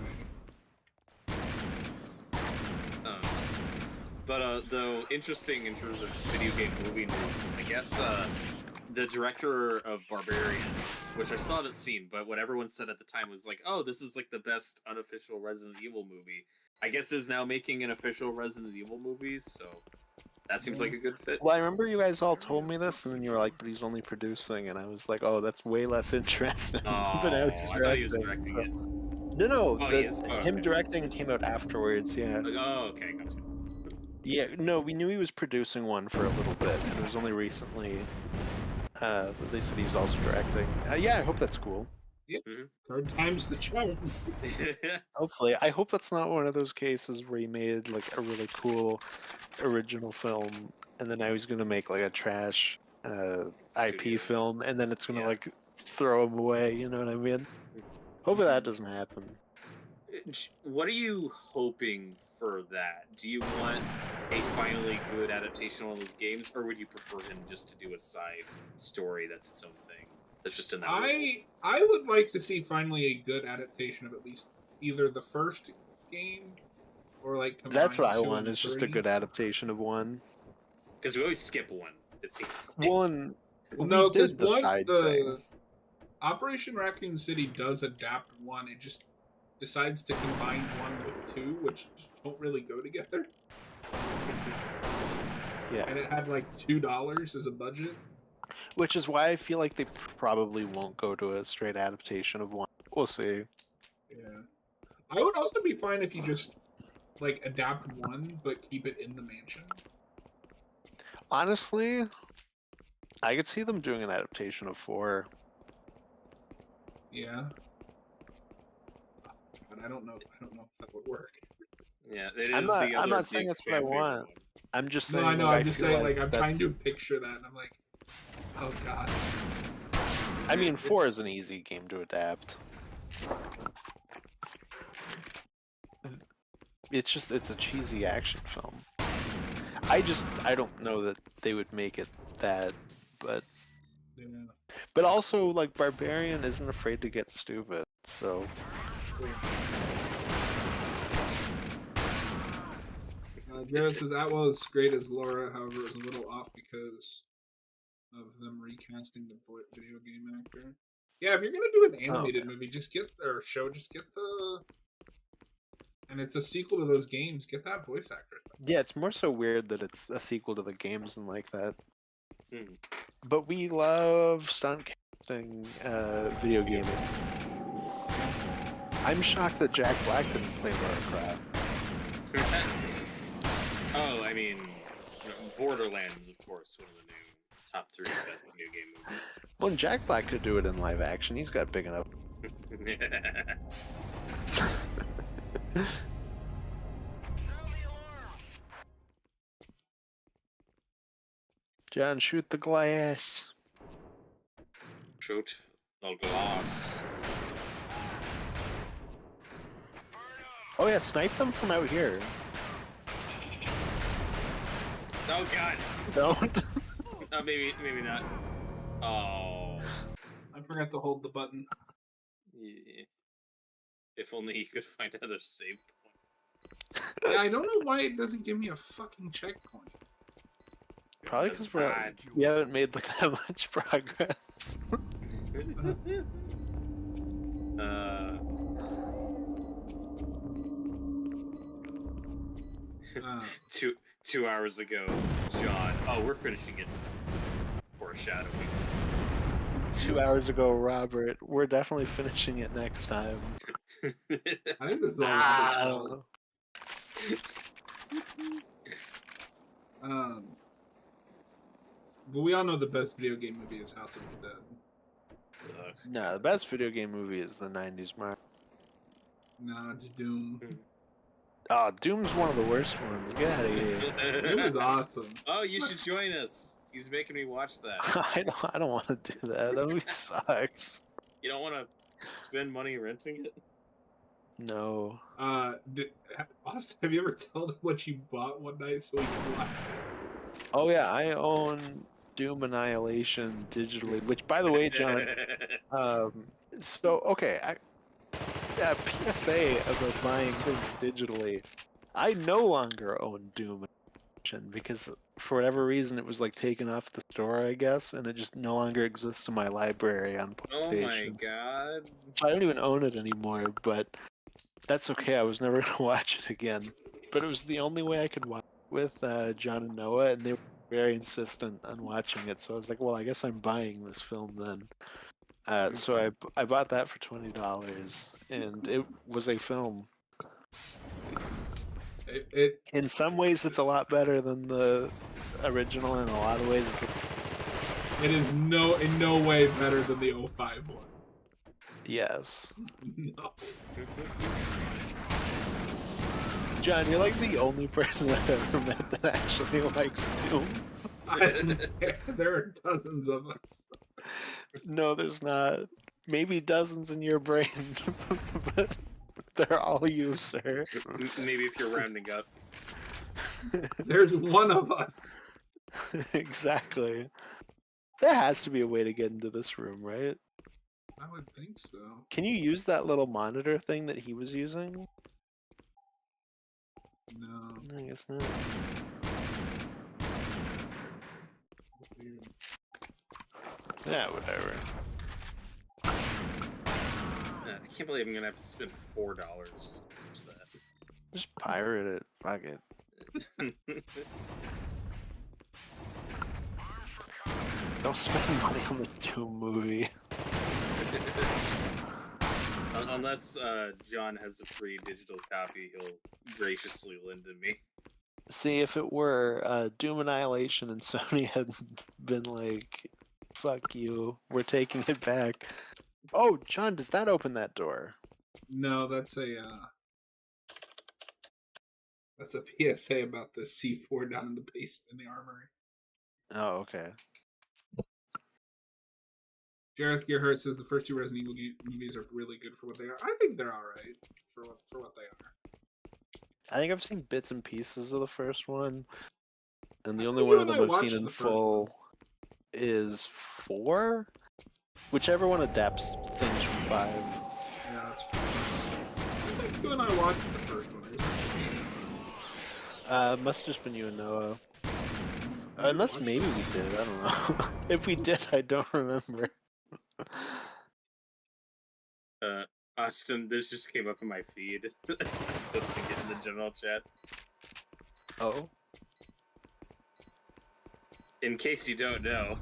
But though interesting in terms of video game movie news, I guess the director of Barbarian, which I still haven't seen, but what everyone said at the time was like, oh, this is like the best unofficial Resident Evil movie. I guess is now making an official Resident Evil movie, so that seems like a good fit. Well, I remember you guys all told me this, and then you were like, but he's only producing, and I was like, oh, that's way less interesting. Oh, but now he's I thought he was directing it. No, Oh, him directing came out afterwards, yeah. Oh, okay, gotcha. Yeah, no, we knew he was producing one for a little bit, and it was only recently they said he's also directing. Yeah, I hope that's cool. Yeah, third time's the charm. Hopefully. I hope that's not one of those cases where he made like a really cool original film, and then now he's gonna make like a trash IP film, and then it's gonna like throw him away, you know what I mean? Hopefully that doesn't happen. What are you hoping for that? Do you want a finally good adaptation of one of those games, or would you prefer him just to do a side story that's its own thing? That's just in that world? I would like to see finally a good adaptation of at least either the first game or like that's what I want, is just a good adaptation of one. Because we always skip one, it seems like. One no, did the side thing. Operation Raccoon City does adapt 1. It just decides to combine 1 with 2, which don't really go together. Yeah. And it had like $2 as a budget. Which is why I feel like they probably won't go to a straight adaptation of 1. We'll see. Yeah. I would also be fine if you just like adapt 1 but keep it in the mansion. Honestly, I could see them doing an adaptation of 4. Yeah. But I don't know if that would work. Yeah, it is. I'm not saying that's what I want. I'm just saying. No, I know. Like, I'm just saying. Like, I'm trying to picture that, and I'm like, oh god. I mean, 4 is an easy game to adapt. It's a cheesy action film. I don't know that they would make it that, but Yeah. But also, like, Barbarian isn't afraid to get stupid, so. Jared says Atwell is great as Laura, however, it was a little off because of them recasting the video game actor. Yeah, if you're gonna do an animated movie, just get the. And it's a sequel to those games. Get that voice actor. Yeah, it's more so weird that it's a sequel to the games and like that. But we love stunt casting video gaming. I'm shocked that Jack Black didn't play Lara Croft. Oh, I mean, Borderlands, of course, one of the new top 3 best video game movies. Well, and Jack Black could do it in live action. He's got big enough. John, shoot the glass. Shoot the glass. Oh yeah, snipe them from out here. Oh god. Don't. Maybe not. Oh. I forgot to hold the button. Yeah. If only he could find another save point. Yeah, I don't know why it doesn't give me a fucking checkpoint. Probably because we haven't made like that much progress. Two hours ago, John. Oh, we're finishing it. Foreshadowing. 2 hours ago, Robert. We're definitely finishing it next time. I think this is all but we all know the best video game movie is House of the Dead. No, the best video game movie is the 90s mark. No, it's Doom. Oh, Doom's one of the worst ones. Get out of here. Doom is awesome. Oh, you should join us. He's making me watch that. I don't want to do that. That movie sucks. You don't want to spend money renting it? No. Austin, have you ever told him what you bought one night so we can watch it? Oh yeah, I own Doom Annihilation digitally. Which, by the way, John. So okay, PSA about buying things digitally. I no longer own Doom Annihilation because for whatever reason it was like taken off the store, I guess, and it just no longer exists in my library on PlayStation. Oh my god. So I don't even own it anymore, but that's okay. I was never gonna watch it again. But it was the only way I could watch it with John and Noah, and they were very insistent on watching it. So I was like, well, I guess I'm buying this film then. So I bought that for $20, and it was a film. In some ways, it's a lot better than the original. In a lot of ways, it is in no way better than the 05 one. Yes. No. John, you're like the only person I've ever met that actually likes Doom. There are dozens of us. No, there's not. Maybe dozens in your brain, but they're all you, sir. Maybe if you're rounding up. There's one of us. Exactly. There has to be a way to get into this room, right? I would think so. Can you use that little monitor thing that he was using? No. I guess not. Yeah, whatever. can't believe I'm gonna have to spend $4 to watch Just pirate it. Fuck it. that. Don't spend money on the Doom movie. Unless John has a free digital copy, he'll graciously lend to me. See, if it were Doom Annihilation and Sony had been like, fuck you, we're taking it back. Oh, John, does that open that door? No, that's a PSA about the C4 down in the basement in the armory. Oh, okay. Jareth Gerhardt says the first two Resident Evil movies are really good for what they are. I think they're alright for what they are. I think I've seen bits and pieces of the first one, and the I only think one you of and them I I've seen watched in the first full is 4? Whichever one adapts things from 5. Yeah, that's fine. I think you and I watched the first one. Must have just been you and Noah. Unless maybe we did, I don't know. If we did, I don't remember. Austin, this just came up in my feed. Just to get in the general chat. Oh? In case you don't know.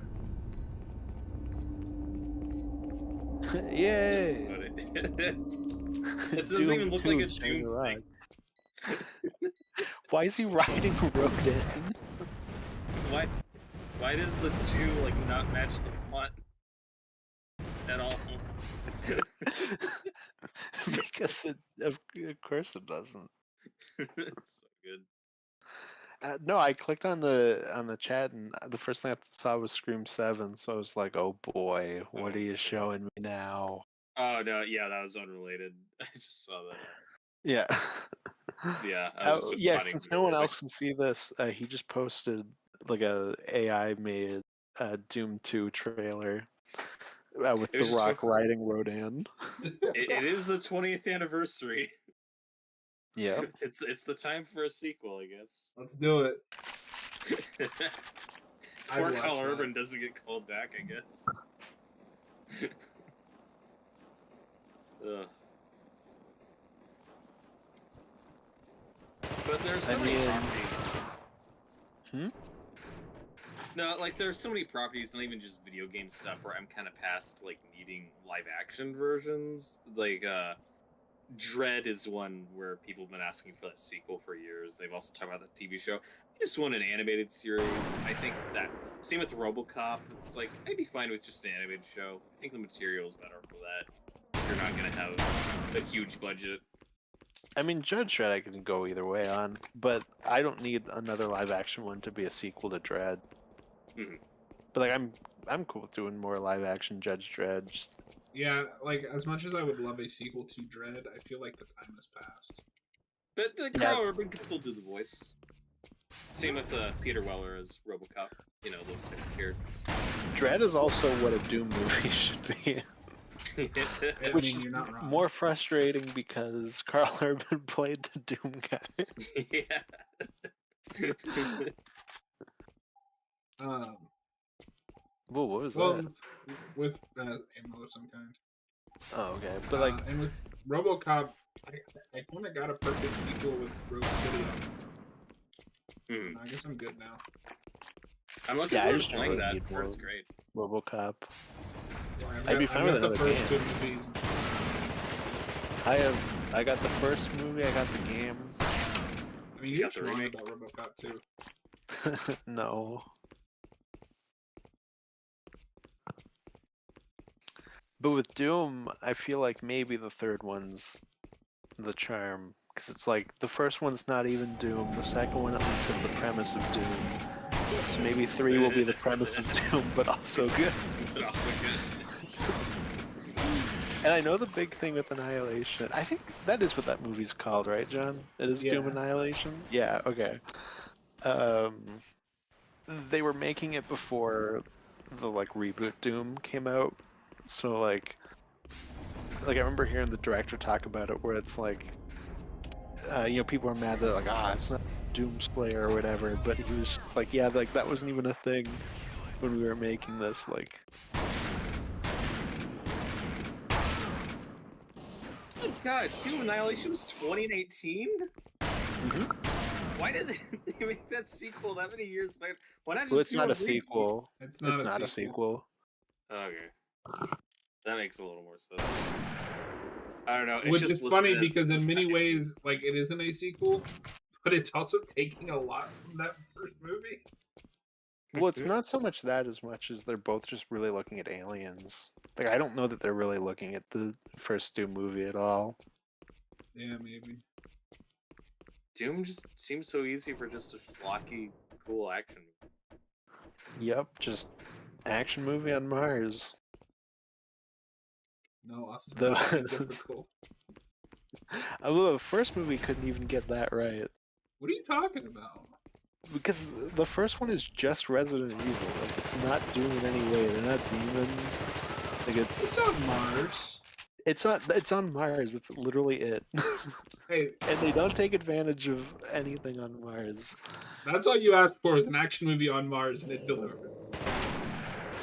Yay! It doesn't even look like a Doom thing. Why is he riding Rodin? Why does the 2 like not match the font at all? Because of course it doesn't. It's so good. No, I clicked on the chat and the first thing I saw was Scream 7, so I was like, oh boy, what are you showing me now? Oh no, yeah, that was unrelated. I just saw that. Yeah. Yeah. Yeah, since no one else can see this, he just posted like a AI made Doom 2 trailer with The Rock riding Rodan. It is the 20th anniversary. Yeah. It's the time for a sequel, I guess. Let's do it. Poor Carl Urban doesn't get called back, I guess. Ugh. But there's so many properties. No, like there's so many properties, not even just video game stuff, where I'm kind of past like needing live action versions. Like Dread is one where people have been asking for that sequel for years. They've also talked about the TV show. I just want an animated series. I think that same with RoboCop. It's like I'd be fine with just an animated show. I think the material is better for that. If you're not gonna have a huge budget. I mean, Judge Dredd I can go either way on, but I don't need another live action one to be a sequel to Dredd. Mm-hmm. But like, I'm cool with doing more live action Judge Dredd. Yeah, like as much as I would love a sequel to Dredd, I feel like the time has passed. But Carl Urban can still do the voice. Same with Peter Weller as RoboCop. You know, those types of characters. Dredd is also what a Doom movie should be. Which is more frustrating because Carl Urban played the Doom guy. Yeah. Whoa, what was that? With ammo of some kind. Oh, okay. But like, and with RoboCop, I kind of got a perfect sequel with Rogue City. I guess I'm good now. I'm looking forward to playing that. It's great. RoboCop. Yeah, I'd be fine with another first game. 2 movies. I got the first movie. I got the game. I mean, you got the remake about RoboCop too. No. But with Doom, I feel like maybe the third one's the charm. Because it's like, the first one's not even Doom, the second one at least has the premise of Doom. So maybe 3 will be the premise of Doom, but also good. And I know the big thing with Annihilation, I think that is what that movie's called, right, John? It is Doom Annihilation? Yeah, okay. They were making it before the, like, reboot Doom came out. So, like I remember hearing the director talk about it, where it's like, you know, people are mad that like, it's not Doomslayer or whatever, but he was like, yeah, like that wasn't even a thing when we were making this, like. God, Doom Annihilation was 2019? Why did they make that sequel that many years later? Why not just Well, it's do not a a sequel. It's not a sequel. Okay. That makes a little more sense. I don't know. It's Which just is funny listed as because the in many second. ways, like, it isn't a sequel, but it's also taking a lot from that first movie. Well, it's not so much that as much as they're both just really looking at aliens. Like, I don't know that they're really looking at the first Doom movie at all. Yeah, maybe. Doom just seems so easy for just a schlocky, cool action movie. Yep, just action movie on Mars. No, Austin, The- that's difficult. Although the first movie couldn't even get that right. What are you talking about? Because the first one is just Resident Evil. Like, it's not Doom in any way. They're not demons. Like, It's on Mars. It's on Mars. It's literally it. Hey, And they don't take advantage of anything on Mars. that's all you asked for is an action movie on Mars, and it delivered.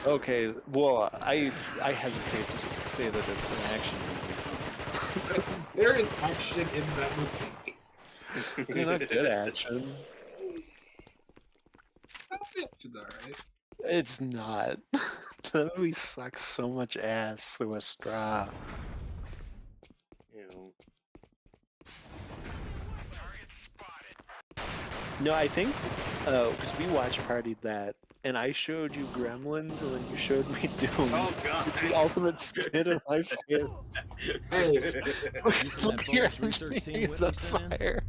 Okay, well, I hesitate to say that it's an action movie. There is action in that movie. They're not good action. The action's alright. It's not. That movie sucks so much ass through a straw. You know. No, I think because we watch partied that, and I showed you Gremlins, and then you showed me Doom. Oh god! The ultimate spit in my face. Look here, he's on fire.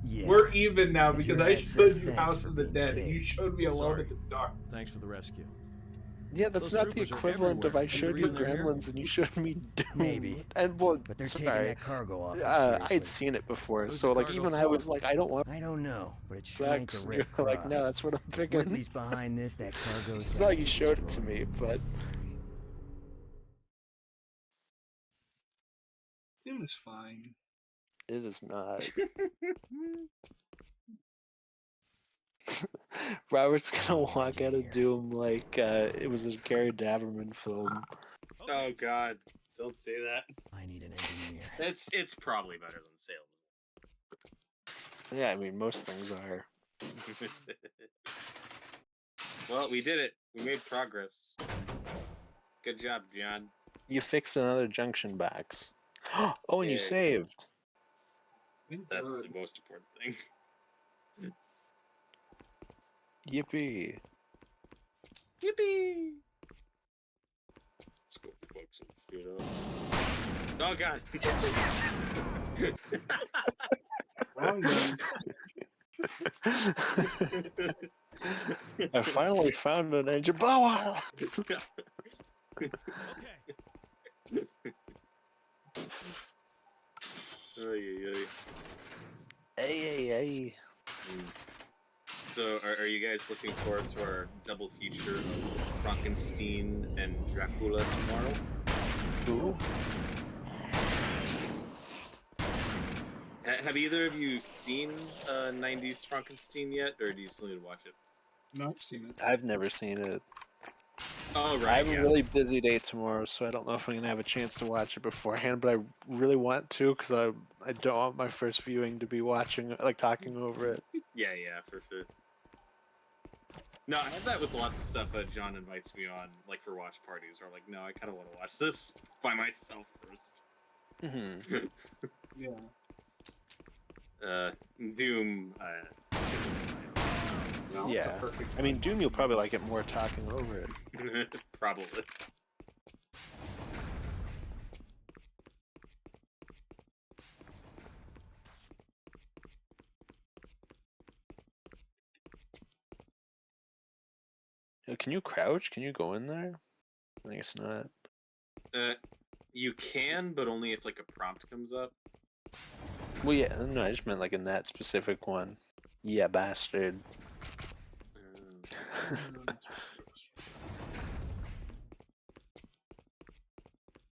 Yeah. We're even now And because your I ass showed says you thanks House for of the being Dead, and you saved. showed me Alone Sorry. in the Dark. Thanks for the rescue. Yeah, that's Those not the troopers are equivalent of everywhere. I Any showed you reason they're here? Gremlins and you showed me Doom. Maybe. And well, But they're taking sorry, that cargo off. I'd seen it before, Who's so the like cargo even I for? was like, I don't want I don't know, but it sure ain't the sex. Red You're Cross. like, no, that's what I'm thinking. Whitley's behind this. That cargo's. It's not like you showed it to me, but Doom is fine. it is not. Robert's gonna walk out of Doom like it was a Gary Daberman film. Oh god! Don't say that. I need an engineer. It's probably better than Salem's. Yeah, I mean most things are. Well, we did it. We made progress. Good job, John. You fixed another junction box. Oh, and you Yeah. saved. That's the most important thing. Yippee! Yippee! Let's go fuck some shit up. Oh god! Wrong game. I finally found an engine. Blow Okay. Hey. So, are you guys looking forward to our double feature of Frankenstein and Dracula tomorrow? Ooh. Have either of you seen 90s Frankenstein yet, or do you still need to watch it? No, I've seen it. I've never seen it. Oh, I right, have a really busy day tomorrow, so I don't know if I'm gonna have a chance to watch it beforehand. But I really want to, because I don't want my first viewing to be watching, like talking over it. Yeah, for sure. No, I have that with lots of stuff that John invites me on, like for watch parties, where I'm like, no, I kind of want to watch this by myself first. Mm-hmm. Yeah. Doom. No, it's a Yeah. perfect I mean, time. Doom, you'll probably like it more talking over it. Probably. Can you crouch? Can you go in there? I guess not. You can, but only if like a prompt comes up. Well, yeah, no, I just meant like in that specific one. Yeah, bastard.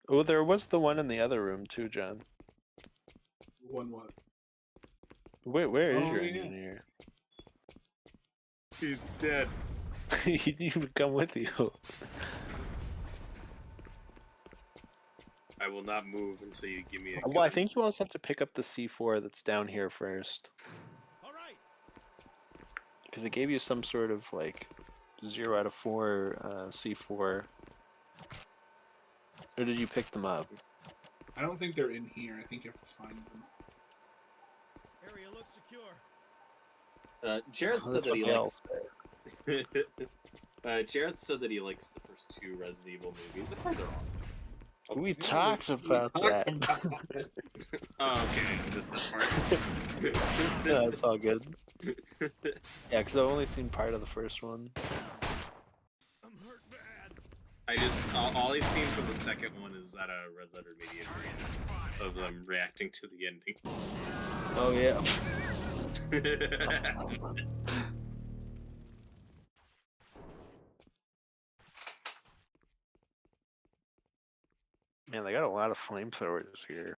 Oh, there was the one in the other room too, John. One what? Where is Oh, your yeah. engineer? He's dead. He would come with you. I will not move until you give me a Well, I gun. think you also have to pick up the C4 that's down here first. All right. Because it gave you some sort of, like, 0 out of 4 C4. Or did you pick them up? I don't think they're in here. I think you have to find them. Area looks secure. Jared Oh, said that's that what he they all likes. Jared said that he likes the first 2 Resident Evil movies. I've heard they're all. We talked about that. Oh, okay, I missed that part. No, it's all good. Yeah, because I've only seen part of the first one. I'm hurt bad. I just all I've seen from the second one is that Red Letter Media of them reacting to the ending. Oh, yeah. Man, they got a lot of flamethrowers here.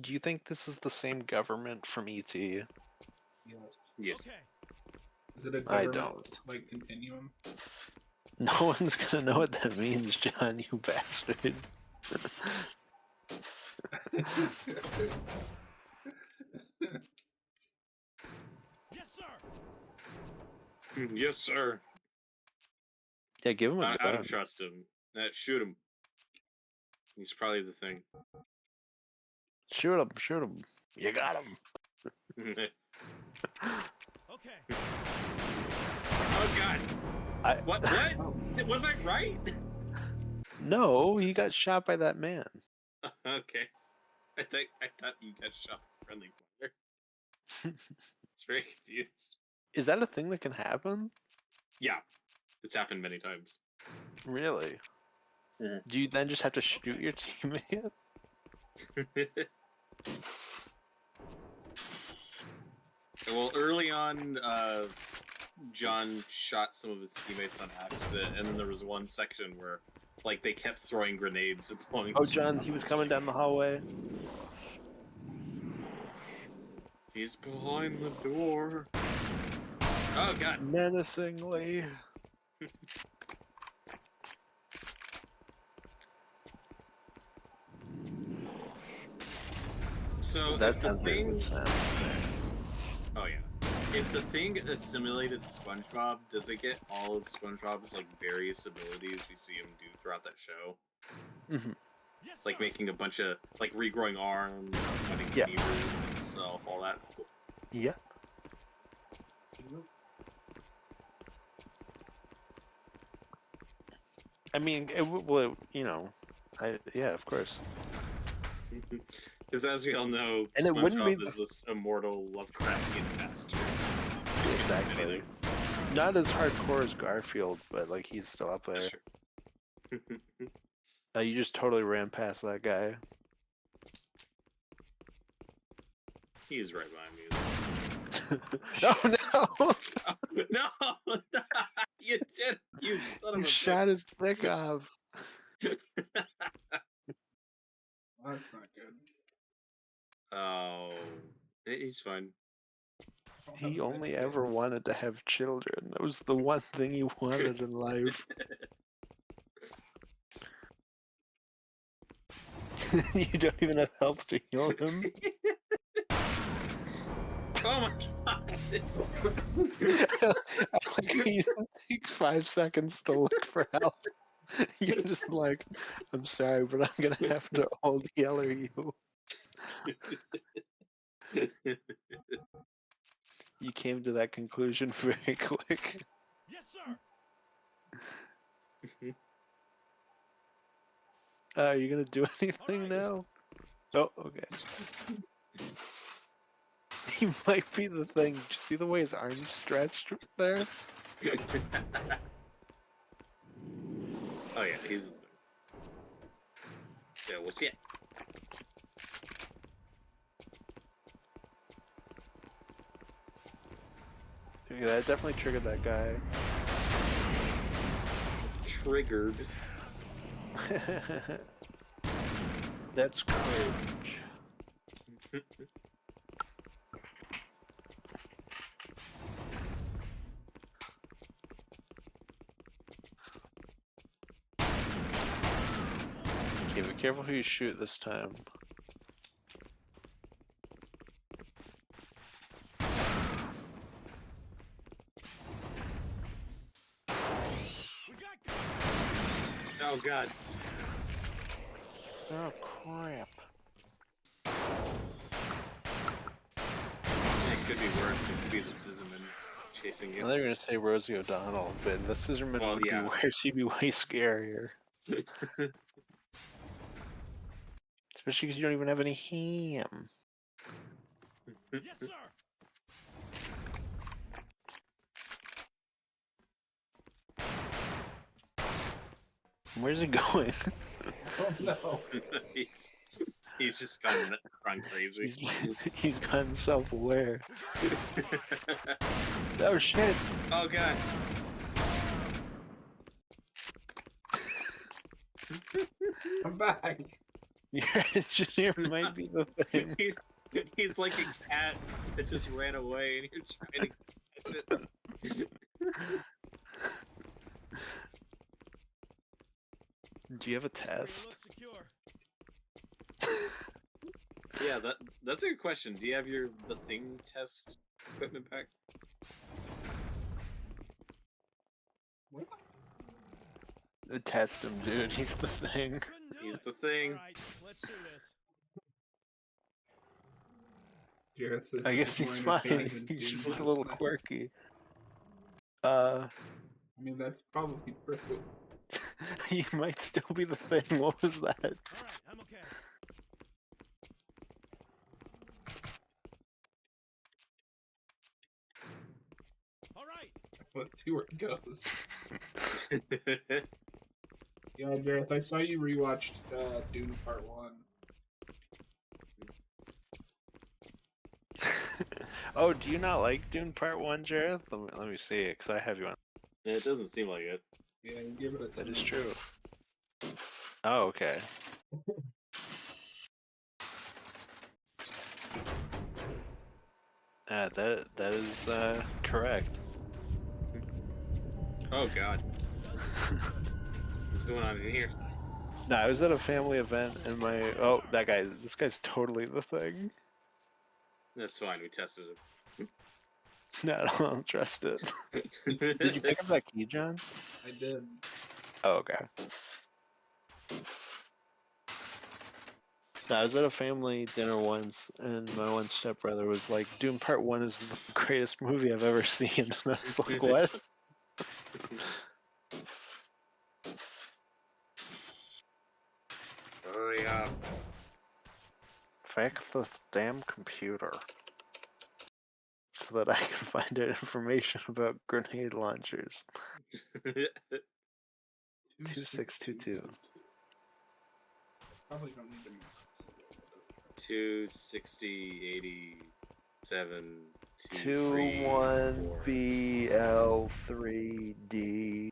Do you think this is the same government from E.T.? Yes. Yes. Okay. Is it a I government don't. like continuum? No one's gonna know what that means, John, you bastard. Yes, sir. Yes, sir. Yeah, give him a I gun. don't trust him. Shoot him. He's probably the thing. Shoot him, shoot him. You got him. Okay. Oh God! What? Was I right? No, he got shot by that man. Okay. I thought you got shot with a friendly fire. It's very confused. Is that a thing that can happen? Yeah, it's happened many times. Really? Mhm. Do you then just have to shoot your teammate? Well, early on, John shot some of his teammates on accident, and then there was one section where, like, they kept throwing grenades and blowing. Oh, John, he was coming down the hallway. He's behind the door. Oh God! Menacingly. So That if the sounds like a thing, good sound. oh yeah, if the thing assimilated SpongeBob, does it get all of SpongeBob's like various abilities we see him do throughout that show? Mm-hmm. Yes, Like sir. making a bunch of like regrowing arms, cutting Yeah. levers of himself, all that. Cool. Yeah. I mean, well, you know, yeah, of course. Because as we all know, And it wouldn't be SpongeBob is this immortal Lovecraftian master. Exactly. Not as hardcore as Garfield, but like he's still up there. That's true. You just totally ran past that guy. He's right behind me. Oh no! No! You did! You son of You a shot his dick off. bitch. That's not good. Oh, he's fine. He only ever wanted to have children. That was the one thing he wanted in life. You don't even have health to heal him. Oh my God! Like, you take 5 seconds to look for help. You're just like, I'm sorry, but I'm gonna have to old yeller you. You came to that conclusion very quick. Yes, sir. Are you gonna do anything now? Oh, okay. He might be the thing. Did you see the way his arms stretched there? Oh yeah, he's the thing. Yeah, what's it? Yeah, that definitely triggered that guy. Triggered. That's cringe. careful who you shoot this time. We got Oh god. Oh crap. It could be worse. It could be the Scissorman chasing you. I thought you were gonna say Rosie O'Donnell, but the Scissorman Well, would yeah. be worse. He'd be way scarier. Especially because you don't even have any ham. yes, sir. Where's he going? Oh no. he's just gone crazy. He's gotten self-aware. Oh shit! Oh god. I'm back. Your engineer might be the thing. He's like a cat that just ran away and you're trying to catch it. Do you have a test? Looks secure. Yeah, that's a good question. Do you have the thing test equipment pack? What? Test him, dude. He's the thing. Couldn't do He's it. the thing. All right, let's do this. Jareth is I guess more he's fine. entertaining than He's Doom just a last little night. quirky. I mean, that's probably true. He might still be the thing. What was that? All right, I'm okay. All right. Let's see where it goes. Yeah, Jareth, I saw you rewatched Dune Part 1. Oh, do you not like Dune Part 1, Jareth? Let me see it, because I have you on. Yeah, it doesn't seem like it. Yeah, you give it a 10. That is true. Oh, okay. That is correct. Oh god. What's going on in here? No, I was at a family event and this guy's totally the thing. That's fine, we tested No, I don't trust it. it. Did you pick up that key, John? I did. Oh, okay. No, I was at a family dinner once, and my one stepbrother was like, Doom Part 1 is the greatest movie I've ever seen. And I was like, what? Hurry up. Fix this damn computer. So that I can find out information about grenade launchers. 2622. Probably don't need to move. 260, 87, 2, 21BL3D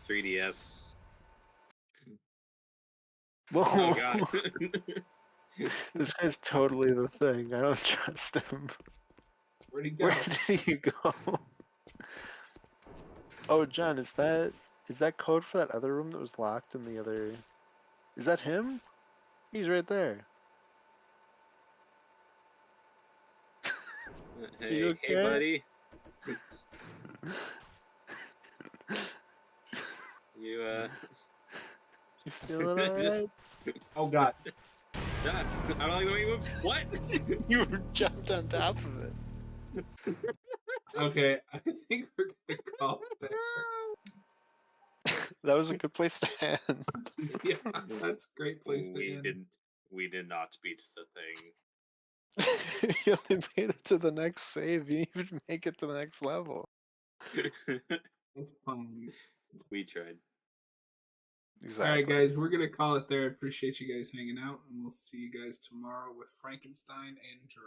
3DS. Whoa! Oh god. This guy's totally the thing. I don't trust him. Where'd he go? Where did he go? Oh, John, is that code for that other room that was locked in the other? Is that him? He's right there. Hey, You hey, okay? buddy. You You feeling alright? Oh god. I don't like the way you move. What? You jumped on top of it. Okay, I think we're gonna call it there. That was a good place to end. Yeah, that's a great place to end. We did not beat the thing. You only made it to the next save. You didn't even make it to the next level. It's fun. We tried. Exactly. Alright, guys, we're gonna call it there. Appreciate you guys hanging out, and we'll see you guys tomorrow with Frankenstein and Gerard.